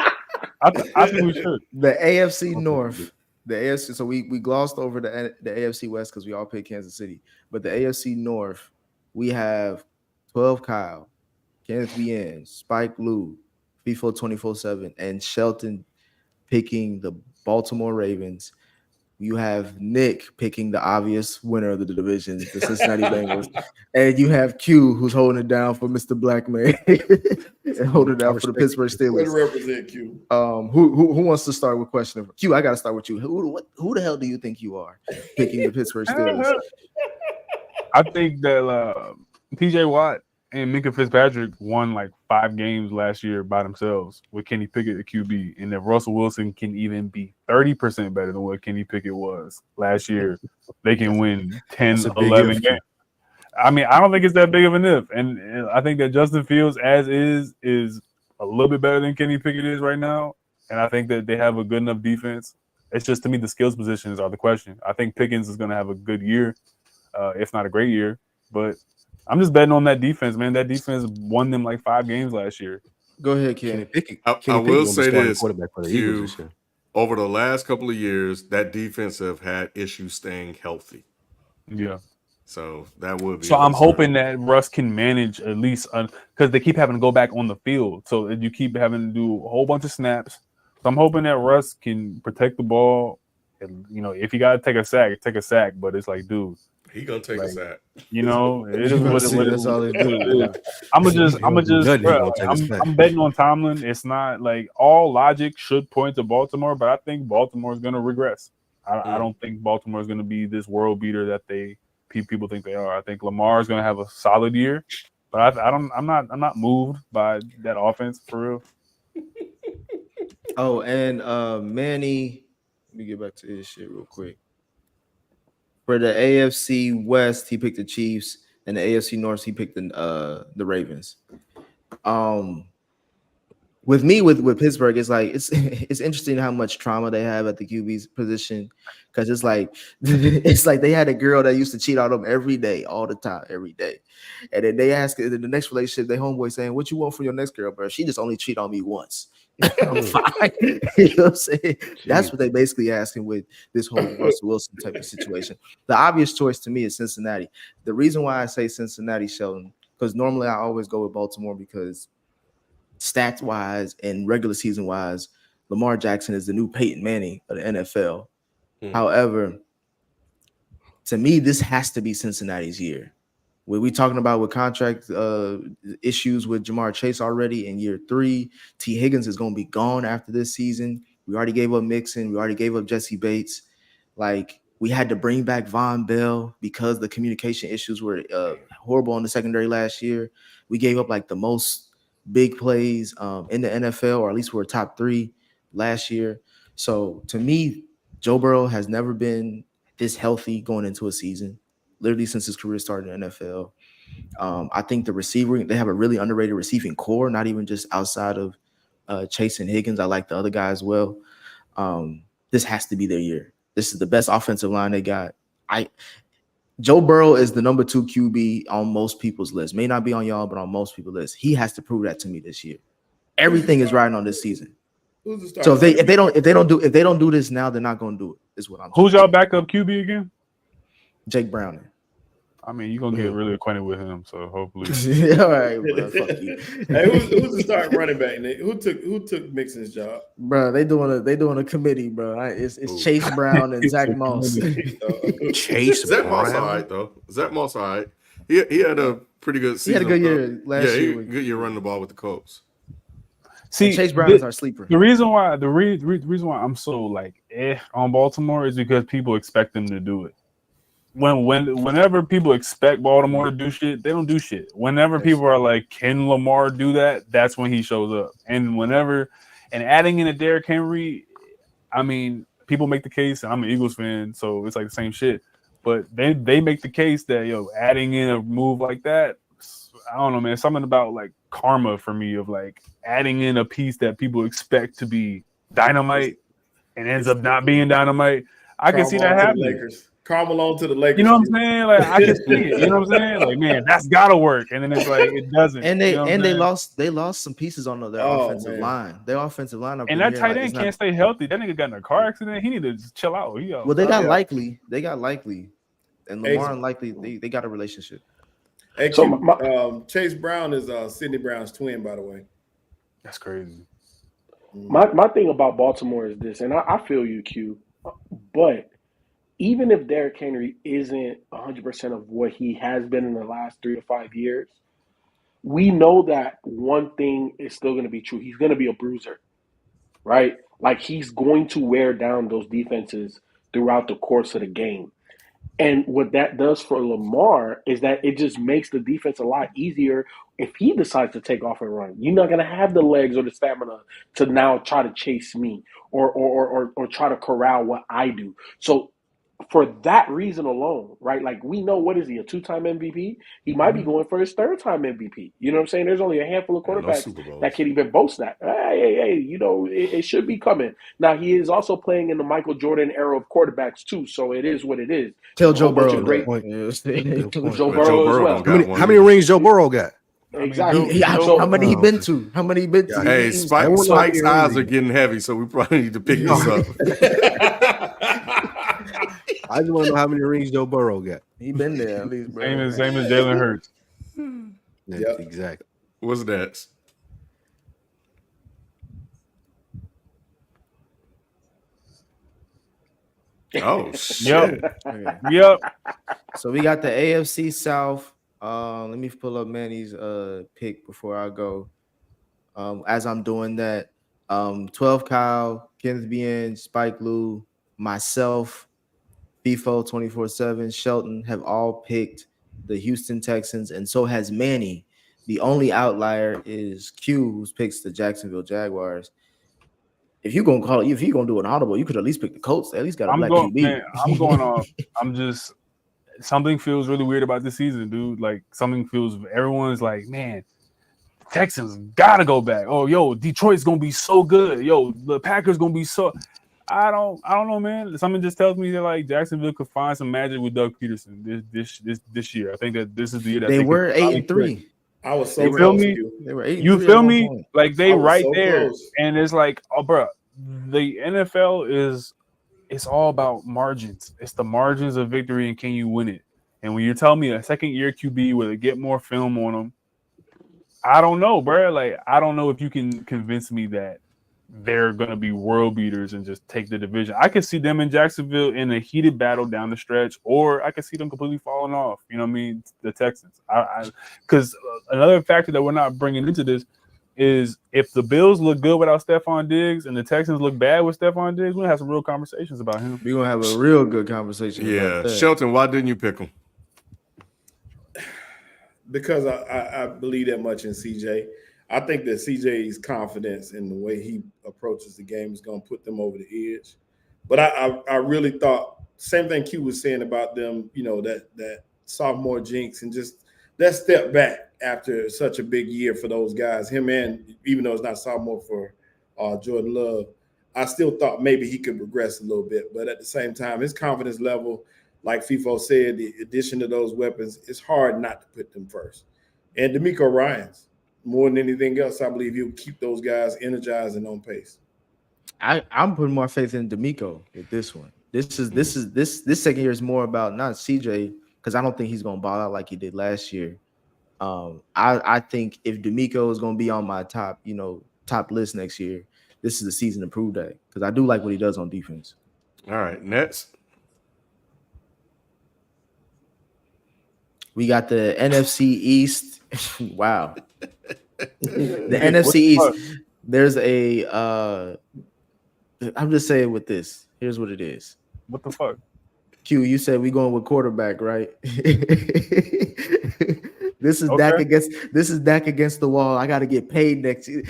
S4: I think we should.
S1: The AFC North, the AFC. So we glossed over the AFC West because we all picked Kansas City. But the AFC North, we have 12 Kyle, Kenneth BN, Spike Lou, FIFO 24/7, and Shelton picking the Baltimore Ravens. You have Nick picking the obvious winner of the division, the Cincinnati Bengals, and you have Q who's holding it down for Mr. Blackman and holding it down for the Pittsburgh
S7: Way to
S1: Steelers.
S7: represent Q.
S1: Who wants to start with question? Q, I got to start with you. Who the hell do you think you are picking the Pittsburgh Steelers?
S4: I think that TJ Watt and Minka Fitzpatrick won like 5 games last year by themselves with Kenny Pickett at QB. And if Russell Wilson can even be 30% better than what Kenny Pickett was last year, they can win 10,
S6: That's a big
S4: 11
S6: if.
S4: games. I mean, I don't think it's that big of an if. And I think that Justin Fields, as is a little bit better than Kenny Pickett is right now. And I think that they have a good enough defense. It's just, to me, the skills positions are the question. I think Pickens is going to have a good year, if not a great year. But I'm just betting on that defense, man. That defense won them like 5 games last year.
S1: Go ahead,
S6: Kenny
S1: Ken.
S6: Pickett.
S2: I
S6: Kenny
S2: will
S6: Pickett gonna be
S2: say
S6: starting
S2: this,
S6: quarterback for the
S2: Q,
S6: Eagles this year.
S2: over the last couple of years, that defense have had issues staying healthy.
S4: Yeah.
S2: So that would be.
S4: So
S2: a
S4: I'm
S2: concern.
S4: hoping that Russ can manage at least because they keep having to go back on the field. So you keep having to do a whole bunch of snaps. So I'm hoping that Russ can protect the ball. And, you know, if you got to take a sack, take a sack. But it's like, dude,
S2: he gonna take
S4: like,
S2: a sack.
S4: you know, it is
S1: You're gonna
S4: what
S1: see,
S4: it
S1: that's all they do.
S4: is. I'm just,
S6: Nothing,
S4: bro,
S6: gonna take a sack.
S4: I'm betting on Tomlin. It's not like all logic should point to Baltimore, but I think Baltimore is going to regress. I don't think Baltimore is going to be this world beater that people think they are. I think Lamar is going to have a solid year, but I'm not moved by that offense for real.
S1: Oh, and Manny, let me get back to his shit real quick. For the AFC West, he picked the Chiefs, and the AFC North, he picked the Ravens. With me, with Pittsburgh, it's like it's interesting how much trauma they have at the QB's position, because it's like they had a girl that used to cheat on them every day, all the time, every day, and then they ask in the next relationship, they homeboy saying, "What you want from your next girl, bro? She just only cheat on me once." I'm fine. You know what I'm saying? That's what they basically asking with this whole Russell Wilson type of situation. The obvious choice to me is Cincinnati. The reason why I say Cincinnati, Sheldon, because normally I always go with Baltimore because stats wise and regular season wise, Lamar Jackson is the new Peyton Manning of the NFL. However, to me, this has to be Cincinnati's year. What we talking about with contract issues with Jamar Chase already in year 3. T. Higgins is going to be gone after this season. We already gave up Mixon. We already gave up Jesse Bates. Like, we had to bring back Von Bell because the communication issues were horrible in the secondary last year. We gave up like the most big plays in the NFL, or at least we're top 3 last year. So to me, Joe Burrow has never been this healthy going into a season, literally since his career started in the NFL. I think the receiving, they have a really underrated receiving core, not even just outside of Chase and Higgins. I like the other guy as well. This has to be their year. This is the best offensive line they got. Joe Burrow is the number 2 QB on most people's list. May not be on y'all, but on most people's list. He has to prove that to me this year. Everything is riding on this season.
S7: Who's the starter?
S1: So if they don't do this now, they're not going to do it. Is what I'm saying.
S4: Who's y'all backup QB again?
S1: Jake Browning.
S4: I mean, you're gonna get really acquainted with him, so hopefully.
S1: All right, bro. Fuck you.
S7: Hey, who's the starting running back? Nick? Who took Mixon's job?
S1: Bro, they doing a committee, bro. It's Chase Brown and Zach Moss.
S6: Chase
S2: Zach Moss
S6: Brown.
S2: all right though. Zach Moss all right. He had a pretty good season.
S1: He had a good year last year.
S2: Good year running the ball with the Colts.
S4: See,
S1: and Chase Brown is our sleeper.
S4: The reason why reason why I'm so like on Baltimore is because people expect them to do it. Whenever people expect Baltimore to do shit, they don't do shit. Whenever people are like, can Lamar do that? That's when he shows up. And adding in a Derrick Henry, I mean, people make the case, and I'm an Eagles fan, so it's like the same shit. But they make the case that adding in a move like that, I don't know, man. Something about like karma for me of like adding in a piece that people expect to be dynamite and ends up not being dynamite. I can see that happening.
S7: Carmel on to the Lakers.
S4: You know what I'm saying? Like I can see it. You know what I'm saying? Like, man, that's gotta work. And then it's like it doesn't.
S1: And they lost some pieces on their offensive line. Their offensive line up
S4: and that tight end can't stay healthy. That nigga got in a car accident. He need to just chill out.
S1: Well, they got likely. And Lamar and Likely, they got a relationship.
S7: Hey, Chase Brown is Sidney Brown's twin, by the way.
S4: That's crazy.
S3: My thing about Baltimore is this, and I feel you, Q, but even if Derrick Henry isn't 100% of what he has been in the last 3 to 5 years, we know that one thing is still going to be true. He's going to be a bruiser, right? Like he's going to wear down those defenses throughout the course of the game. And what that does for Lamar is that it just makes the defense a lot easier if he decides to take off and run. You're not going to have the legs or the stamina to now try to chase me or try to corral what I do. So for that reason alone, right? Like we know, what is he, a 2-time MVP? He might be going for his 3rd-time MVP. You know what I'm saying? There's only a handful of quarterbacks that can even boast that. Hey, it should be coming. Now he is also playing in the Michael Jordan era of quarterbacks too, so it is what it is.
S1: Tell Joe Burrow.
S3: Joe Burrow as well.
S6: How many rings Joe Burrow got?
S3: Exactly.
S1: How many he been to? How many he been to?
S2: Hey, Spike's eyes are getting heavy, so we probably need to pick this up.
S6: I just want to know how many rings Joe Burrow got.
S1: He been there at least, bro.
S4: Same as Jalen Hurts.
S6: Yeah, exactly.
S2: What's that? Oh shit!
S4: Yep.
S1: So we got the AFC South. Let me pull up Manny's pick before I go. As I'm doing that, 12 Kyle, Kenneth Bien, Spike Lou, myself, FIFO 24/7, Shelton have all picked the Houston Texans, and so has Manny. The only outlier is Q, who picks the Jacksonville Jaguars. If you're gonna do an audible, you could at least pick the Colts. They at least got a black QB.
S4: Man, I'm going off. I'm just something feels really weird about this season, dude. Like everyone's like, man, Texans gotta go back. Oh, yo, Detroit's gonna be so good. Yo, the Packers gonna be so. I don't know, man. Something just tells me that like Jacksonville could find some magic with Doug Peterson this year. I think that this is the year that
S1: they were 8-3.
S7: I was so
S4: you feel me?
S1: They were 8-3.
S4: You feel me? Like they right
S7: so
S4: there,
S7: close.
S4: and it's like, oh, bro, the NFL it's all about margins. It's the margins of victory, and can you win it? And when you tell me a second-year QB where they get more film on them, I don't know, bro. Like I don't know if you can convince me that they're going to be world beaters and just take the division. I could see them in Jacksonville in a heated battle down the stretch, or I could see them completely falling off. You know what I mean? The Texans. Because another factor that we're not bringing into this is if the Bills look good without Stephon Diggs and the Texans look bad with Stephon Diggs, we're going to have some real conversations about him.
S1: We're going to have a real good conversation.
S2: Yeah.
S1: About that.
S2: Shelton, why didn't you pick him?
S7: Because I believe that much in CJ. I think that CJ's confidence in the way he approaches the game is going to put them over the edge. But I really thought, same thing Q was saying about them, that sophomore jinx and just that step back after such a big year for those guys, him and even though it's not sophomore for Jordan Love. I still thought maybe he could progress a little bit. But at the same time, his confidence level, like FIFO said, the addition of those weapons, it's hard not to put them first. And D'Amico Ryans, more than anything else, I believe he'll keep those guys energized and on pace.
S1: I'm putting more faith in D'Amico with this one. This second year is more about not CJ, because I don't think he's gonna ball out like he did last year. I think if D'Amico is gonna be on my top list next year, this is the season to prove that, because I do like what he does on defense.
S2: All right, next.
S1: We got the NFC East. Wow. The NFC East. There's a I'm just saying with this. Here's what it is.
S4: What the fuck?
S1: Q, you said we going with quarterback, right? This is
S4: Okay.
S1: Dak against the wall. I got to get paid next year.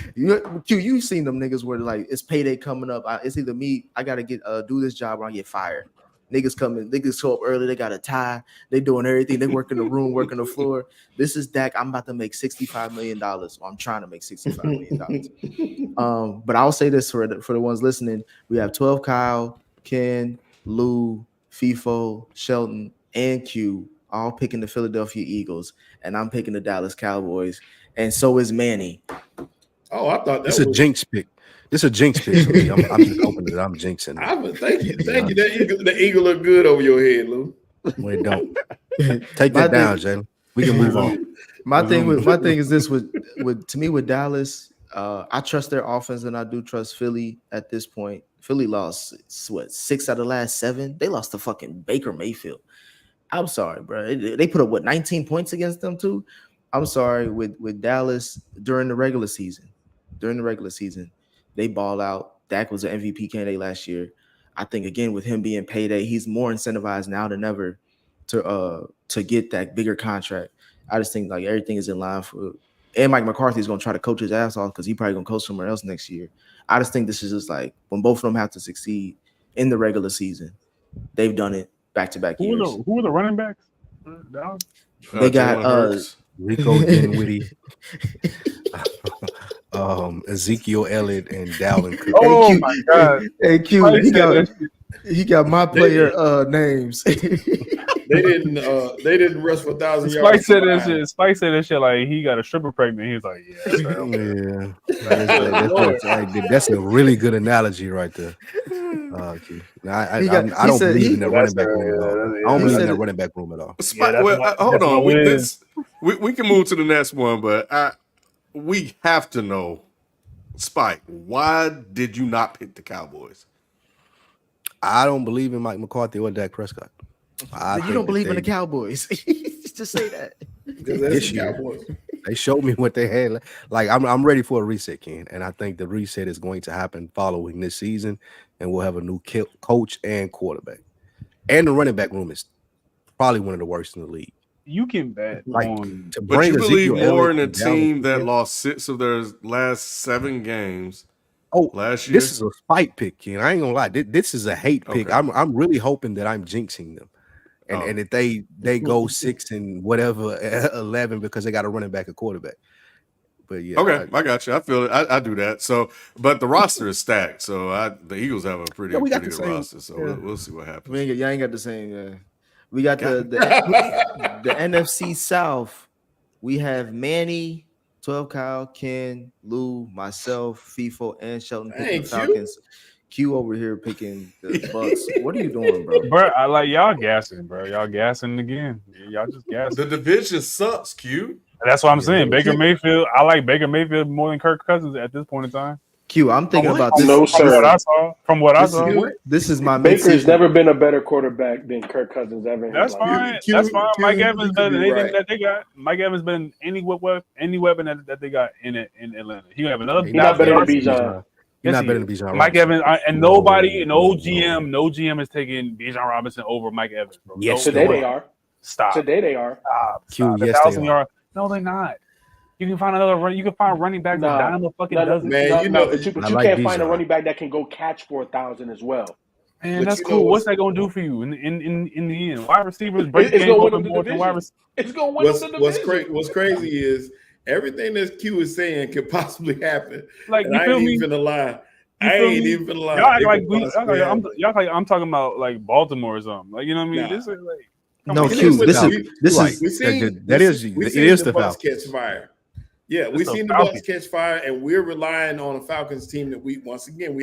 S1: Q, you seen them niggas where like it's payday coming up. It's either me, I got to get do this job or I get fired. Niggas show up early. They got a tie. They doing everything. They work in the room, working the floor. This is Dak. I'm about to make $65 million. Well, I'm trying to make $65 million. But I'll say this for the ones listening: we have 12 Kyle, Ken, Lou, FIFO, Shelton, and Q all picking the Philadelphia Eagles, and I'm picking the Dallas Cowboys, and so is Manny.
S7: Oh, I thought that
S6: It's
S7: was
S6: a jinx pick. This is a jinx pick for me. I'm just hoping that I'm jinxing it.
S7: Thank you. The eagle look good over your head, Lou.
S6: Well, it don't. Take that down, Jalen. We can move on.
S1: My thing is this with Dallas. I trust their offense and I do trust Philly at this point. Philly lost 6 out of the last 7. They lost to fucking Baker Mayfield. I'm sorry, bro. They put up 19 points against them too. I'm sorry with Dallas during the regular season. They ball out. Dak was an MVP candidate last year. I think again with him being payday, he's more incentivized now than ever to get that bigger contract. I just think like everything is in line for. And Mike McCarthy is going to try to coach his ass off because he's probably going to coach somewhere else next year. I just think this is just like when both of them have to succeed in the regular season. They've done it back-to-back years.
S4: Who were the running backs?
S1: They got
S2: Jalen Hurts.
S6: Rico Dinwiddie, Ezekiel Elliott, and Dalvin Cook.
S4: Oh my god!
S1: Hey Q, he got my player names.
S7: They didn't rush for 1,000 yards.
S4: Spike said that shit. Spike said that shit like he got a stripper pregnant. He was like,
S6: Yeah, that's a really good analogy right there. Okay. I don't believe in that running back room at all. I don't believe in that running back room at all.
S2: Hold on. We can move to the next one, but we have to know, Spike, why did you not pick the Cowboys?
S6: I don't believe in Mike McCarthy or Dak Prescott.
S1: You don't believe in the Cowboys. Just say that.
S7: This Cowboys.
S6: They showed me what they had. Like I'm ready for a reset, Ken, and I think the reset is going to happen following this season, and we'll have a new coach and quarterback, and the running back room is probably one of the worst in the league.
S4: You can bet on.
S2: But you believe more in a team that lost 6 of their last 7 games. Last year.
S6: This is a spite pick, Ken. I ain't gonna lie. This is a hate pick.
S2: Okay.
S6: I'm really hoping that I'm jinxing them. And if they go 6 and whatever 11 because they got a running back, a quarterback. But yeah,
S2: okay, I got you. I feel it. I do that. So, but the roster is stacked. So the Eagles have a pretty good roster. So we'll see what happens.
S1: Y'all ain't got the same. We got the NFC South. We have Manny, 12 Kyle, Ken, Lou, myself, FIFO, and Shelton picking the Falcons. Q over here picking the Bucks. What are you doing, bro?
S4: Bro, I like y'all gassing, bro. Y'all gassing again. Y'all just gassing.
S2: The division sucks, Q.
S4: That's what I'm saying. Baker Mayfield. I like Baker Mayfield more than Kirk Cousins at this point in time.
S1: Q, I'm thinking about this.
S3: No, sir.
S4: From what I saw,
S1: this is my
S3: Baker's never been a better quarterback than Kirk Cousins ever.
S4: That's fine. That's fine. Mike Evans better than anything that they got. Mike Evans been any weapon that they got in Atlanta. He have another.
S3: He's not better than Bijan.
S6: You're not better than Bijan.
S4: Mike Evans and nobody, no GM is taking Bijan Robinson over Mike Evans. Bro.
S6: Yes,
S3: today they are.
S4: Stop.
S3: Today they are.
S4: Stop.
S6: Yes,
S4: 1,000
S6: they
S4: yards. No, they're not. You can find another run. You can find running back that dynamo fucking does it.
S7: Man,
S3: but you can't find a running back that can go catch for 1,000 as well.
S4: Man, that's cool. What's that gonna do for you in the end? Wide receivers break
S3: it's
S4: game
S3: gonna
S4: open more than wide receivers.
S3: It's gonna win the division.
S7: What's crazy is everything that Q is saying could possibly happen.
S4: Like,
S7: and
S4: you
S7: I
S4: feel
S7: ain't
S4: me?
S7: even finna lie.
S4: You
S7: I
S4: feel
S7: ain't
S4: me?
S7: even finna lie.
S4: Y'all act
S7: It
S4: like
S7: could
S4: we,
S7: possibly happen.
S4: y'all act like I'm talking about like Baltimore or something. Like, you know what I mean?
S7: Nah.
S4: This is like, come
S1: No,
S4: on,
S7: And
S1: Q.
S7: listen,
S1: This
S7: we-
S1: is this
S6: Right.
S1: is
S7: We seen
S6: That is
S7: we
S6: it
S7: seen
S6: is
S7: the
S6: the
S7: Bucks
S6: Falcons.
S7: catch fire. Yeah,
S4: It's
S7: we
S4: the
S7: seen the Bucks
S4: Falcons.
S7: catch fire, and we're relying on a Falcons team that we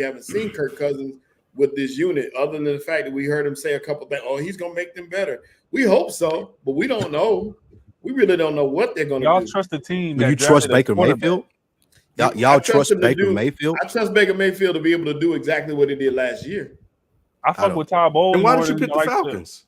S7: haven't seen Kirk Cousins with this unit, other than the fact that we heard him say a couple things. Oh, he's gonna make them better. We hope so, but we don't know. We really don't know what they're gonna
S4: Y'all
S7: do.
S4: trust the team
S6: Do
S4: that
S6: you trust
S4: drafted a
S6: Baker
S4: quarterback.
S6: Mayfield?
S7: I
S6: Y'all trust
S7: him to
S6: Baker
S7: do-
S6: Mayfield?
S7: I trust Baker Mayfield to be able to do exactly what he did last year.
S4: I fuck
S6: don't.
S4: with Todd Bowles
S2: Then why
S4: more
S2: did you
S4: than
S2: pick the
S4: like
S2: Falcons?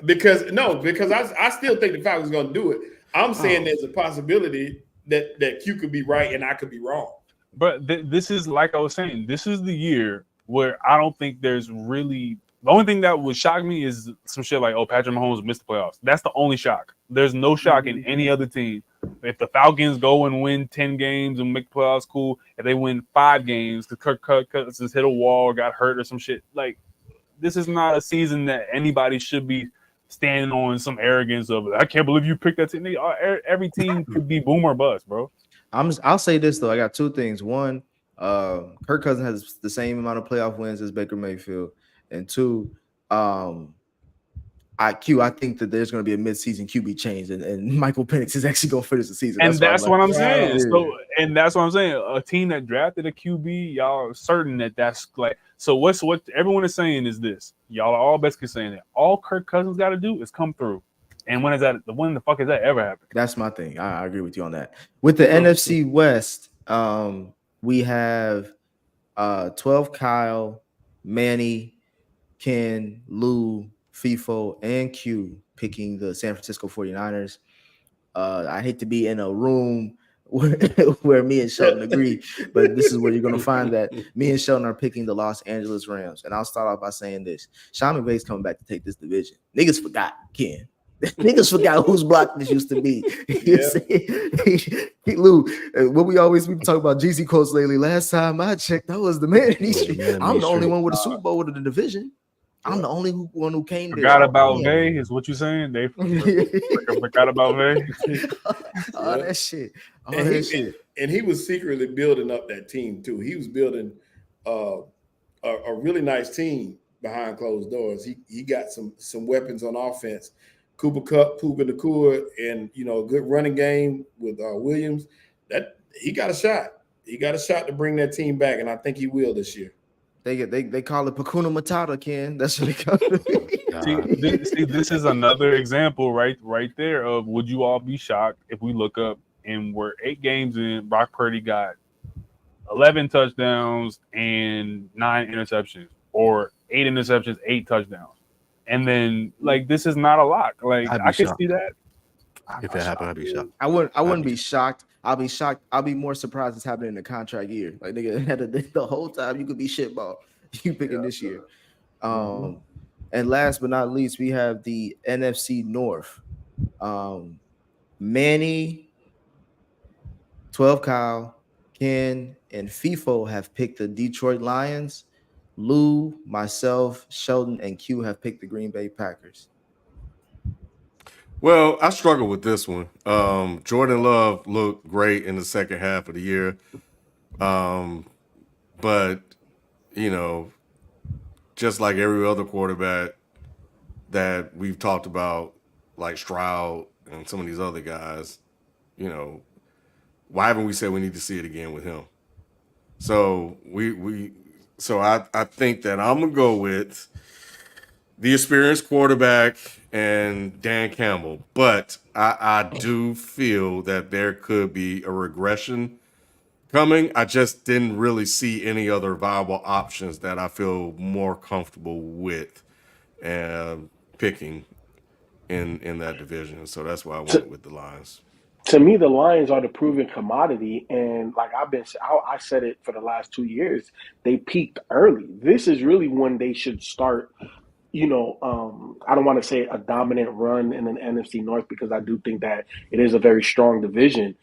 S7: Because I still think the Falcons going to do it. I'm saying there's a possibility that Q could be right and I could be wrong.
S4: But this is like I was saying. This is the year where I don't think there's really. The only thing that would shock me is some shit like, oh, Patrick Mahomes missed the playoffs. That's the only shock. There's no shock in any other team. If the Falcons go and win 10 games and make the playoffs, cool. If they win 5 games because Kirk Cousins hit a wall or got hurt or some shit, like, this is not a season that anybody should be standing on some arrogance of, I can't believe you picked that team. Every team could be boom or bust, bro.
S1: I'll say this though. I got two things. One, Kirk Cousins has the same amount of playoff wins as Baker Mayfield, and two, I think that there's going to be a midseason QB change, and Michael Penix is actually going to finish the season.
S4: And that's what I'm
S7: Wow.
S4: saying.
S1: Yeah.
S4: So, and that's what I'm saying. A team that drafted a QB, y'all are certain that's like. So what everyone is saying is this. Y'all are all basically saying that all Kirk Cousins got to do is come through. And when the fuck has that ever happened?
S1: That's my thing. I agree with you on that. With the NFC West, we have 12 Kyle, Manny, Ken, Lou, FIFO, and Q picking the San Francisco 49ers. I hate to be in a room where me and Sheldon agree, but this is where you're going to find that me and Sheldon are picking the Los Angeles Rams. And I'll start off by saying this. Sean McVay's coming back to take this division. Niggas forgot, Ken. Niggas forgot whose block this used to be. Lou, what we talk about GC quotes lately. Last time I checked, I was the man in these streets. I'm the only one with a Super Bowl with the division. I'm the only one who came there.
S4: Forgot about Vay is what you saying? They forgot about Vay.
S1: All that shit.
S7: And he was secretly building up that team too. He was building a really nice team behind closed doors. He got some weapons on offense. Cooper Kupp, Puka Nacua, and a good running game with Williams. That he got a shot. He got a shot to bring that team back, and I think he will this year.
S1: They call it Pakuna Matata, Ken. That's what they call it.
S4: See, this is another example right there of would you all be shocked if we look up and we're 8 games in, Brock Purdy got 11 touchdowns and 9 interceptions, or 8 interceptions, 8 touchdowns. And then, like, this is not a lot. Like, I can see that.
S6: If it happened, I'd be shocked.
S1: I wouldn't be shocked. I'll be shocked. I'll be more surprised it's happening in the contract year. Like, nigga, the whole time you could be shitball. You picking this year. And last but not least, we have the NFC North. Manny, 12 Kyle, Ken, and FIFO have picked the Detroit Lions. Lou, myself, Sheldon, and Q have picked the Green Bay Packers.
S2: Well, I struggle with this one. Jordan Love looked great in the second half of the year. But, just like every other quarterback that we've talked about, like Stroud and some of these other guys, why haven't we said we need to see it again with him? So I think that I'm going to go with the experienced quarterback and Dan Campbell. But I do feel that there could be a regression coming. I just didn't really see any other viable options that I feel more comfortable with picking in that division. So that's why I went with the Lions.
S3: To me, the Lions are the proven commodity, and like I said it for the last 2 years, they peaked early. This is really when they should start. I don't want to say a dominant run in an NFC North, because I do think that it is a very strong division.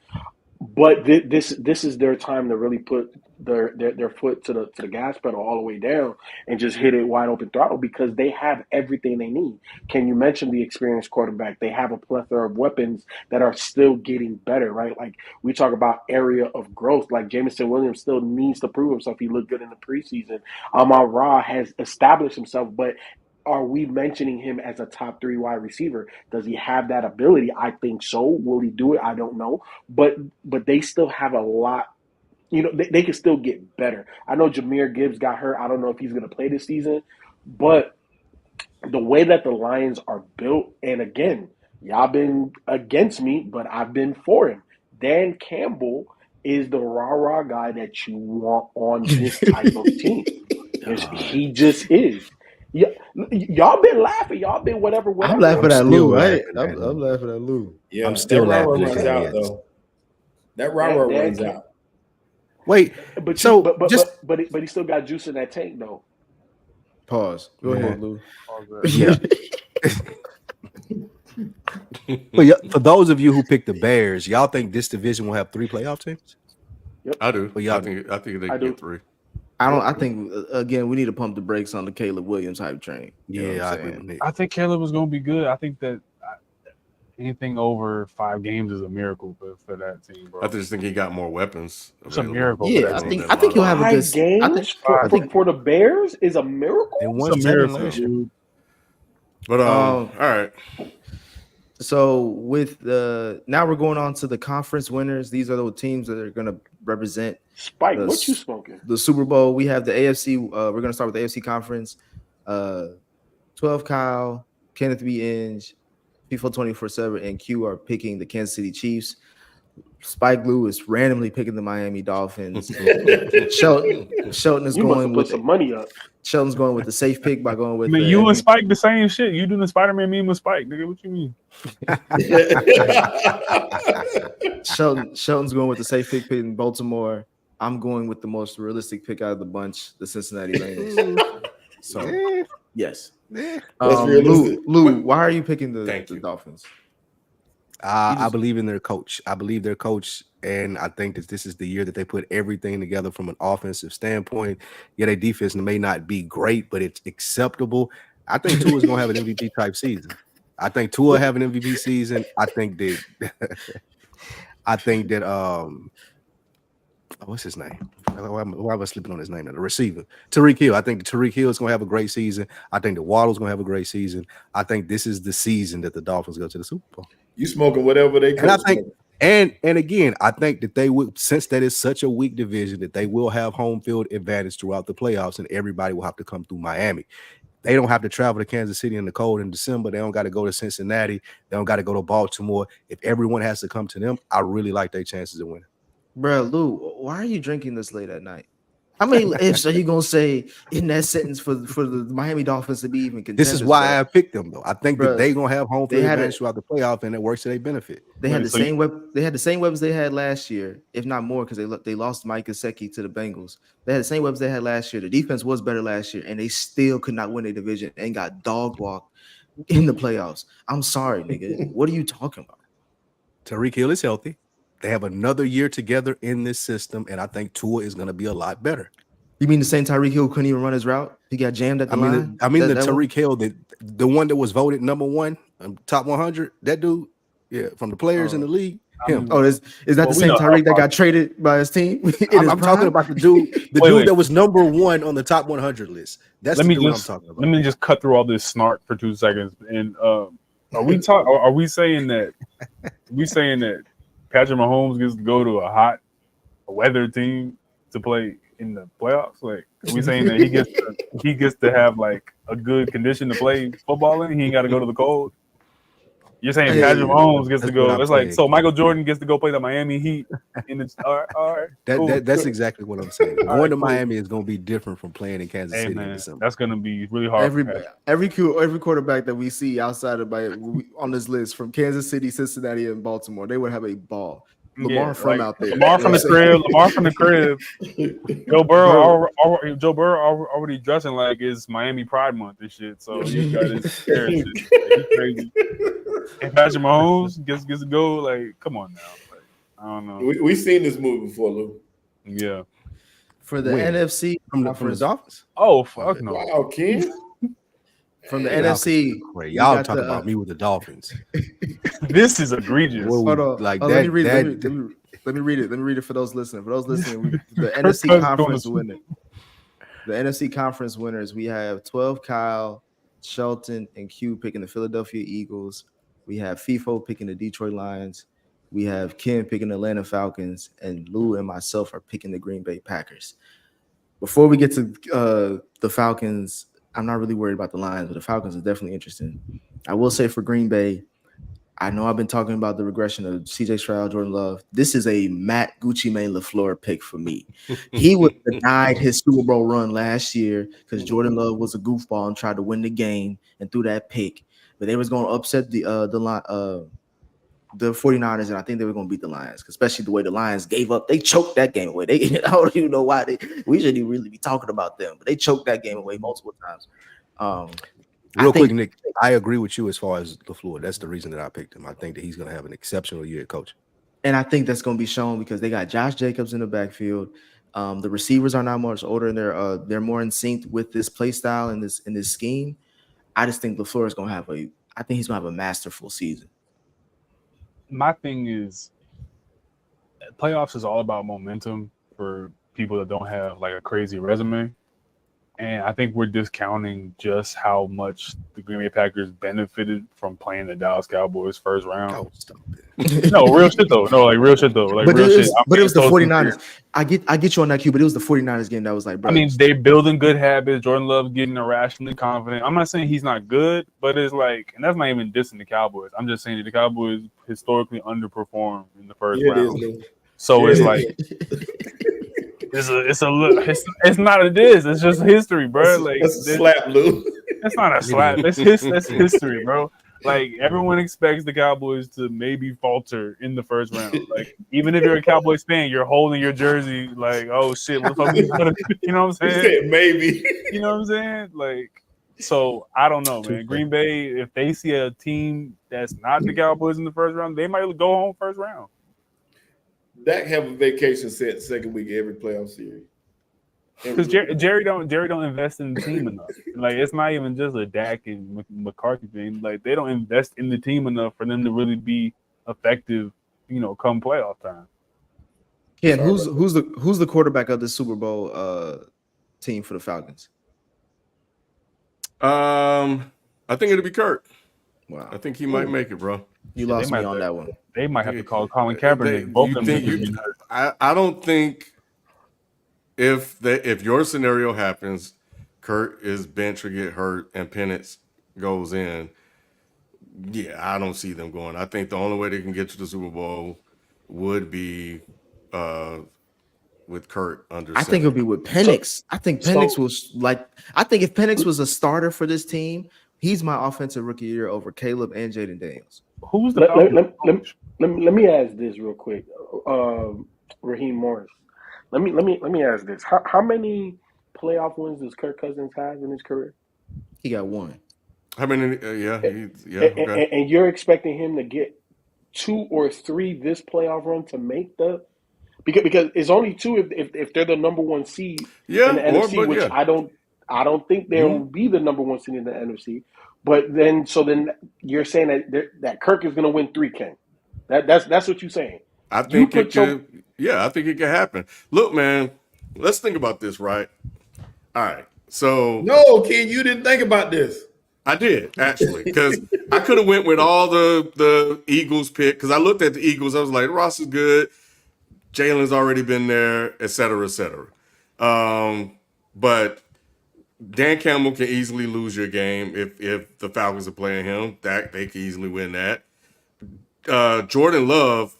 S3: But this is their time to really put their foot to the gas pedal all the way down and just hit it wide open throttle because they have everything they need. Can you mention the experienced quarterback? They have a plethora of weapons that are still getting better, right? Like we talk about area of growth. Like Jameson Williams still needs to prove himself. He looked good in the preseason. Amon-Ra has established himself, but are we mentioning him as a top 3 wide receiver? Does he have that ability? I think so. Will he do it? I don't know. But they still have a lot. You know, they can still get better. I know Jahmyr Gibbs got hurt. I don't know if he's going to play this season. But the way that the Lions are built, and again, y'all been against me, but I've been for him. Dan Campbell is the rah-rah guy that you want on this type of team. He just is. Yeah, y'all been laughing. Y'all been whatever.
S1: I'm laughing at Lou, right?
S6: laughing,
S1: I'm laughing at Lou.
S7: Yeah,
S6: I'm still
S7: that
S6: laughing
S7: runs
S6: at
S7: out
S6: that.
S7: though. That rah-rah runs out.
S6: Wait,
S3: But
S6: so
S3: but he still got juice in that tank though.
S1: Pause. Go ahead, Lou.
S6: yeah. But yeah, for those of you who picked the Bears, y'all think this division will have 3 playoff teams?
S2: I do.
S6: Well, y'all
S2: I think they
S3: I
S2: can
S3: do.
S2: get 3.
S1: I think again we need to pump the brakes on the Caleb Williams hype train. You know what
S6: Yeah, I
S1: I'm
S6: agree
S1: saying?
S6: with Nick.
S4: I think Caleb was going to be good. I think that anything over 5 games is a miracle for that team, bro.
S2: I just think he got more weapons.
S4: It's a
S2: available.
S4: miracle.
S1: Yeah,
S4: for
S1: I
S4: that
S1: think
S4: team.
S1: I think he'll have a good.
S3: 5 games
S1: I think
S3: for the Bears is a miracle.
S6: They
S4: It's
S6: won
S4: a
S6: 7
S4: miracle,
S6: last year.
S4: dude.
S2: But all right.
S1: So with the now we're going on to the conference winners. These are the teams that are going to represent
S3: Spike,
S1: the
S3: what you smoking?
S1: the Super Bowl. We have the AFC. We're going to start with the AFC conference. 12 Kyle, Kenneth B. Inge, FIFA 24/7, and Q are picking the Kansas City Chiefs. Spike Lou is randomly picking the Miami Dolphins. Shelton is
S3: You must
S1: going
S3: have put
S1: with
S3: some money up.
S1: Sheldon's going with the safe pick by going with
S4: I mean,
S1: the,
S4: you and Spike the same shit. You doing the Spider-Man meme with Spike, nigga. What you mean?
S1: Shelton's going with the safe pick in Baltimore. I'm going with the most realistic pick out of the bunch, the Cincinnati Bengals. So yes.
S7: That's
S1: Lou,
S7: realistic.
S1: why are you picking the
S2: Thank you.
S1: Dolphins?
S6: I believe in their coach. I believe their coach, and I think that this is the year that they put everything together from an offensive standpoint. Yeah, their defense may not be great, but it's acceptable. I think Tua's going to have an MVP type season. I think Tua have an MVP season. I think that what's his name? Why am I slipping on his name now? The receiver, Tyreek Hill. I think Tyreek Hill is going to have a great season. I think the Waddle's going to have a great season. I think this is the season that the Dolphins go to the Super Bowl.
S7: You smoking whatever they
S6: And I
S7: coach
S6: think,
S7: smoking.
S6: and again, I think that they would, since that is such a weak division, that they will have home field advantage throughout the playoffs, and everybody will have to come through Miami. They don't have to travel to Kansas City in the cold in December. They don't got to go to Cincinnati. They don't got to go to Baltimore. If everyone has to come to them, I really like their chances of winning.
S1: Bro, Lou, why are you drinking this late at night? How many ifs are you gonna say in that sentence for the Miami Dolphins to be even contenders?
S6: This is why I picked them, though. I think that
S1: Bruh,
S6: they're gonna have home field
S1: they had
S6: advantage
S1: it-
S6: throughout the playoff, and it works to their benefit.
S1: They had the
S4: So
S1: same They had the same weapons they had last year, if not more, because they lost Mike Gesicki to the Bengals. They had the same weapons they had last year. The defense was better last year, and they still could not win a division and got dog walked in the playoffs. I'm sorry, nigga. What are you talking about?
S6: Tyreek Hill is healthy. They have another year together in this system, and I think Tua is going to be a lot better.
S1: You mean the same Tyreek Hill couldn't even run his route? He got jammed at the line.
S6: The Tyreek Hill, the one that was voted number 1, top 100. That dude, yeah, from the players in the league. Him.
S1: Oh, is that
S4: Well,
S1: the
S4: we
S1: same
S4: know
S1: Tyreek that
S4: how-
S1: got traded by his team?
S6: I'm talking about the dude,
S4: Wait.
S6: that was number 1 on the top 100 list. That's the dude I'm talking about.
S4: Let me just cut through all this snark for 2 seconds. And are we saying that Patrick Mahomes gets to go to a weather team to play in the playoffs? Like, are we saying that he gets to have like a good condition to play football in? He ain't got to go to the cold. You're saying
S1: Yeah,
S4: Patrick Mahomes gets to
S6: that's
S4: go.
S6: what I'm
S4: It's like
S6: saying.
S4: so Michael Jordan gets to go play the Miami Heat in the. All right. Cool.
S6: That's exactly what I'm saying.
S4: All
S6: Going
S4: right,
S6: to
S4: cool.
S6: Miami is going to be different from playing in Kansas
S4: Hey
S6: City in
S4: man,
S6: December.
S4: that's gonna be really hard.
S1: Every quarterback that we see outside of on this list from Kansas City, Cincinnati, and Baltimore, they would have a ball. Lamar from out there.
S4: Lamar from the crib. Lamar from the crib. Joe Burrow already dressing like it's Miami Pride Month and shit. So he got his hair and shit. Like, he's crazy. And Patrick Mahomes gets to go. Like, come on now. Like, I don't know.
S7: We seen this movie before, Lou.
S4: Yeah.
S1: For the
S6: When?
S1: NFC
S6: from the
S1: conference,
S6: Dolphins.
S4: Oh fuck no.
S7: Wow, Ken.
S1: from the
S7: Hey,
S1: NFC,
S6: Great.
S1: we
S6: Y'all
S1: got
S6: talking
S1: the,
S6: about me with the Dolphins.
S4: This is egregious.
S6: What
S1: Hold on.
S6: like
S1: Oh,
S6: that?
S1: let me read it.
S6: that
S1: Let me read it. Let me read it for those listening. For those listening, the
S4: Kirk
S1: NFC
S4: Cousins
S1: conference
S4: doing
S1: winner. The NFC conference winners. We have 12 Kyle, Shelton, and Q picking the Philadelphia Eagles. We have FIFO picking the Detroit Lions. We have Ken picking the Atlanta Falcons, and Lou and myself are picking the Green Bay Packers. Before we get to the Falcons, I'm not really worried about the Lions, but the Falcons are definitely interesting. I will say for Green Bay, I know I've been talking about the regression of CJ Stroud, Jordan Love. This is a Matt Gucci Mane LaFleur pick for me. He was denied his Super Bowl run last year because Jordan Love was a goofball and tried to win the game and threw that pick. But they was going to upset the 49ers, and I think they were going to beat the Lions, especially the way the Lions gave up. They choked that game away. I don't even know why. We shouldn't even really be talking about them, but they choked that game away multiple times.
S6: Real quick, Nick, I agree with you as far as LaFleur. That's the reason that I picked him. I think that he's going to have an exceptional year at coaching.
S1: And I think that's going to be shown because they got Josh Jacobs in the backfield. The receivers are not much older, and they're more in sync with this play style and this scheme. I just think LaFleur is going to have I think he's going to have a masterful season.
S4: My thing is, playoffs is all about momentum for people that don't have like a crazy resume. And I think we're discounting just how much the Green Bay Packers benefited from playing the Dallas Cowboys first round.
S6: Oh, stop it.
S4: No, real shit though. No, like real shit though. Like
S1: But
S4: real
S1: it
S4: shit.
S1: was the 49ers. I get you on that, Q, but it was the 49ers game that was like, bro.
S4: I mean, they building good habits. Jordan Love getting irrationally confident. I'm not saying he's not good, but it's like, and that's not even dissing the Cowboys. I'm just saying that the Cowboys historically underperformed in the first round. So it's like it's not a diss. It's just history, bro. Like
S7: that's a slap, Lou.
S4: That's not a slap. That's history, bro. Like everyone expects the Cowboys to maybe falter in the first round. Like even if you're a Cowboys fan, you're holding your jersey like, oh shit, what the fuck you know what I'm saying?
S7: Maybe.
S4: You know what I'm saying? Like, so I don't know, man. Green Bay, if they see a team that's not the Cowboys in the first round, they might go home first round.
S7: Dak have a vacation set second week of every playoff series.
S4: Because Jerry don't invest in the team enough. Like it's not even just a Dak and McCarthy thing. Like they don't invest in the team enough for them to really be effective, come playoff time.
S1: Ken, who's the quarterback of the Super Bowl team for the Falcons?
S2: I think it'll be Kirk.
S1: Wow.
S2: I think he might make it, bro.
S1: You lost me on that one.
S4: They might have to call Colin Kaepernick. Both of them.
S2: I don't think if your scenario happens, Kurt is benched or get hurt and Penix goes in. Yeah, I don't see them going. I think the only way they can get to the Super Bowl would be with Kurt under.
S1: I think it'll be with Penix. I think Penix was like. I think if Penix was a starter for this team, he's my offensive rookie year over Caleb and Jaden Daniels.
S4: Who's the?
S3: Let me ask this real quick, Raheem Morris. Let me ask this: How many playoff wins does Kirk Cousins have in his career?
S1: He got one.
S2: How many? Okay.
S3: And you're expecting him to get 2 or 3 this playoff run to make the because it's only 2 if they're the number 1 seed in the NFC, which I don't think they will be the number 1 seed in the NFC. But then you're saying that Kirk is going to win 3, Ken. That's what you're saying.
S2: I think it could. Yeah, I think it could happen. Look, man, let's think about this, right? All right. So
S7: no, Ken, you didn't think about this.
S2: I did actually, because I could have went with all the Eagles pick because I looked at the Eagles. I was like, Ross is good. Jalen's already been there, et cetera, et cetera. But Dan Campbell can easily lose your game if the Falcons are playing him. They can easily win that. Jordan Love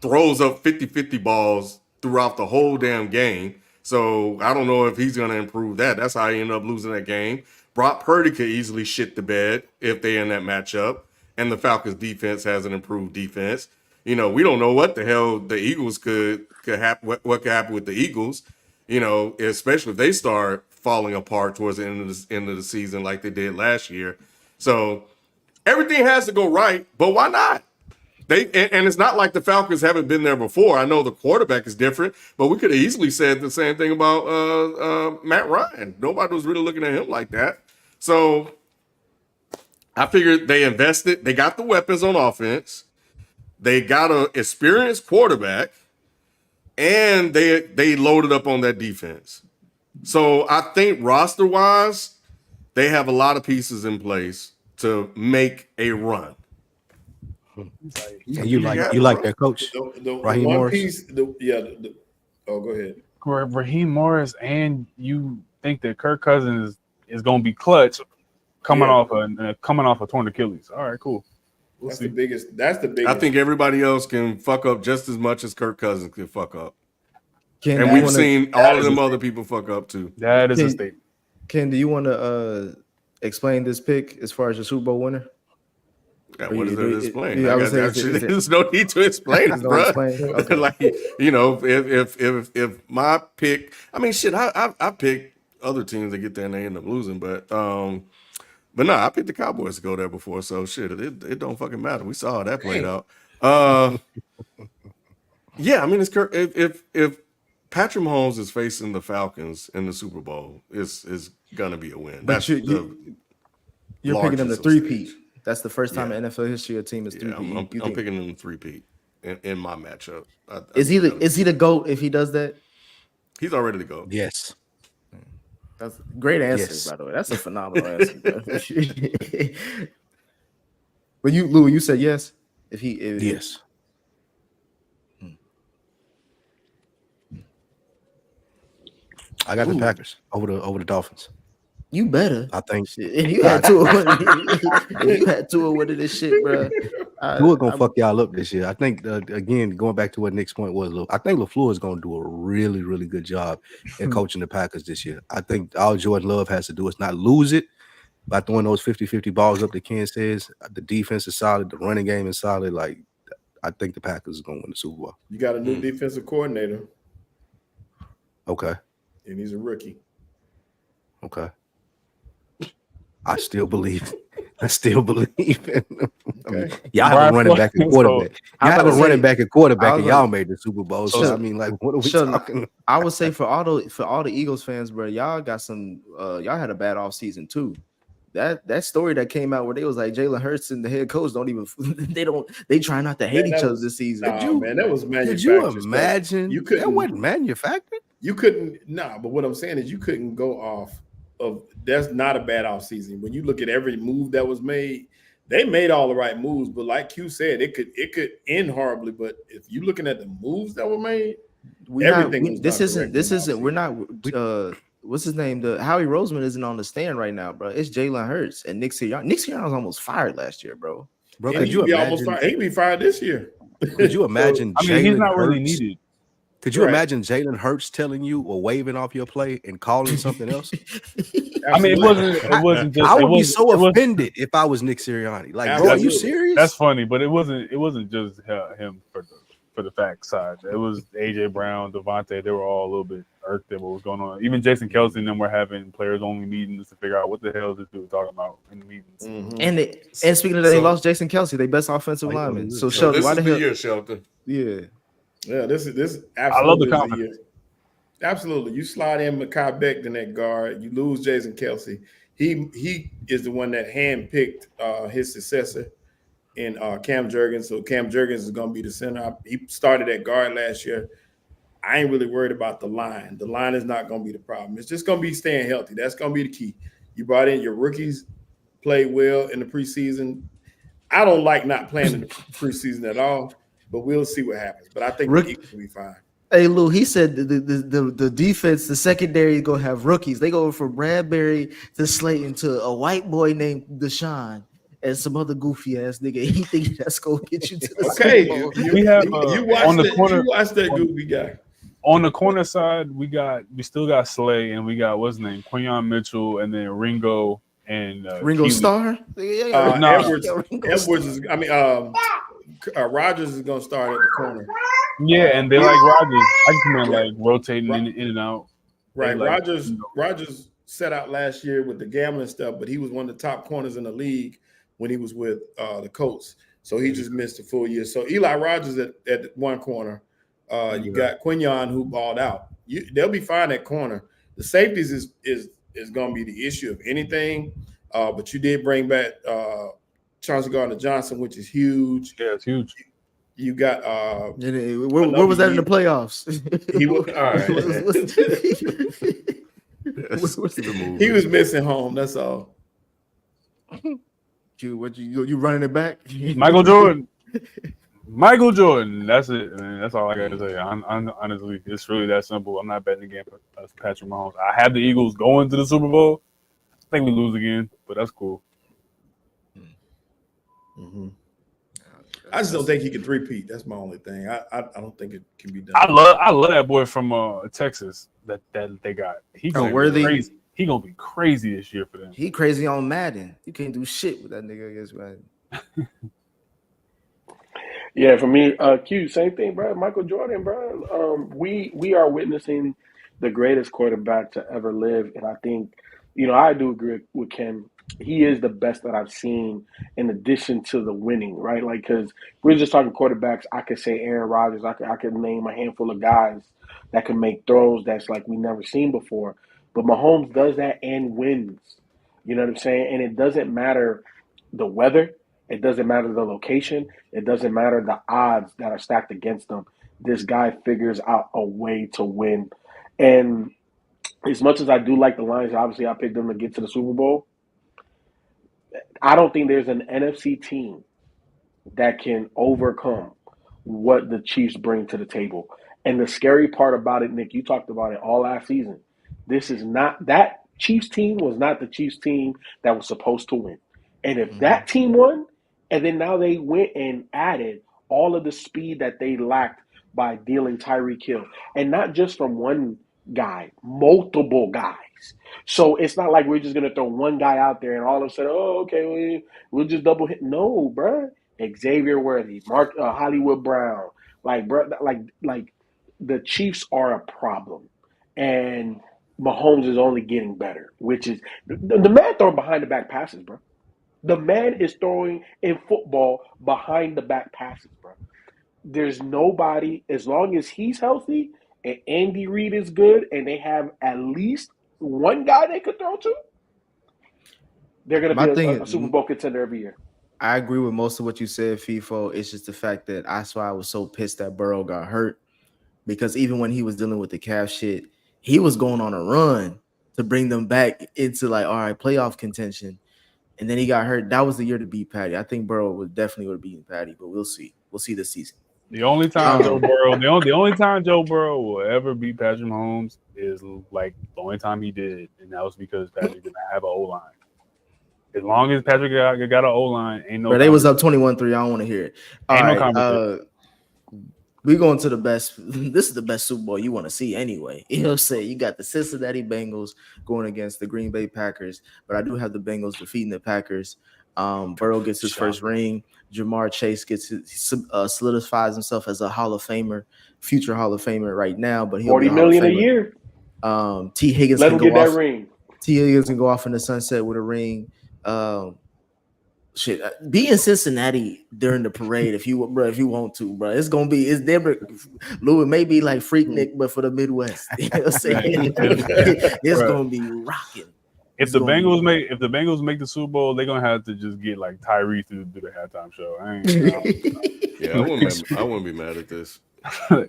S2: throws up 50-50 balls throughout the whole damn game. So I don't know if he's going to improve that. That's how he ended up losing that game. Brock Purdy could easily shit the bed if they're in that matchup. And the Falcons defense has an improved defense. We don't know what the hell the Eagles could happen. What could happen with the Eagles? Especially if they start falling apart towards the end of the season like they did last year. So everything has to go right, but why not? and it's not like the Falcons haven't been there before. I know the quarterback is different, but we could have easily said the same thing about Matt Ryan. Nobody was really looking at him like that. So I figured they invested. They got the weapons on offense. They got an experienced quarterback, and they loaded up on that defense. So I think roster-wise, they have a lot of pieces in place to make a run.
S6: And you like their coach,
S7: The
S6: Raheem
S7: one
S6: Morris?
S7: piece, go ahead.
S4: Raheem Morris, and you think that Kirk Cousins is going to be clutch coming off a torn Achilles. All right, cool.
S7: That's the biggest.
S2: I think everybody else can fuck up just as much as Kirk Cousins can fuck up.
S1: Ken,
S2: And we've seen all of them other people fuck up too.
S4: That is a statement.
S1: Ken, do you want to explain this pick as far as your Super Bowl winner?
S2: Yeah, what is there to explain?
S1: Yeah, I was saying,
S2: there's no need to explain it, bro.
S1: Okay.
S2: Like, if my pick, I mean, shit, I picked other teams that get there and they end up losing, but no, I picked the Cowboys to go there before, so shit, it don't fucking matter. We saw how that played out. Yeah, I mean, it's if Patrick Mahomes is facing the Falcons in the Super Bowl, it's gonna be a win.
S1: But you're picking them to three-peat. That's the first time in NFL history a team is three-peat.
S2: I'm picking them to three-peat in my matchup.
S1: Is he the GOAT if he does that?
S2: He's already the GOAT.
S6: Yes.
S1: That's a great answer, by the way. That's a phenomenal answer. But Lou, you said yes.
S6: Yes. I got the Packers over the Dolphins.
S1: You better.
S6: I think.
S1: If you had two of one of this shit, bro.
S6: Tua gonna fuck y'all up this year. I think again, going back to what Nick's point was, I think LaFleur is gonna do a really, really good job in coaching the Packers this year. I think all Jordan Love has to do is not lose it by throwing those 50-50 balls up that Ken says. The defense is solid, the running game is solid. Like, I think the Packers are gonna win the Super Bowl.
S7: You got a new defensive coordinator.
S6: Okay.
S7: And he's a rookie.
S6: Okay. I still believe in them. I mean, y'all have a running back and quarterback. Y'all have a running back and quarterback, and y'all made the Super Bowl. So I mean, like, what are we talking?
S1: I would say for all the Eagles fans, bro, y'all got some. Y'all had a bad off season too. That story that came out where they was like Jalen Hurts and the head coach they try not to hate each other this season.
S7: Man, that was manufactured.
S6: Could you imagine? That wasn't manufactured.
S7: You couldn't. But what I'm saying is you couldn't go off of. That's not a bad off season. When you look at every move that was made, they made all the right moves. But like Q said, it could end horribly. But if you're looking at the moves that were made, this isn't. We're not. What's his name? Howie Roseman isn't on the stand right now, bro. It's Jalen Hurts and Nick Sirianni. Nick Sirianni was almost fired last year, bro.
S6: Could you imagine?
S7: He could be fired this year.
S6: Could you imagine?
S4: I mean, he's not really needed.
S6: Could you imagine Jalen Hurts telling you or waving off your play and calling something else?
S4: I mean, it wasn't just.
S6: I would be so offended if I was Nick Sirianni. Like, bro, are you serious?
S4: That's funny, but it wasn't just him for the fact side. It was AJ Brown, Devontae. They were all a little bit irked at what was going on. Even Jason Kelce and them were having players only meetings to figure out what the hell this dude was talking about in the meetings.
S1: Mm-hmm. And speaking of that, they lost Jason Kelce, their best offensive lineman. So Shelton, why the hell?
S2: Year, Shelton.
S1: Yeah.
S7: Yeah, this absolutely.
S4: I love the confidence.
S7: Absolutely, you slide in Mekhi Becton in that guard. You lose Jason Kelce. He is the one that handpicked his successor in Cam Jurgens. So Cam Jurgens is going to be the center. He started at guard last year. I ain't really worried about the line. The line is not going to be the problem. It's just going to be staying healthy. That's going to be the key. You brought in your rookies, played well in the preseason. I don't like not playing in the preseason at all. But we'll see what happens. But I think the Eagles will be fine.
S1: Hey Lou, he said the defense, the secondary is gonna have rookies. They go from Bradbury to Slayton to a white boy named Deshaun and some other goofy ass nigga. He think that's gonna get you to the Super Bowl.
S7: You watch that goofy guy.
S4: On the corner side, we still got Slay and we got what's his name, Quinyon Mitchell, and then Ringo and
S1: Ringo Starr.
S7: Edwards is. I mean, Rodgers is going to start at the corner.
S4: Yeah, and they like Rodgers. I just meant like rotating in and out.
S7: Right. Rodgers set out last year with the gambling stuff, but he was one of the top corners in the league when he was with the Colts. So he just missed a full year. So Eli Rogers at one corner. You got Quinyon who balled out. They'll be fine at corner. The safeties is going to be the issue of anything. But you did bring back Chauncey Gardner-Johnson, which is huge.
S4: Yeah, it's huge.
S7: You got
S1: where was that in the playoffs?
S7: He was he was missing home. That's all.
S1: You running it back?
S4: Michael Jordan. Michael Jordan. That's it. Man. That's all I got to say. Honestly, it's really that simple. I'm not betting again for Patrick Mahomes. I have the Eagles going to the Super Bowl. I think we lose again, but that's cool.
S7: Mm-hmm. I just don't think he can three-peat. That's my only thing. I don't think it can be done.
S4: I love that boy from Texas that they got. He gonna be crazy. He gonna be crazy this year for them.
S1: He crazy on Madden. You can't do shit with that nigga against Madden.
S3: Yeah, for me, Q, same thing, bro. Michael Jordan, bro. We are witnessing the greatest quarterback to ever live, and I think, I do agree with Ken. He is the best that I've seen in addition to the winning, right? Like, because we're just talking quarterbacks. I could say Aaron Rodgers. I could name a handful of guys that can make throws that's like we never seen before. But Mahomes does that and wins. You know what I'm saying? And it doesn't matter the weather. It doesn't matter the location. It doesn't matter the odds that are stacked against them. This guy figures out a way to win. And as much as I do like the Lions, obviously I picked them to get to the Super Bowl. I don't think there's an NFC team that can overcome what the Chiefs bring to the table. And the scary part about it, Nick, you talked about it all last season. This is not that Chiefs team was not the Chiefs team that was supposed to win. And if that team won, and then now they went and added all of the speed that they lacked by dealing Tyreek Hill, and not just from one guy, multiple guys. So it's not like we're just gonna throw one guy out there and all of a sudden, we'll just double hit. No, bro. Xavier Worthy, Hollywood Brown, like the Chiefs are a problem, and Mahomes is only getting better. Which is the man throwing behind the back passes, bro. The man is throwing in football behind the back passes, bro. There's nobody, as long as he's healthy and Andy Reid is good and they have at least one guy they could throw to, they're going to be a Super Bowl contender every year.
S1: I agree with most of what you said, FIFO. It's just the fact that that's why I was so pissed that Burrow got hurt, because even when he was dealing with the calf shit, he was going on a run to bring them back into playoff contention. And then he got hurt. That was the year to beat Patty. I think Burrow would have beaten Patty, but we'll see. We'll see this season.
S4: The only time the only time Joe Burrow will ever beat Patrick Mahomes is like the only time he did, and that was because Patrick didn't have an O-line. As long as Patrick got an O-line, ain't no.
S1: But they was up 21-3. I don't want to hear it. We going to the best. This is the best Super Bowl you want to see anyway. You know what I'm saying? You got the Cincinnati Bengals going against the Green Bay Packers, but I do have the Bengals defeating the Packers. Burrow gets his first ring. Jamar Chase solidifies himself as a Hall of Famer, future Hall of Famer right now, but he'll
S3: $40 million a year.
S1: T. Higgins
S3: let him get that ring.
S1: T. Higgins can go off in the sunset with a ring. Be in Cincinnati during the parade if you want to, bro. It's Denver. Louis may be like Freaknik, but for the Midwest. You know what I'm saying? It's gonna be rocking.
S4: If the Bengals make the Super Bowl, they're gonna have to just get like Tyree to do the halftime show.
S2: I wouldn't be mad at this.
S1: But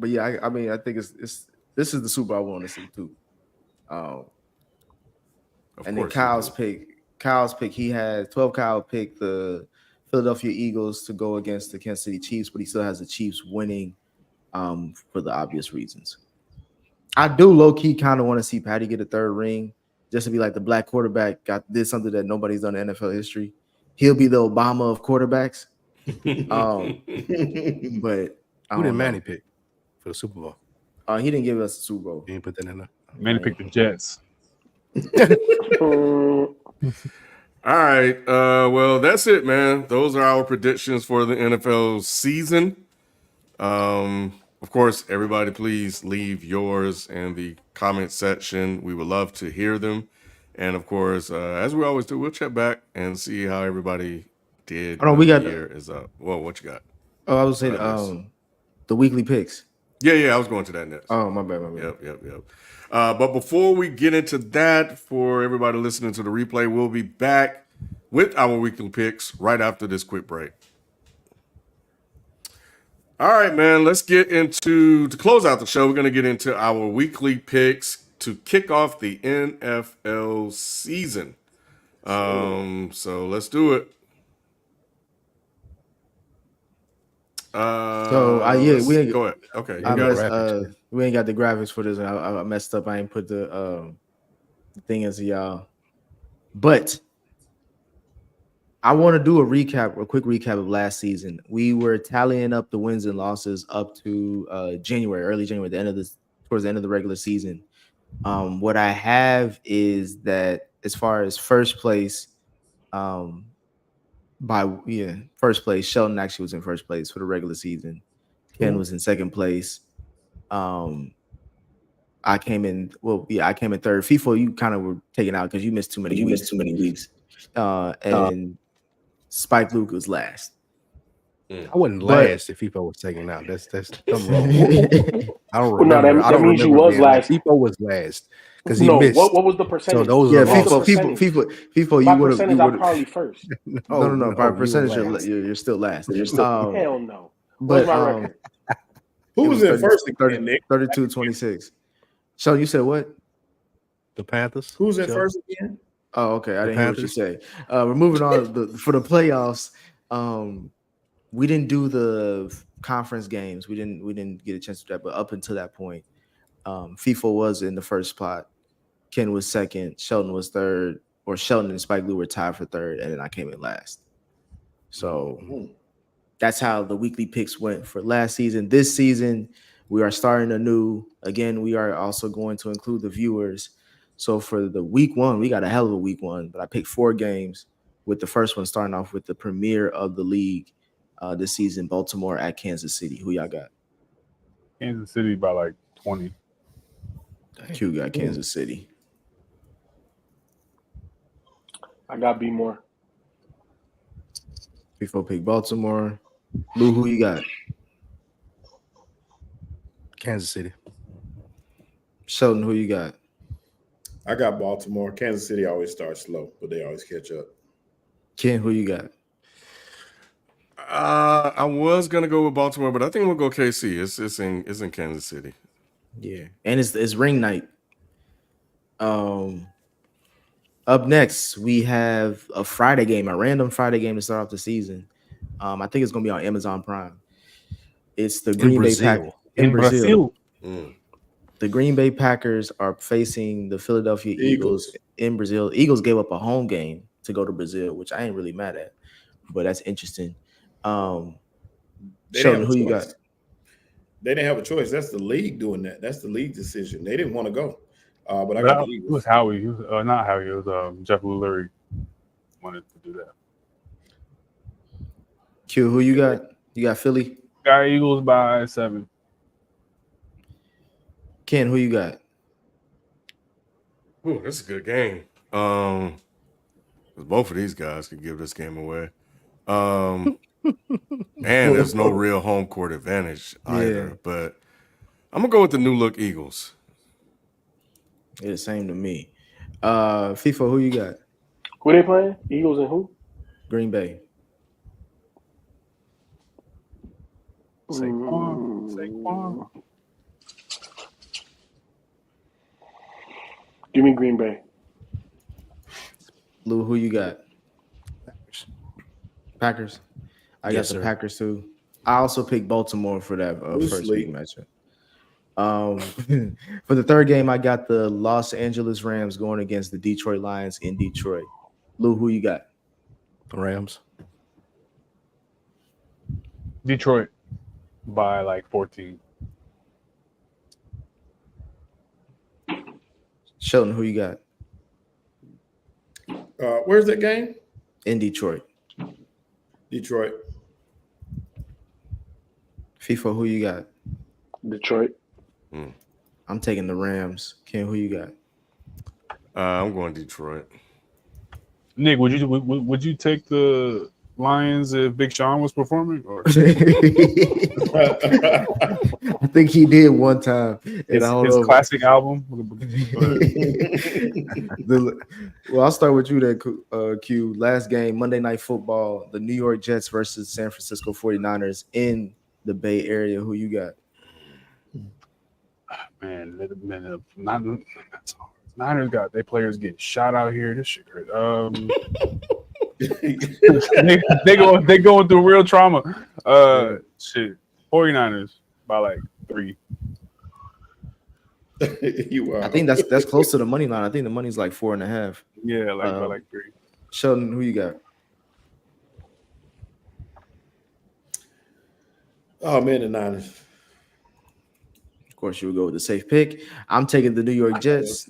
S1: yeah, I mean, I think this is the Super Bowl I want to see too. And then Kyle's pick, he had 12. Kyle picked the Philadelphia Eagles to go against the Kansas City Chiefs, but he still has the Chiefs winning for the obvious reasons. I do low-key kind of want to see Patty get a third ring, just to be like the black quarterback did something that nobody's done in NFL history. He'll be the Obama of quarterbacks. But
S6: who did Manny pick for the Super Bowl?
S1: He didn't give us the Super Bowl.
S6: He didn't put that in there.
S4: Manny picked the Jets.
S2: All right. Well, that's it, man. Those are our predictions for the NFL season. Of course, everybody, please leave yours in the comment section. We would love to hear them. And of course, as we always do, we'll check back and see how everybody did.
S1: Oh, no, we
S2: when
S1: got-
S2: the year is up. Well, what you got?
S1: Oh, I was saying the weekly picks.
S2: Yeah, I was going to that next.
S1: Oh, my bad.
S2: Yep. But before we get into that, for everybody listening to the replay, we'll be back with our weekly picks right after this quick break. All right, man, let's get into, to close out the show, we're going to get into our weekly picks to kick off the NFL season. So let's do it.
S1: We ain't
S2: go ahead. Okay, you
S1: I
S2: got
S1: messed,
S2: it.
S1: we ain't got the graphics for this. I messed up. I ain't put the thing into y'all. But I want to do a quick recap of last season. We were tallying up the wins and losses up to early January, towards the end of the regular season. What I have is that as far as first place, first place, Shelton actually was in first place for the regular season. Ken was in second place. I came in third. FIFO, you kind of were taken out because you missed too many weeks. And Spike Luke was last.
S6: I wasn't last if FIFO was taken out. That's something wrong. I don't
S3: Well, no,
S6: remember.
S3: that means you was last.
S6: FIFO was last because he
S3: No,
S6: missed.
S3: what was the percentage?
S6: So those
S1: Yeah,
S6: are
S1: FIFO,
S3: By
S1: you would
S3: percentage,
S1: have.
S3: I'm probably first.
S1: No. By
S6: you were
S1: percentage,
S6: last.
S1: you're still last.
S3: Hell no.
S1: But
S3: What's my record?
S7: Who was in first again, Nick?
S1: 32-26. So you said what?
S6: The Panthers.
S7: Who's in
S6: Sure.
S7: first again?
S1: Oh, okay. I
S6: The
S1: didn't hear what you
S6: Panthers.
S1: say. We're moving on for the playoffs. We didn't do the conference games. We didn't get a chance to do that. But up until that point, FIFO was in the first spot. Ken was second. Shelton was third. Or Shelton and Spike Lee were tied for third, and then I came in last. So that's how the weekly picks went for last season. This season, we are starting anew. Again, we are also going to include the viewers. So for the week one, we got a hell of a week one, but I picked 4 games, with the first one starting off with the premiere of the league this season, Baltimore at Kansas City. Who y'all got?
S4: Kansas City by like 20.
S1: Q got Kansas City.
S3: I got B more.
S1: Before pick Baltimore. Lou, who you got?
S6: Kansas City.
S1: Sheldon, who you got?
S7: I got Baltimore. Kansas City always starts slow, but they always catch up.
S1: Ken, who you got?
S2: I was gonna go with Baltimore, but I think we'll go KC. It's in Kansas City.
S1: Yeah, and it's ring night. Up next, we have a Friday game, a random Friday game to start off the season. I think it's gonna be on Amazon Prime. It's the Green Bay Packers in Brazil. The Green Bay Packers are facing the Philadelphia Eagles in Brazil. Eagles gave up a home game to go to Brazil, which I ain't really mad at, but that's interesting. Sheldon, who you got?
S7: They didn't have a choice. That's the league doing that. That's the league decision. They didn't want to go. But I
S4: But
S7: got the
S4: it
S7: Eagles.
S4: was Howie. It was, not Howie. It was Jeff Lurie wanted to do that.
S1: Q, who you got? You got Philly?
S4: Got Eagles by 7.
S1: Ken, who you got?
S2: Ooh, that's a good game. 'Cause both of these guys could give this game away. And there's no real home court advantage either.
S1: Yeah.
S2: But I'm gonna go with the new look Eagles.
S1: It's the same to me. FIFA, who you got?
S3: Who they playing? Eagles and who?
S1: Green Bay.
S4: Saquon.
S3: Give me Green Bay.
S1: Lou, who you got? Packers. I
S6: Yes,
S1: got the
S6: sir.
S1: Packers too. I also picked Baltimore for that first week matchup. For the third game, I got the Los Angeles Rams going against the Detroit Lions in Detroit. Lou, who you got?
S6: The Rams.
S4: Detroit by like 14.
S1: Sheldon, who you got?
S7: Where's that game?
S1: In Detroit.
S7: Detroit.
S1: FIFA, who you got?
S3: Detroit.
S1: I'm taking the Rams. Ken, who you got?
S2: I'm going Detroit.
S4: Nick, would you take the Lions if Big Sean was performing? Or
S1: I think he did one time. And
S4: his,
S1: I don't
S4: his
S1: know.
S4: classic album?
S1: Well, I'll start with you then, Q. Last game, Monday Night Football, the New York Jets versus San Francisco 49ers in the Bay Area. Who you got?
S4: Man, Niners got their players getting shot out here. This shit hurt. they going through real trauma. Shit. 49ers by like 3.
S7: You are.
S1: I think that's close to the money line. I think the money's like 4.5.
S4: Yeah, like by like 3.
S1: Sheldon, who you got?
S7: Oh man, the Niners.
S1: Of course, you would go with the safe pick. I'm taking the New York Jets.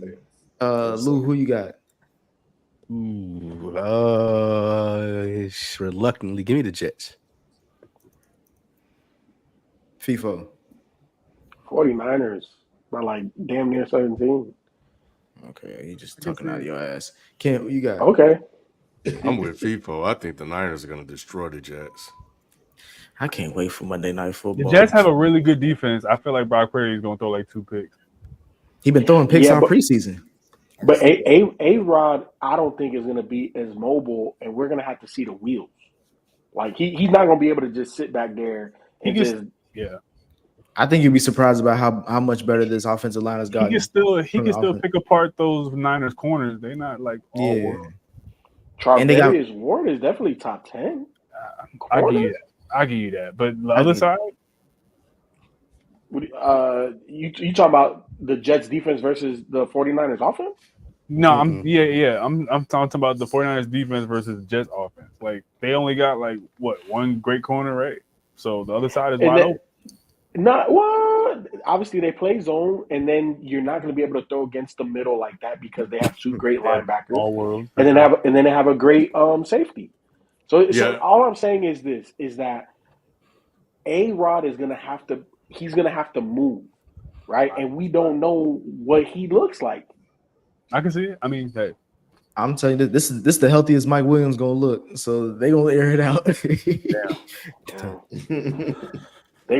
S1: Lou, who you got?
S6: Ooh, reluctantly, give me the Jets.
S1: FIFO.
S3: 49ers by like damn near 17.
S1: Okay, you just talking out of your ass. Ken, who you got?
S3: Okay.
S2: I'm with FIFO. I think the Niners are going to destroy the Jets.
S1: I can't wait for Monday Night
S4: The
S1: Football.
S4: Jets have a really good defense. I feel like Brock Purdy is going to throw like 2 picks.
S1: He been throwing picks
S3: Yeah,
S1: on
S3: but-
S1: preseason.
S3: But A-Rod, I don't think is going to be as mobile, and we're going to have to see the wheels. Like, he's not going to be able to just sit back there and
S4: He can-
S3: just
S4: Yeah.
S1: I think you'd be surprised about how much better this offensive line has
S4: He
S1: gotten.
S4: can still
S1: from the offense.
S4: pick apart those Niners corners. They're not like all
S1: Yeah.
S4: world.
S1: And they got-
S3: Charvarius Ward is definitely top 10.
S4: I give you
S3: Corner?
S4: that. I give you that. But the
S1: I
S4: other
S1: give-
S4: side,
S3: You talking about the Jets defense versus the 49ers offense?
S4: no,
S6: Mhm.
S4: I'm talking about the 49ers defense versus the Jets offense. Like they only got like one great corner, right? So the other side is
S3: And
S4: wide
S3: then-
S4: open.
S3: Well, obviously they play zone, and then you're not going to be able to throw against the middle like that because they have 2 great linebackers,
S4: All world.
S3: and then they have a great safety. So
S2: Yeah.
S3: all I'm saying is this: is that A-Rod is going to have to move, right? And we don't know what he looks like.
S4: I can see it. I mean, hey,
S1: I'm telling you, this is the healthiest Mike Williams gonna look. So they gonna air it out.
S3: They're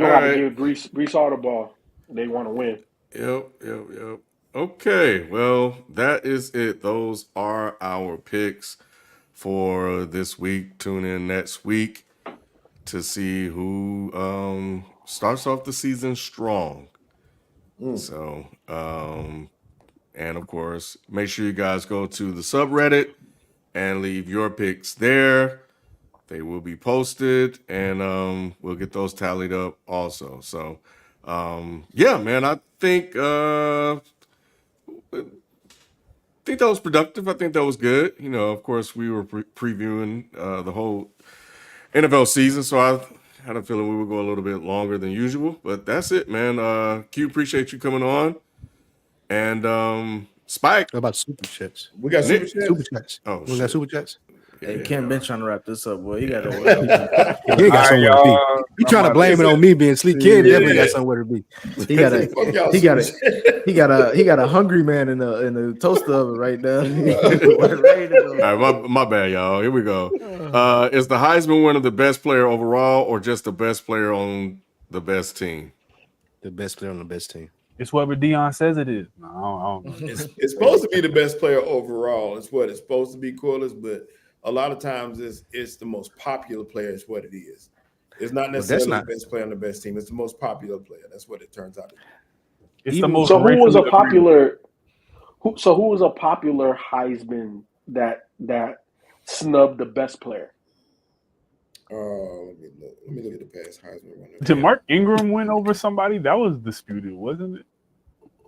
S3: going to
S2: All
S3: have
S2: right.
S3: to give Brees all the ball. They want to win.
S2: Yep. Okay, well, that is it. Those are our picks for this week. Tune in next week to see who starts off the season strong. So, and of course, make sure you guys go to the subreddit and leave your picks there. They will be posted, and we'll get those tallied up also. So, yeah, man, I think that was productive. I think that was good. You know, of course, we were previewing the whole NFL season, so I had a feeling we would go a little bit longer than usual. But that's it, man. Q, appreciate you coming on. And Spike.
S6: What about super chats?
S7: We got super
S2: Nick-
S7: chats.
S6: Super chats.
S2: Oh,
S6: We
S2: shit.
S6: got super chats.
S1: Hey, Ken been trying to wrap this up, boy. He got
S6: He ain't got somewhere to be. You trying to
S4: I'm
S6: blame it on me being sleep? Ken definitely got somewhere to be.
S1: He got
S7: Fuck y'all
S1: he got
S7: super chat.
S1: he got a hungry man in the toaster oven right now.
S2: All right, my bad, y'all. Here we go. Is the Heisman winner the best player overall, or just the best player on the best team?
S6: The best player on the best team.
S4: it's whatever Deion says it is. No, I don't know.
S7: It's supposed to be the best player overall. It's what it's supposed to be, Corliss, but a lot of times it's the most popular player is what it is. It's not
S6: that's
S7: necessarily
S6: not-
S7: the best player on the best team. It's the most popular player. That's what it turns out to be.
S4: It's the
S6: Even-
S4: most.
S3: So who was a
S4: racially agreeable.
S3: popular? Who was a popular Heisman that snubbed the best player?
S7: Let me look at the past Heisman runner.
S4: Did Mark Ingram win over somebody? That was disputed, wasn't it?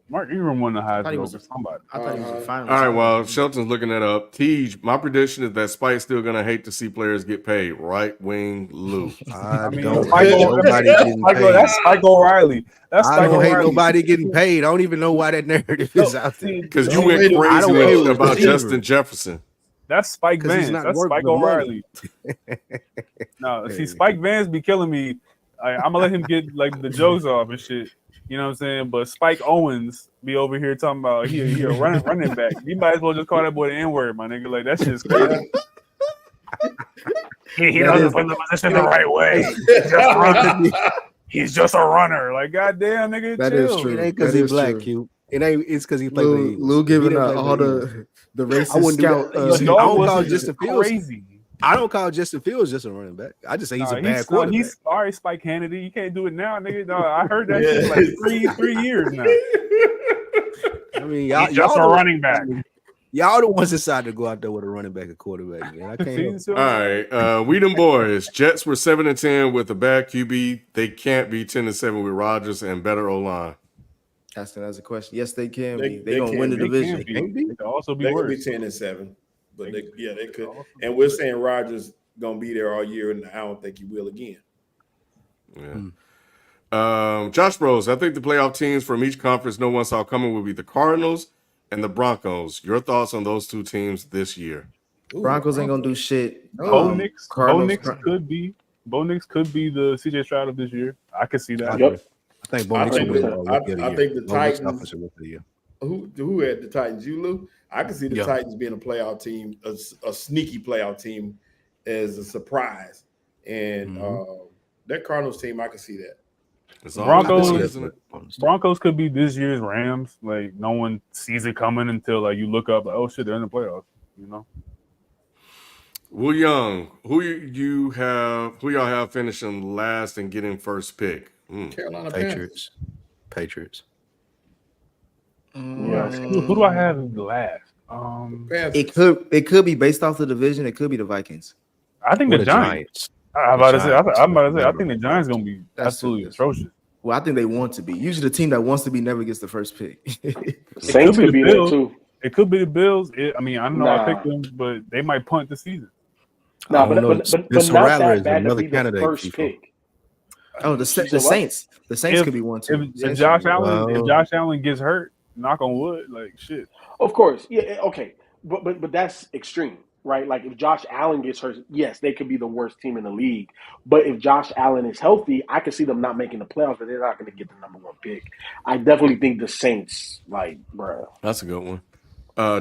S4: Mark Ingram won the
S1: thought he
S4: Heisman
S1: was-
S4: over somebody.
S1: I thought he was a finalist.
S2: All right, well, Shelton's looking that up. Tej, my prediction is that Spike's still gonna hate to see players get paid. Right wing Lou.
S6: I
S4: mean,
S6: don't
S4: Spike
S6: hate
S4: O'Reilly-
S6: nobody getting paid.
S4: That's Spike O'Reilly. That's
S6: I
S4: Spike
S6: don't hate
S4: O'Reilly.
S6: nobody getting paid. I don't even know why that narrative is out there.
S2: Because you
S7: Don't
S2: went
S7: hate him.
S6: I don't
S2: crazy
S6: hate
S2: about
S6: receiver.
S2: Justin Jefferson.
S4: That's Spike
S6: 'Cause he's
S4: Vance.
S6: not
S4: That's
S6: worth
S4: Spike
S6: the money.
S4: O'Reilly. No, see, Spike Vance be killing me. I'm gonna let him get like the jokes off and shit. You know what I'm saying? But Spike Owens be over here talking about he a running back. You might as well just call that boy the N-word, my nigga. Like that shit's crazy. He
S1: That
S4: doesn't
S1: is-
S4: put the position the right way. He's just a runner. Like, goddamn, nigga,
S1: That
S4: chill.
S1: is true.
S6: It ain't because
S1: That
S6: he
S1: is
S6: black,
S1: true.
S6: Q. It ain't. It's because he played for the
S1: Lou,
S6: Eagles.
S1: Lou
S6: If he
S1: giving
S6: didn't
S1: out
S6: play for
S1: all
S6: Eagles,
S1: the
S6: I
S1: racist
S6: wouldn't do
S1: scout.
S6: that.
S4: The
S6: You see, I
S4: dog
S6: don't
S4: was
S6: call
S4: just
S6: Justin Fields.
S4: crazy.
S6: I don't call Justin Fields just a running back. I just say he's a bad
S4: He's
S6: quarterback.
S4: sorry, Spike Kennedy. You can't do it now, nigga. No, I heard that
S7: Yeah.
S4: shit like three years now.
S6: I mean,
S4: He's
S6: y'all,
S4: just a
S6: y'all,
S4: running back.
S6: y'all the ones decided to go out there with a running back and quarterback, man. I can't. help it.
S4: So,
S2: All right, we them boys. Jets were 7-10 with a bad QB. They can't be 10-7 with Rodgers and better O line.
S1: Asking as a question. Yes, they can
S7: They-
S1: be.
S7: they
S1: They're gonna
S7: can
S1: win the
S7: be.
S1: division.
S4: They could also be
S7: They could be
S4: worse.
S7: 10-7, but they could.
S4: also
S7: And we're saying Rodgers gonna be there all year, and I don't think he will again.
S2: Yeah. Josh Bros, I think the playoff teams from each conference no one saw coming will be the Cardinals and the Broncos. Your thoughts on those two teams this year?
S7: Ooh,
S1: Broncos ain't gonna do shit.
S7: Oh,
S4: Bo Nix
S1: Cardinals.
S4: could be the CJ Stroud of this year. I could see that.
S3: Yep.
S6: I think Bo
S7: I
S6: Nix
S7: think
S6: will win
S7: the-
S6: Rookie
S7: I-
S6: of the
S7: I
S6: Year.
S7: think the
S6: Bo Nix
S7: Titans-
S6: Offensive Rookie of the Year.
S7: Who had the Titans? You, Lou? I can see the
S6: Yeah.
S7: Titans being a playoff team, a sneaky playoff team, as a surprise. And that Cardinals team, I can see that.
S2: It's all
S4: Broncos-
S2: good, isn't it?
S4: Broncos could be this year's Rams. Like, no one sees it coming until like you look up, like, oh shit, they're in the playoffs. You know.
S2: Will Young, who y'all have finishing last and getting first pick?
S7: Carolina Panthers.
S6: Patriots.
S3: Yeah.
S4: Who do I have last?
S7: Panthers.
S1: It could be based off the division. It could be the Vikings.
S4: I think
S6: Or
S4: the Giants. I'm
S6: The
S4: about to say.
S6: Giants.
S4: I'm about to say. I think the Giants gonna be
S1: That's
S4: absolutely
S1: it.
S4: atrocious.
S1: Well, I think they want to be. Usually, the team that wants to be never gets the first pick.
S3: Saints
S4: could be
S3: could be
S4: the
S3: there
S4: Bills.
S3: too.
S4: It could be the Bills. I mean, I know I
S3: Nah.
S4: picked them, but they might punt the season.
S3: No,
S6: I don't know.
S3: but
S6: This
S3: not
S6: Rattler
S3: that
S6: is
S3: bad to
S6: another
S3: be the
S6: candidate,
S3: first
S6: Chief.
S3: pick.
S1: Oh, the
S3: You said what?
S1: Saints. The Saints
S4: If-
S1: could be one too.
S4: If
S1: Saints
S4: Josh
S1: should be one.
S4: Allen, if
S6: Well-
S4: Josh Allen gets hurt, knock on wood, like shit.
S3: Of course, yeah, okay, but that's extreme, right? Like if Josh Allen gets hurt, yes, they could be the worst team in the league. But if Josh Allen is healthy, I could see them not making the playoffs, but they're not going to get the number one pick. I definitely think the Saints, like, bro.
S2: That's a good one.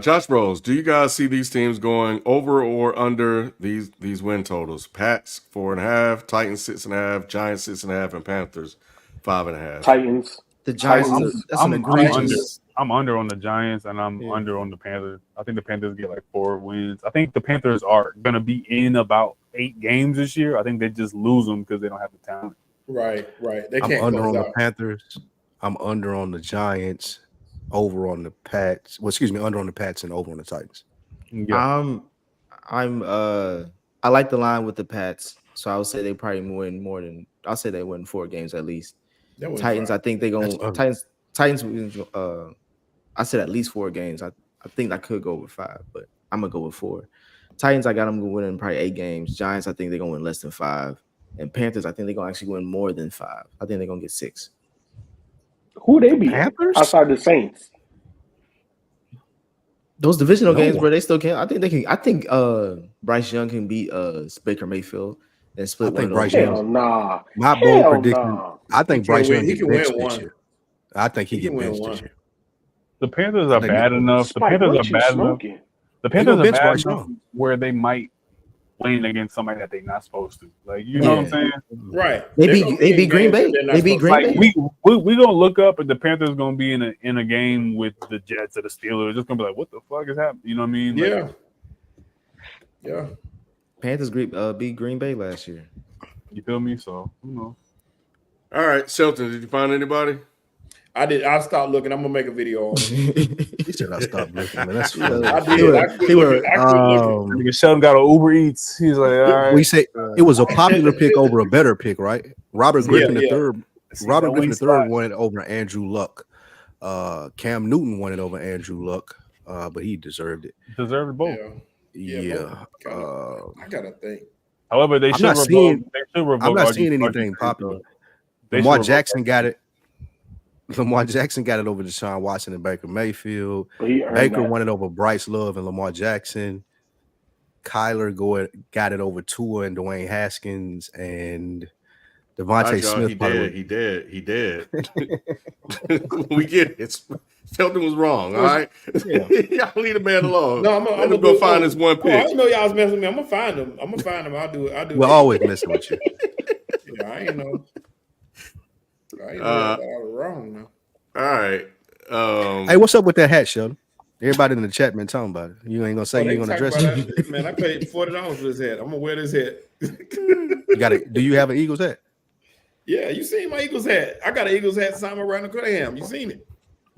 S2: Josh Bros, do you guys see these teams going over or under these win totals? Pats 4.5, Titans 6.5, Giants 6.5, and Panthers 5.5.
S3: Titans.
S1: The Giants.
S3: I'm-
S1: That's an egregious.
S4: I'm under on the Giants, and I'm under on the Panthers. I think the Panthers get like 4 wins. I think the Panthers are gonna be in about 8 games this year. I think they just lose them because they don't have the talent.
S7: Right. They
S6: I'm
S7: can't
S6: under
S7: close
S6: on the
S7: out.
S6: Panthers. I'm under on the Giants. Over on the Pats. Well, excuse me, under on the Pats and over on the Titans.
S4: Yeah,
S1: I like the line with the Pats, so I would say they probably win more than. I'll say they win 4 games at least.
S7: That was
S1: Titans,
S7: fine.
S1: I think they're
S6: That's
S1: gonna
S6: under.
S1: Titans. I said at least 4 games. I think I could go with 5, but I'm gonna go with 4. Titans, I got them winning probably 8 games. Giants, I think they're gonna win less than 5, and Panthers, I think they're gonna actually win more than 5. I think they're gonna get 6.
S3: Who they be
S6: Panthers?
S3: outside the Saints?
S1: Those divisional
S6: No
S1: games
S6: one.
S1: where they still can. I think they can. I think Bryce Young can beat Baker Mayfield and split.
S6: I think
S1: one of
S6: Bryce
S1: those
S6: Young-
S3: Hell nah.
S6: My bold
S3: Hell
S6: prediction.
S3: nah.
S6: I think
S7: He
S6: Bryce
S7: can
S6: Young
S7: win- he
S6: get
S7: can win
S6: benched
S7: one.
S6: this year. I think he
S7: He
S6: get
S7: can win
S6: benched
S7: one.
S6: this year.
S4: the Panthers are
S6: think
S4: bad enough. The
S3: Spike,
S4: Panthers
S3: what
S4: are
S3: you
S4: bad enough.
S3: smoking?
S4: The
S6: They
S4: Panthers
S6: gonna
S4: are
S6: bench
S4: bad
S6: Bryce
S4: enough
S6: Young.
S4: where they might win against somebody that they're not supposed to. Like, you know what I'm saying?
S7: Right.
S1: They
S7: They're
S1: beat-
S7: gonna
S1: they
S7: be in
S1: beat Green
S7: games that
S1: Bay.
S7: they're not
S1: They beat
S7: supposed to
S1: Green
S7: be
S1: Bay.
S4: We gonna look up and the Panthers gonna be in a game with the Jets or the Steelers. Just gonna be like, what the fuck is happening? You know what I mean?
S7: in.
S4: Like,
S7: Yeah.
S1: Panthers beat Green Bay last year.
S4: you feel me? So, you know.
S2: All right, Shelton, did you find anybody?
S7: I did. I stopped looking. I'm gonna make a video on it.
S6: He said I stopped looking, man. That's
S1: Yeah.
S6: funny.
S7: I
S1: He
S7: did.
S1: would-
S7: I quit
S1: he would,
S7: looking. I quit looking.
S4: Nigga Sheldon got an Uber Eats. He's like, all right.
S6: We say it was a popular pick over a better pick, right? Robert Griffin
S7: yeah.
S6: III.
S4: See
S6: Robert
S4: that
S6: Griffin
S4: wing
S6: III
S4: spot.
S6: won it over Andrew Luck. Cam Newton won it over Andrew Luck, but he deserved it.
S4: Deserved both.
S7: Yeah.
S6: Yeah.
S7: I gotta think.
S4: However, they
S6: I'm
S4: should
S6: not
S4: revoke.
S6: seeing-
S4: They should revoke.
S6: I'm not
S4: RG
S6: seeing anything
S4: Smith,
S6: popular.
S4: though. They
S6: Lamar
S4: should revoke
S6: Jackson got it. Lamar Jackson got it over Deshaun Watson and Baker Mayfield.
S3: But he earned
S6: Baker
S3: that.
S6: won it over Bryce Love and Lamar Jackson. Kyler got it over Tua and Dwayne Haskins. And Devontae
S2: Y'all,
S6: Smith
S2: he
S6: probably
S2: dead. He dead. We get it. Felton was wrong. All right,
S6: Yeah.
S2: y'all leave the man alone.
S7: No, I'm
S2: Let
S7: gonna
S2: him go find his one
S7: I
S2: pitch.
S7: didn't know y'all was messing with me. I'm gonna find him. I'll do it.
S6: We're always messing with you.
S7: Yeah, I ain't know. I ain't know I was wrong now.
S2: All right.
S6: Hey, what's up with that hat, Sheldon? Everybody in the chat been talking about it. You ain't gonna say
S7: They
S6: you're gonna
S7: talk
S6: dress
S7: about
S6: it.
S7: that shit, man. I paid $40 for this hat. I'm gonna wear this hat.
S6: You got it. Do you have an Eagles hat?
S7: Yeah, you seen my Eagles hat. I got an Eagles hat signed by Randall Cunningham. You seen it?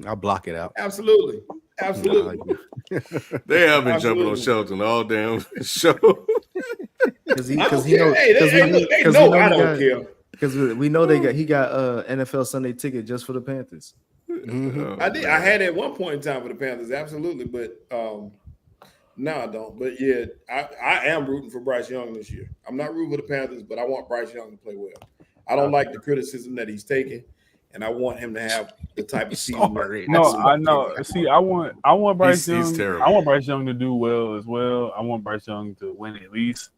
S6: I'll block it out.
S7: Absolutely.
S2: They have been jumping on Shelton all damn show.
S1: Because
S7: I don't care. Hey, they know I don't care.
S1: Because we know he got NFL Sunday ticket just for the Panthers.
S6: Mhm.
S7: I did. I had it at one point in time for the Panthers, absolutely, but no, I don't. But yeah, I am rooting for Bryce Young this year. I'm not rooting for the Panthers, but I want Bryce Young to play well. I don't like the criticism that he's taking, and I want him to have the type of season.
S4: No, I know. See, I want Bryce Young.
S2: He's terrible.
S4: I want Bryce Young to do well as well. I want Bryce Young to win at least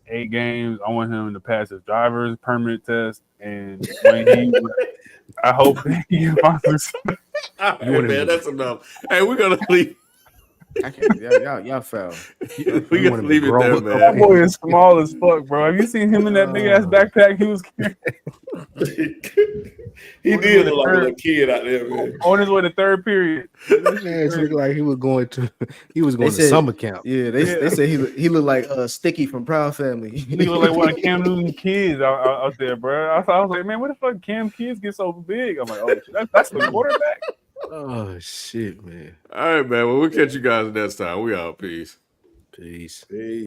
S4: 8 games. I want him to pass his driver's permit test, and when I hope that he finds.
S2: All right, man, that's enough. Hey, we're gonna leave.
S1: I can't. Y'all foul.
S2: We gotta leave it there, man.
S4: That boy is small as fuck, bro. Have you seen him in that big ass backpack he was carrying?
S7: He did look like a little kid out there, man.
S4: On his way to third period.
S6: That man looked like he was going to summer camp.
S1: Yeah, they say he looked like Sticky from Proud Family.
S4: He looked like one of Cam Newton's kids out there, bro. I was like, man, where the fuck Cam kids get so big? I'm like, oh, shit, that's the quarterback.
S6: Oh shit, man.
S2: All right, man. Well, we'll catch you guys next time. We out. Peace.
S6: Peace.
S7: Hey.